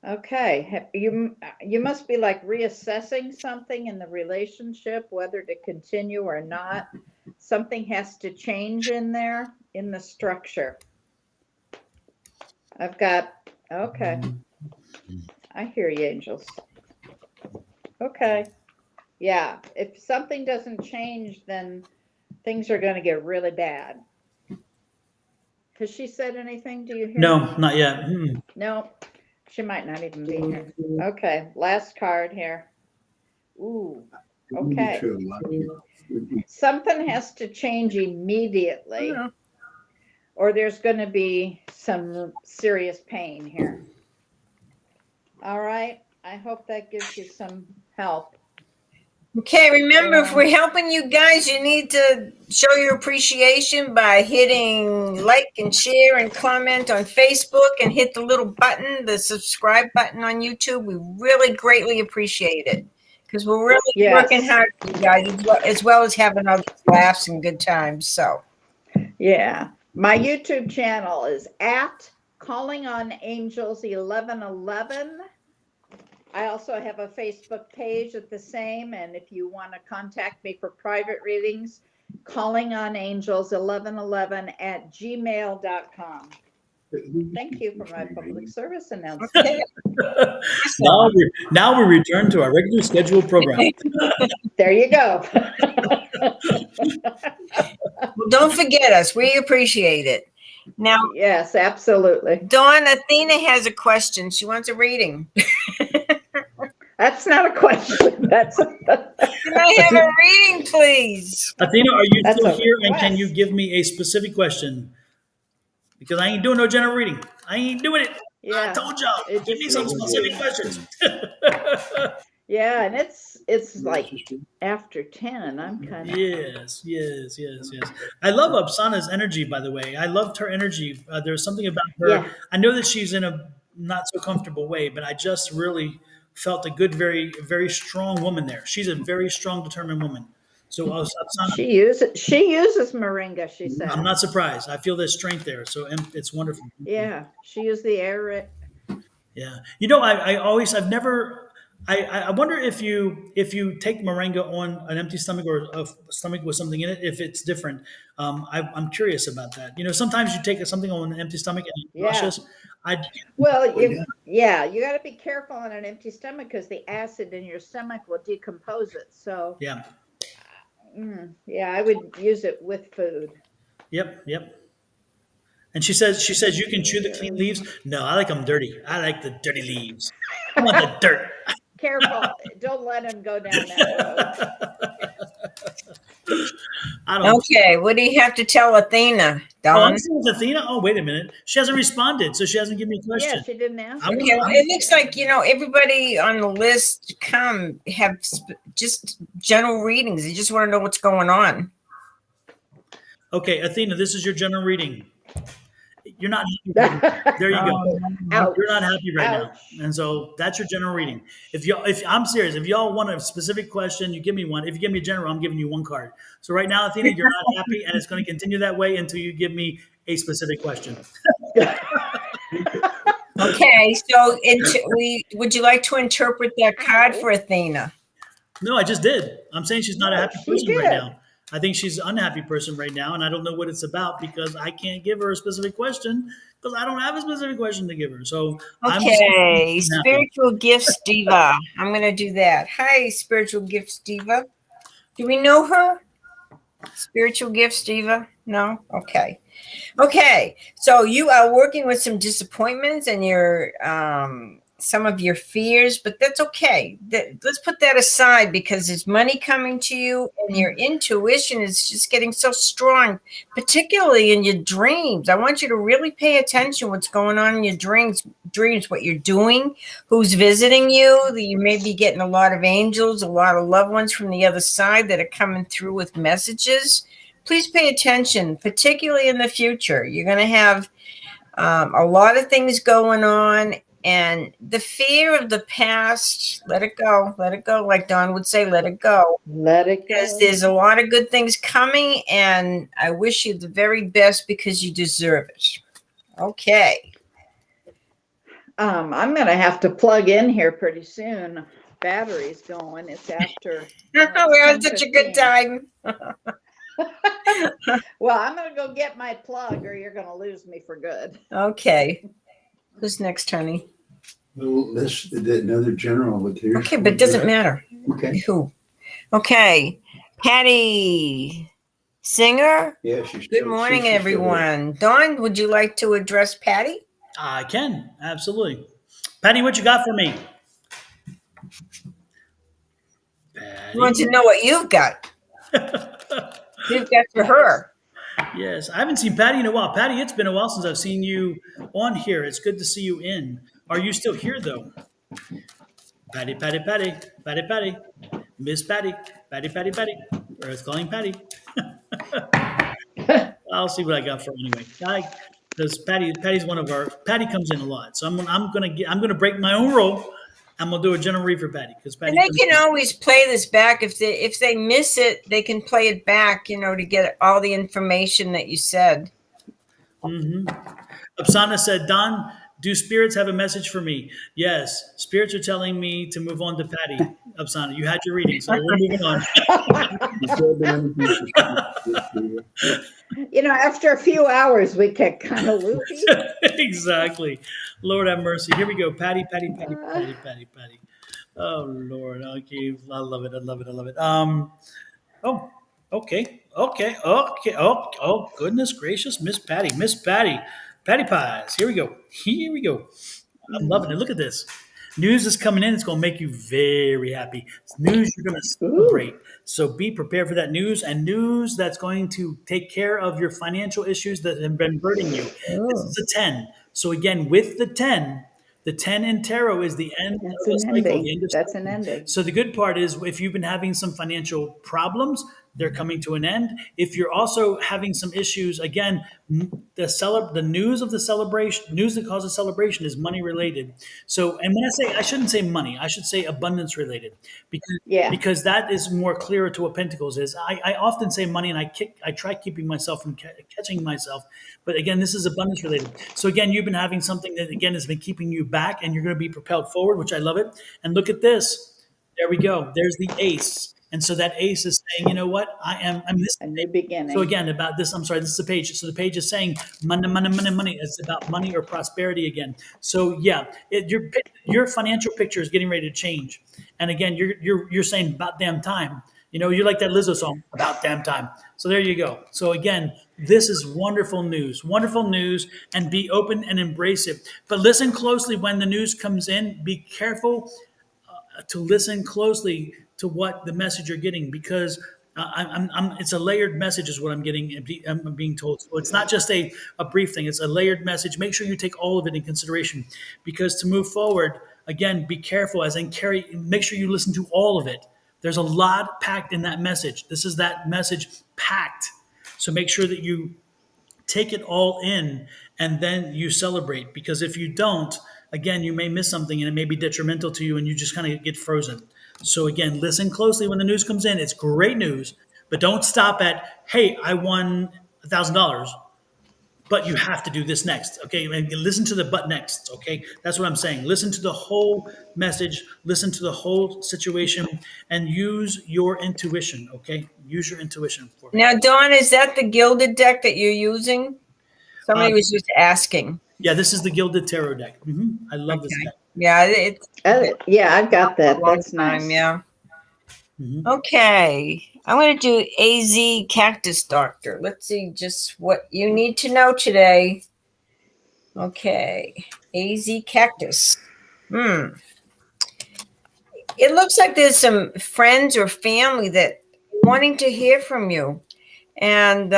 okay, you must be like reassessing something in the relationship, whether to continue or not. Something has to change in there in the structure. Okay. I hear you, angels. Okay. Yeah, if something doesn't change, then things are going to get really bad. Has she said anything? Do you hear? No, not yet. No, she might not even be here. Okay, last card here. Ooh, okay. Something has to change immediately, or there's going to be some serious pain here. All right, I hope that gives you some help. Okay, remember, if we're helping you guys, you need to show your appreciation by hitting like and share and comment on Facebook and hit the little button, the subscribe button on YouTube. We really greatly appreciate it because we're really working hard for you guys, as well as having other laughs and good times. So, yeah, my YouTube channel is at Calling on Angels 1111. I also have a Facebook page at the same, and if you want to contact me for private readings, Calling on Angels 1111 at gmail.com. Thank you for my public service announcement. Now we return to our regular scheduled program. There you go. well, don't forget us. We appreciate it. Now, yes, absolutely. Dawn, Athena has a question. She wants a reading. That's not a question. That's. Can I have a reading, please? Athena, are you That's still a here? And request. can you give me a specific question? Because I ain't doing no general reading. I ain't doing it. Yeah, I told y'all. it Give me just some needs to specific be. questions. Yeah, and it's like after 10. I'm kind of. Yes. I love Upsana's energy, by the way. I loved her energy. There's something about her. Yeah. I know that she's in a not so comfortable way, but I just really felt a good, very, very strong woman there. She's a very strong, determined woman. So Upsana, She uses moringa, she said. I'm not surprised. I feel there's strength there. So it's wonderful. Yeah, she used the air. Yeah. I've never, I wonder if you take moringa on an empty stomach or a stomach with something in it, if it's different. I'm curious about that. Sometimes you take something on an empty stomach and it's nauseous. Well, you got to be careful on an empty stomach because the acid in your stomach will decompose it. So yeah. I would use it with food. Yep. And she says you can chew the clean leaves. No, I like them dirty. I like the dirty leaves. I want the dirt. Careful. Don't let him go down that road. I don't. Okay, what do you have to tell Athena, Oh, Don? I'm seeing with Athena. Oh, wait a minute. She hasn't responded, so she hasn't given me a Yeah, question. she didn't ask I'm me. Okay, well, it looks like, everybody on the list have just general readings. They just want to know what's going on. Okay, Athena, this is your general reading. You're not happy. There you go. Ouch. You're not happy right now, Ouch. and so that's your general reading. If I'm serious, if y'all want a specific question, you give me one. If you give me a general, I'm giving you one card. So right now, Athena, you're not happy, and it's going to continue that way until you give me a specific question. Okay, so would you like to interpret that card Ow. for Athena? No, I just did. I'm saying she's not a No, happy she person right did. now. I think she's an unhappy person right now, and I don't know what it's about because I can't give her a specific question because I don't have a specific question to give her. So I'm just Okay, unhappy. spiritual gifts diva. I'm going to do that. Hi, spiritual gifts diva. Do we know her? Spiritual gifts diva? No? Okay. Okay, so you are working with some disappointments and your some of your fears, but that's okay. Let's put that aside because there's money coming to you, and your intuition is just getting so strong, particularly in your dreams. I want you to really pay attention what's going on in your dreams, what you're doing, who's visiting you. That you may be getting a lot of angels, a lot of loved ones from the other side that are coming through with messages. Please pay attention, particularly in the future. You're going to have a lot of things going on, and the fear of the past, let it go. Let it go. Like Don would say, let it go. Let it Because go. there's a lot of good things coming, and I wish you the very best because you deserve it. Okay. I'm going to have to plug in here pretty soon. Battery's going. It's after. We're having such a good 10:15. time. Well, I'm going to go get my plug or you're going to lose me for good. Okay. Who's next, honey? Well, this another general with here. Okay, but it doesn't matter. Okay. Who? Okay. Patty Singer. Yeah, she's Good morning, everyone. Dawn, would you like to address Patty? I can absolutely. Patty, what you got for me? I want Patty. to know what you've got. You've got for her. Yes, I haven't seen Patty in a while. Patty, it's been a while since I've seen you on here. It's good to see you in. Are you still here though? Patty, Patty, Patty, Patty, Patty, Miss Patty, Patty, Patty, Patty, Earth calling Patty. I'll see what I got for her anyway. Because Patty's one of our. Patty comes in a lot, so I'm gonna break my own rule. I'm gonna do a general read for Patty because Patty. And they can always play this back if they miss it. They can play it back, to get all the information that you said. Apsana said, Don, do spirits have a message for me? Yes, spirits are telling me to move on to Patty. Apsana, you had your reading, so we're moving on. After a few hours, we get kind of loopy. Exactly. Lord have mercy. Here we go. Patty, Patty, Patty, Patty, Patty, Patty. Oh Lord. Okay. I love it. I love it. I love it. Oh, okay. Okay. Okay. Oh, goodness gracious. Miss Patty. Miss Patty. Patty Pies. Here we go. Here we go. I'm loving it. Look at this. News is coming in. It's going to make you very happy. It's news you're going to celebrate. So be prepared for that news, and news that's going to take care of your financial issues that have been burdening you. This is a 10. So again, with the 10 in tarot is the end That's of a an cycle. ending. The end of That's an cycle. ending. So the good part is if you've been having some financial problems, they're coming to an end. If you're also having some issues, again, the news of the celebration, news that causes celebration is money related. So, and when I shouldn't say money, I should say abundance related, Yeah. because that is more clearer to what Pentacles is. I often say money, and I try keeping myself from catching myself. But again, this is abundance related. So again, you've been having something that again has been keeping you back, and you're going to be propelled forward, which I love it. And look at this. There we go. There's the ace. And so that ace is saying, you know what? I'm this. A new beginning. So again, about this, I'm sorry, this is the page. So the page is saying money, money, money, money. It's about money or prosperity again. So yeah, your financial picture is getting ready to change. And again, you're saying about damn time. You're like that Lizzo song, about damn time. So there you go. So again, this is wonderful news, and be open and embrace it. But listen closely when the news comes in. Be careful to listen closely to what the message you're getting, because It's a layered message, is what I'm getting. I'm being told. So it's not just a brief thing. It's a layered message. Make sure you take all of it in consideration, because to move forward, again, be careful. As in carry, make sure you listen to all of it. There's a lot packed in that message. This is that message packed. So make sure that you take it all in and then you celebrate, because if you don't, again, you may miss something and it may be detrimental to you and you just kind of get frozen. So again, listen closely when the news comes in. It's great news, but don't stop at, hey, I won $1,000, but you have to do this next. Okay, and listen to the but next. Okay, that's what I'm saying. Listen to the whole message, listen to the whole situation, and use your intuition. Okay, use your intuition for it. Now, Dawn, is that the gilded deck that you're using? Somebody was just asking. Yeah, this is the Gilded Tarot deck. I love this deck. Yeah, it's Yeah, I've got that. a long That's time. nice. Yeah. Mhm. Okay, I'm going to do AZ Cactus Doctor. Let's see just what you need to know today. Okay, AZ Cactus. It looks like there's some friends or family that wanting to hear from you, and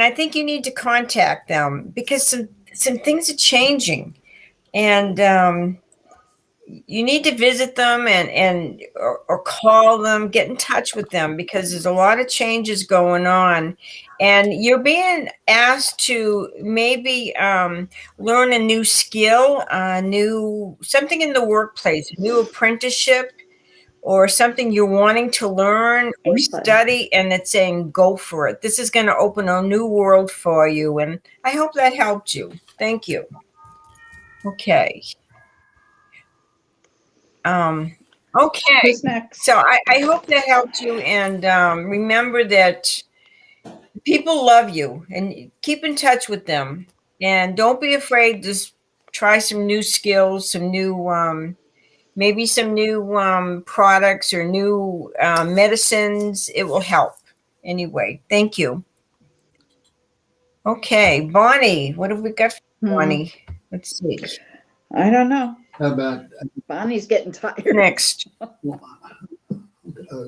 I think you need to contact them because some things are changing, and you need to visit them or call them, get in touch with them, because there's a lot of changes going on, and you're being asked to maybe learn a new skill, new something in the workplace, a new apprenticeship, or something you're wanting to learn or Okay. study, and it's saying go for it. This is going to open a new world for you, and I hope that helped you. Thank you. Okay. Okay. Who's next? So I hope that helped you, and remember that people love you, and keep in touch with them, and don't be afraid to try some new skills, some new maybe some new products or new medicines. It will help anyway. Thank you. Okay, Bonnie, what have we got for Bonnie? Let's see. I don't know. How about, Bonnie's getting tired. Next.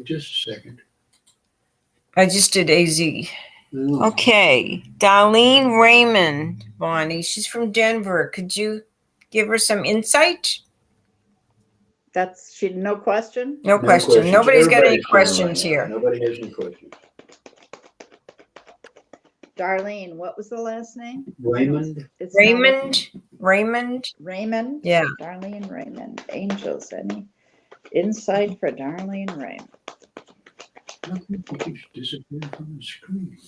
just a second. I just did AZ. Okay, Darlene Raymond, Bonnie. She's from Denver. Could you give her some insight? That's no question. No question. Nobody's got any Everybody's questions fine right here. now. Nobody has any questions. Darlene, what was the last name? Raymond? It's Raymond. Raymond? Yeah. Darlene Raymond. Angels, any insight for Darlene Raymond? I think it keeps disappearing from the screen.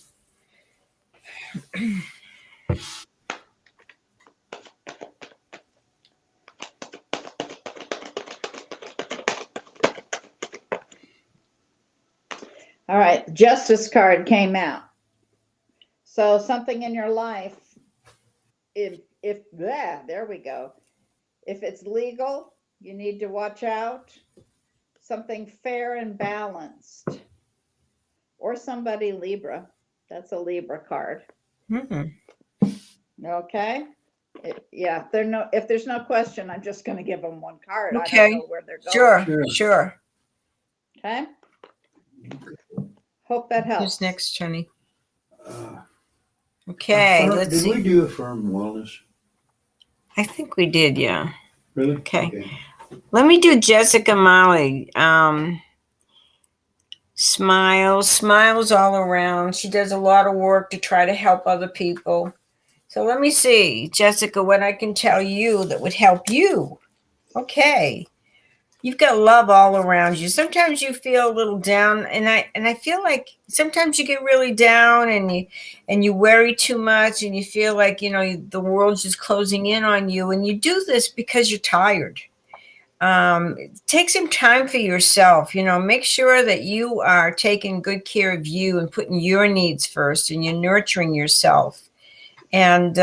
All right, the Justice card came out. So something in your life, there we go. If it's legal, you need to watch out. Something fair and balanced. Or somebody Libra. That's a Libra card. Okay. If there's no question, I'm just going to give them one card. Okay. I don't know where they're going. Sure. Okay. Hope that helps. Who's next, Jenny? Uh, Okay, let's did see. we do Affirm Wellness? I think we did, yeah. Really? Okay. Let me do Jessica Molly. Smiles all around. She does a lot of work to try to help other people. So let me see, Jessica, what I can tell you that would help you. Okay. You've got love all around you. Sometimes you feel a little down, and I feel like sometimes you get really down and you worry too much, and you feel like, the world's just closing in on you, and you do this because you're tired. Take some time for yourself. Make sure that you are taking good care of you and putting your needs first, and you're nurturing yourself. And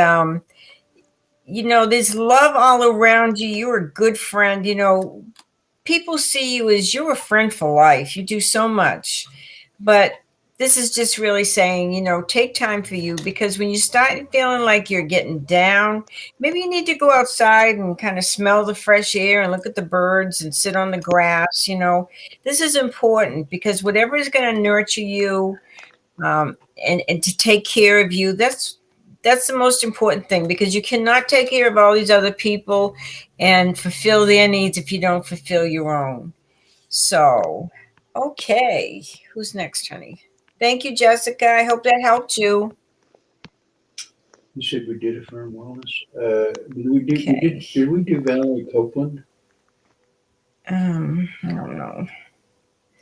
there's love all around you. You're a good friend. People see you as you're a friend for life. You do so much, but this is just really saying, take time for you, because when you start feeling like you're getting down, maybe you need to go outside and kind of smell the fresh air and look at the birds and sit on the grass. This is important, because whatever is going to nurture you, and to take care of you, that's the most important thing, because you cannot take care of all these other people and fulfill their needs if you don't fulfill your own. So, okay, who's next, honey? Thank you, Jessica. I hope that helped you. You said we did affirm wellness. Did we do? Okay. Did we do Valerie Copeland? I don't know.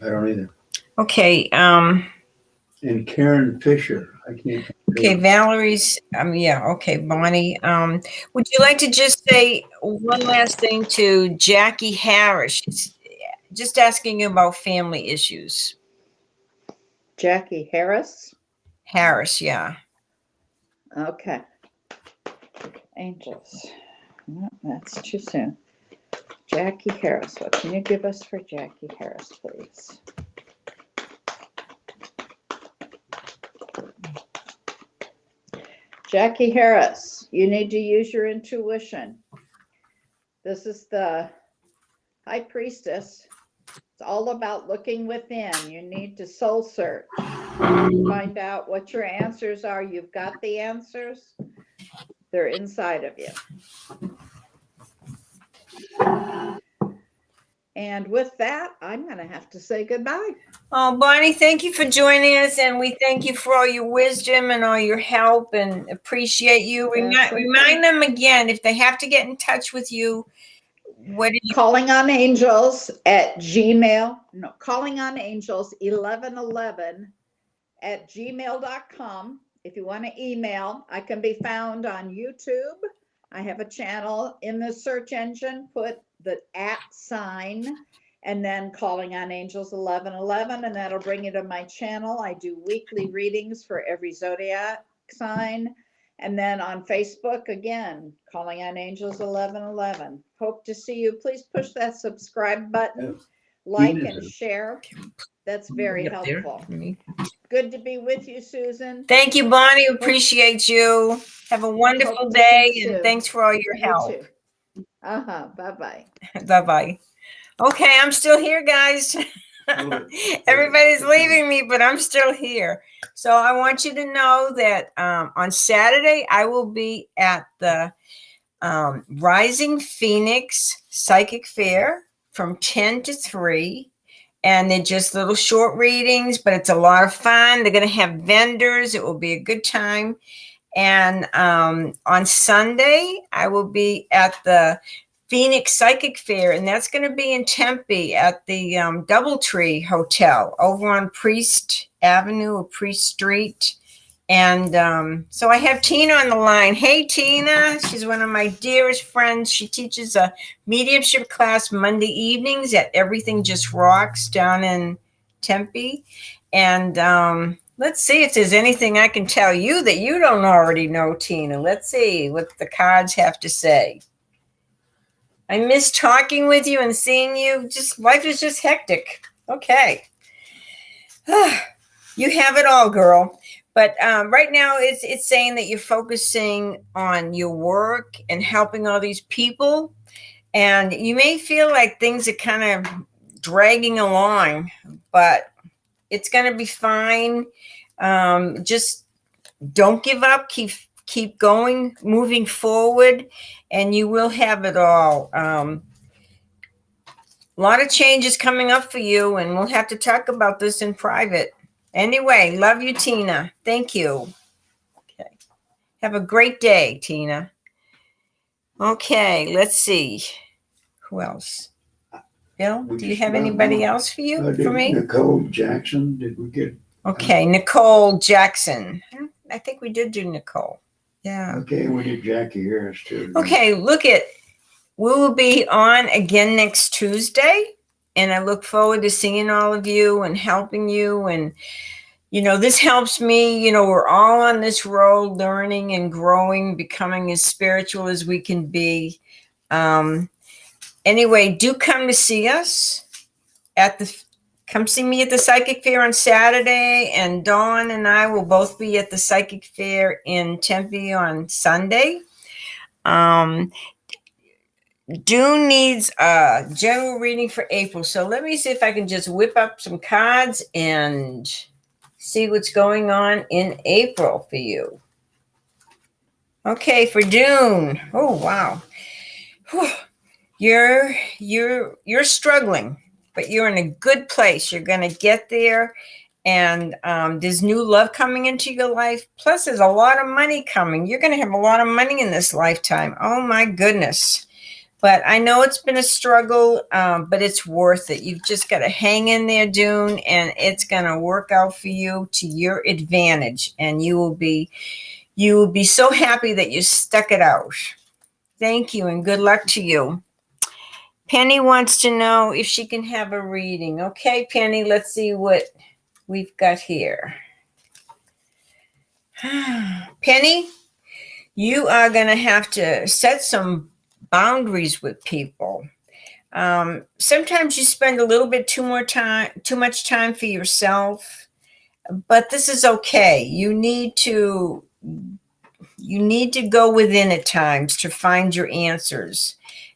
I don't either. Okay. And Karen Fisher. I can't. Okay, Valerie's. Yeah. Okay, Bonnie. Would you like to just say one last thing to Jackie Harris? She's just asking you about family issues. Jackie Harris. Harris, yeah. Okay. Angels. No, that's too soon. Jackie Harris. What can you give us for Jackie Harris, please? Jackie Harris, you need to use your intuition. This is the High Priestess. It's all about looking within. You need to soul search. Find out what your answers are. You've got the answers. They're inside of you. And with that, I'm going to have to say goodbye. Oh, Bonnie, thank you for joining us, and we thank you for all your wisdom and all your help, and appreciate you. Remind them again, if they have to get in touch with you, what do you... Calling on Angels at Gmail. No, Calling on Angels 1111 at gmail.com. If you want to email, I can be found on YouTube. I have a channel. In the search engine, put the @ and then Calling on Angels 1111, and that'll bring you to my channel. I do weekly readings for every zodiac sign. And then on Facebook, again, Calling on Angels 1111. Hope to see you. Please push that subscribe button, like and share. That's very helpful. Good to be with you, Susan. Thank you, Bonnie. Appreciate you. Have a wonderful day, and thanks for all your help. You too. Bye-bye. Bye-bye. Okay, I'm still here, guys. Everybody's leaving me, but I'm still here. So I want you to know that on Saturday, I will be at the Rising Phoenix Psychic Fair from 10 to 3. And they're just little short readings, but it's a lot of fun. They're going to have vendors. It will be a good time. And on Sunday, I will be at the Phoenix Psychic Fair, and that's going to be in Tempe at the Doubletree Hotel over on Priest Avenue or Priest Street. And so I have Tina on the line. Hey, Tina. She's one of my dearest friends. She teaches a mediumship class Monday evenings at Everything Just Rocks down in Tempe. And let's see if there's anything I can tell you that you don't already know, Tina. Let's see what the cards have to say. I miss talking with you and seeing you. Life is just hectic. Okay. You have it all, girl. But right now, it's saying that you're focusing on your work and helping all these people. And you may feel like things are kind of dragging along, but it's going to be fine. Just don't give up. Keep going, moving forward, and you will have it all. A lot of changes coming up for you, and we'll have to talk about this in private. Anyway, love you, Tina. Thank you. Okay. Have a great day, Tina. Okay, let's see. Who else? Bill, do you have anybody else for me? Nicole Jackson, did we get? Okay, Nicole Jackson. I think we did do Nicole. Yeah. Okay, we did Jackie Harris too. Okay, we will be on again next Tuesday. And I look forward to seeing all of you and helping you. And, this helps me. We're all on this road, learning and growing, becoming as spiritual as we can be. Anyway, do come to see us at the Come see me at the Psychic Fair on Saturday, and Dawn and I will both be at the Psychic Fair in Tempe on Sunday. June needs a general reading for April. So let me see if I can just whip up some cards and see what's going on in April for you. Okay, for June. Oh, wow. Whew. You're struggling, but you're in a good place. You're going to get there. And there's new love coming into your life. Plus, there's a lot of money coming. You're going to have a lot of money in this lifetime. Oh, my goodness. But I know it's been a struggle, but it's worth it. You've just got to hang in there, June, and it's going to work out for you to your advantage. And you will be so happy that you stuck it out. Thank you, and good luck to you. Penny wants to know if she can have a reading. Okay, Penny, let's see what we've got here. Penny, you are going to have to set some boundaries with people. Sometimes you spend a little bit too much time for yourself, but this is okay. You need to go within at times to find your answers,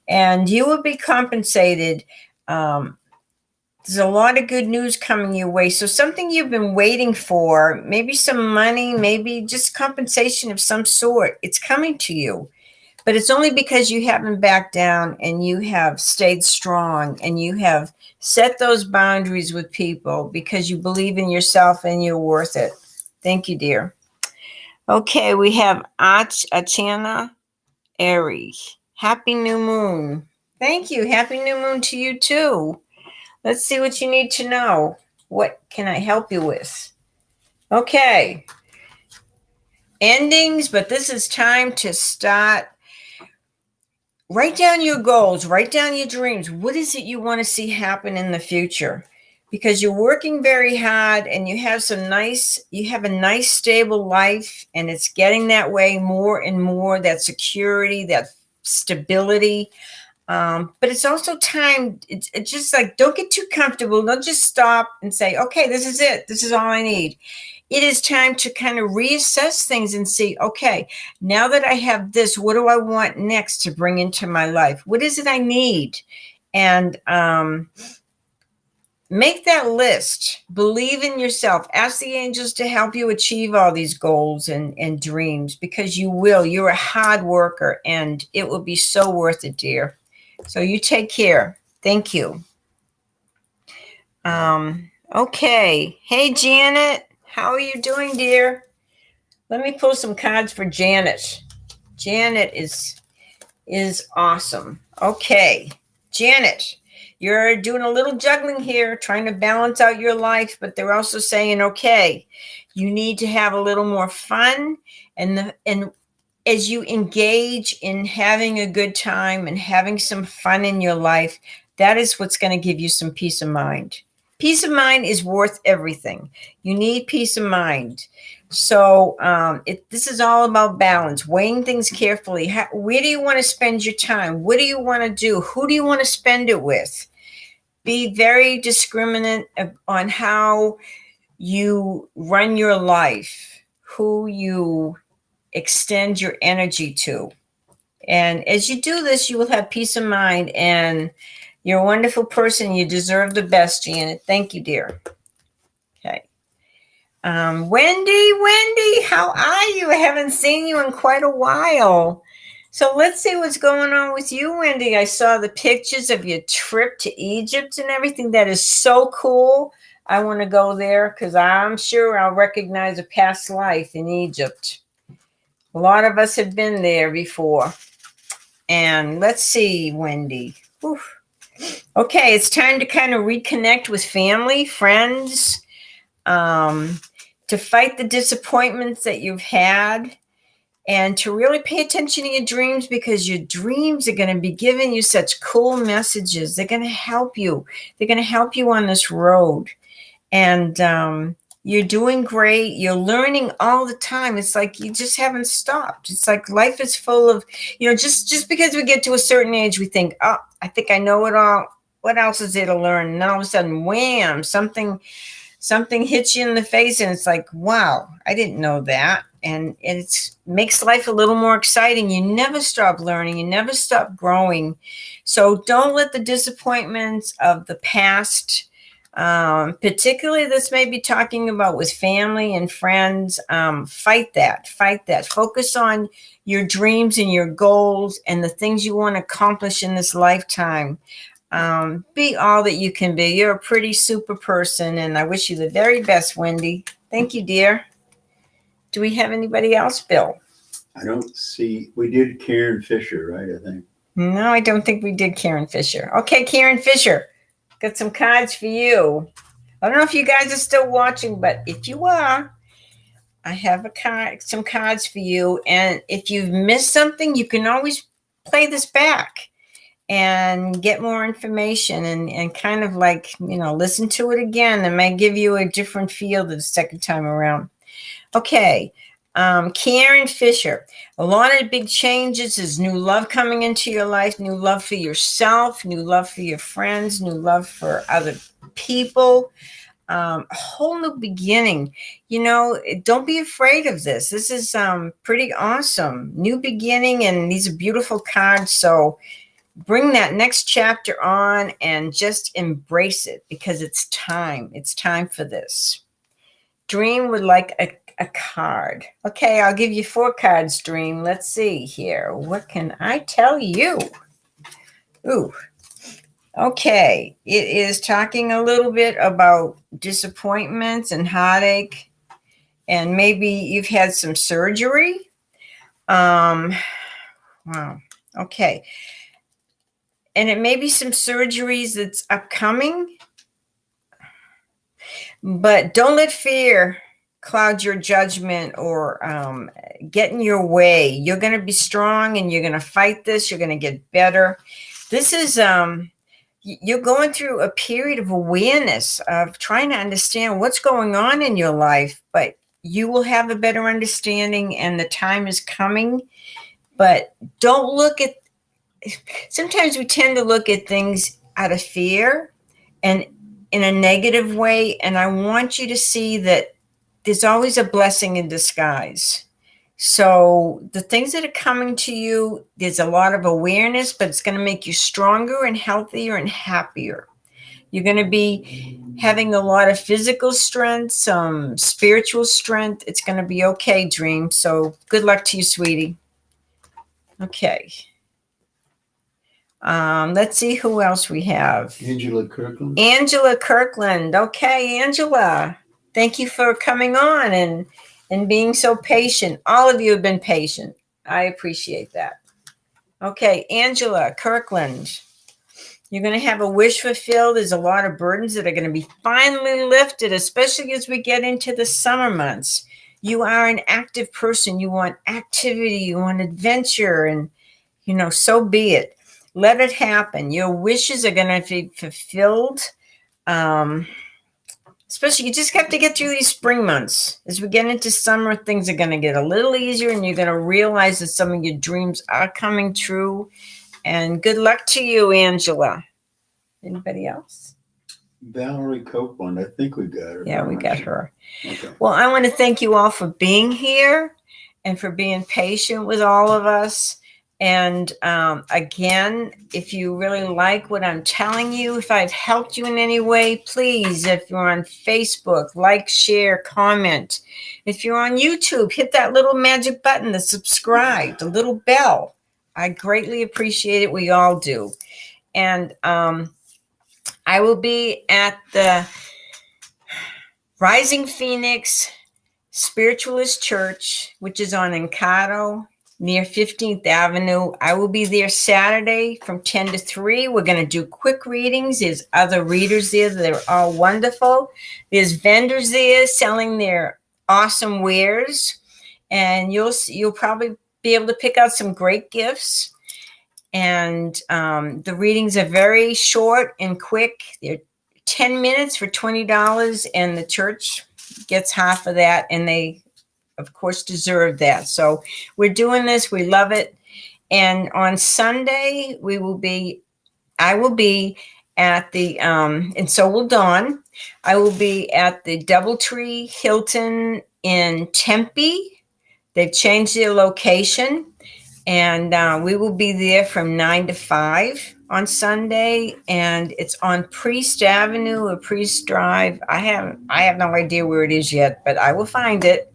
and you will be compensated. There's a lot of good news coming your way. So something you've been waiting for, maybe some money, maybe just compensation of some sort, it's coming to you. But it's only because you haven't backed down and you have stayed strong and you have set those boundaries with people because you believe in yourself and you're worth it. Thank you, dear. Okay, we have Achana Eri. Happy New Moon. Thank you. Happy New Moon to you, too. Let's see what you need to know. What can I help you with? Okay. Endings, but this is time to start. Write down your goals. Write down your dreams. What is it you want to see happen in the future? Because you're working very hard and you have a nice stable life, and it's getting that way more and more, that security, that stability. But it's also time. It's just like, don't get too comfortable. Don't just stop and say, okay, this is it. This is all I need. It is time to kind of reassess things and see, okay, now that I have this, what do I want next to bring into my life? What is it I need? And make that list. Believe in yourself. Ask the angels to help you achieve all these goals and dreams, because you will. You're a hard worker, and it will be so worth it, dear. So you take care. Thank you. Okay. Hey, Janet. How are you doing, dear? Let me pull some cards for Janet. Janet is awesome. Okay. Janet, you're doing a little juggling here, trying to balance out your life, but they're also saying, okay, you need to have a little more fun, and as you engage in having a good time and having some fun in your life, that is what's going to give you some peace of mind. Peace of mind is worth everything. You need peace of mind. So this is all about balance, weighing things carefully. Where do you want to spend your time? What do you want to do? Who do you want to spend it with? Be very discriminate on how you run your life, who you extend your energy to. And as you do this, you will have peace of mind, and you're a wonderful person. You deserve the best, Janet. Thank you, dear. Okay. Wendy, how are you? I haven't seen you in quite a while. So let's see what's going on with you, Wendy. I saw the pictures of your trip to Egypt and everything. That is so cool. I want to go there because I'm sure I'll recognize a past life in Egypt. A lot of us have been there before. And let's see, Wendy. Whew. Okay, it's time to kind of reconnect with family, friends, to fight the disappointments that you've had, and to really pay attention to your dreams, because your dreams are going to be giving you such cool messages. They're going to help you. They're going to help you on this road. And you're doing great. You're learning all the time. It's like you just haven't stopped. It's like life is full of, just because we get to a certain age, we think, oh, I think I know it all. what else is there to learn? And then all of a sudden, wham, something hits you in the face, and it's like, wow, I didn't know that. And it makes life a little more exciting. You never stop learning. You never stop growing. So don't let the disappointments of the past, particularly this may be talking about with family and friends, fight that. Focus on your dreams and your goals and the things you want to accomplish in this lifetime. Be all that you can be. You're a pretty super person, and I wish you the very best, Wendy. Thank you, dear. Do we have anybody else, Bill? I don't see. We did Karen Fisher, right? I think. No, I don't think we did Karen Fisher. Okay, Karen Fisher, got some cards for you. I don't know if you guys are still watching, but if you are, I have some cards for you. And if you've missed something, you can always play this back and get more information and kind of like, listen to it again. It might give you a different feel the second time around. Okay. Karen Fisher, a lot of big changes. There's new love coming into your life, new love for yourself, new love for your friends, new love for other people, a whole new beginning. Don't be afraid of this. This is pretty awesome. New beginning, and these are beautiful cards. So bring that next chapter on and just embrace it, because it's time. It's time for this. Dream would like a card. Okay, I'll give you 4 cards, Dream. Let's see here. What can I tell you? Ooh. Okay, it is talking a little bit about disappointments and heartache, and maybe you've had some surgery. Wow. Okay. And it may be some surgeries that's upcoming, but don't let fear cloud your judgment or get in your way. You're going to be strong, and you're going to fight this. You're going to get better. This is, you're going through a period of awareness of trying to understand what's going on in your life, but you will have a better understanding, and the time is coming. But don't look at, sometimes we tend to look at things out of fear and in a negative way. And I want you to see that there's always a blessing in disguise. So the things that are coming to you, there's a lot of awareness, but it's going to make you stronger and healthier and happier. You're going to be having a lot of physical strength, some spiritual strength. It's going to be okay, Dream. So good luck to you, sweetie. Okay. Let's see who else we have. Angela Kirkland. Angela Kirkland. Okay, Angela. Thank you for coming on and being so patient. All of you have been patient. I appreciate that. Okay, Angela Kirkland. You're going to have a wish fulfilled. There's a lot of burdens that are going to be finally lifted, especially as we get into the summer months. You are an active person. You want activity. You want adventure. And, so be it. Let it happen. Your wishes are going to be fulfilled. Especially, you just have to get through these spring months. As we get into summer, things are going to get a little easier, and you're going to realize that some of your dreams are coming true. And good luck to you, Angela. Anybody else? Valerie Copeland. I think we got her. Yeah, we got her. Okay. Well, I want to thank you all for being here and for being patient with all of us. And again, if you really like what I'm telling you, if I've helped you in any way, please, if you're on Facebook, like, share, comment. If you're on YouTube, hit that little magic button to subscribe, the little bell. I greatly appreciate it. We all do. And I will be at the Rising Phoenix Spiritualist Church, which is on Encado near 15th Avenue. I will be there Saturday from 10 to 3. We're going to do quick readings. There's other readers there. They're all wonderful. There's vendors there selling their awesome wares. And you'll probably be able to pick out some great gifts. And the readings are very short and quick. They're 10 minutes for $20, and the church gets half of that, and they, of course, deserve that. So we're doing this. We love it. And on Sunday, I will be at the and so will Dawn. I will be at the Doubletree Hilton in Tempe. They've changed their location, and we will be there from 9 to 5 on Sunday, and it's on Priest Avenue or Priest Drive. I have no idea where it is yet, but I will find it,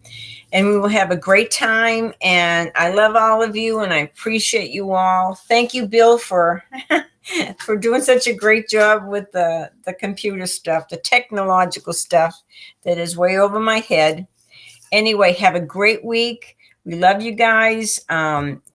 and we will have a great time. And I love all of you, and I appreciate you all. Thank you, Bill, for for doing such a great job with the computer stuff, the technological stuff that is way over my head. Anyway, have a great week. We love you guys.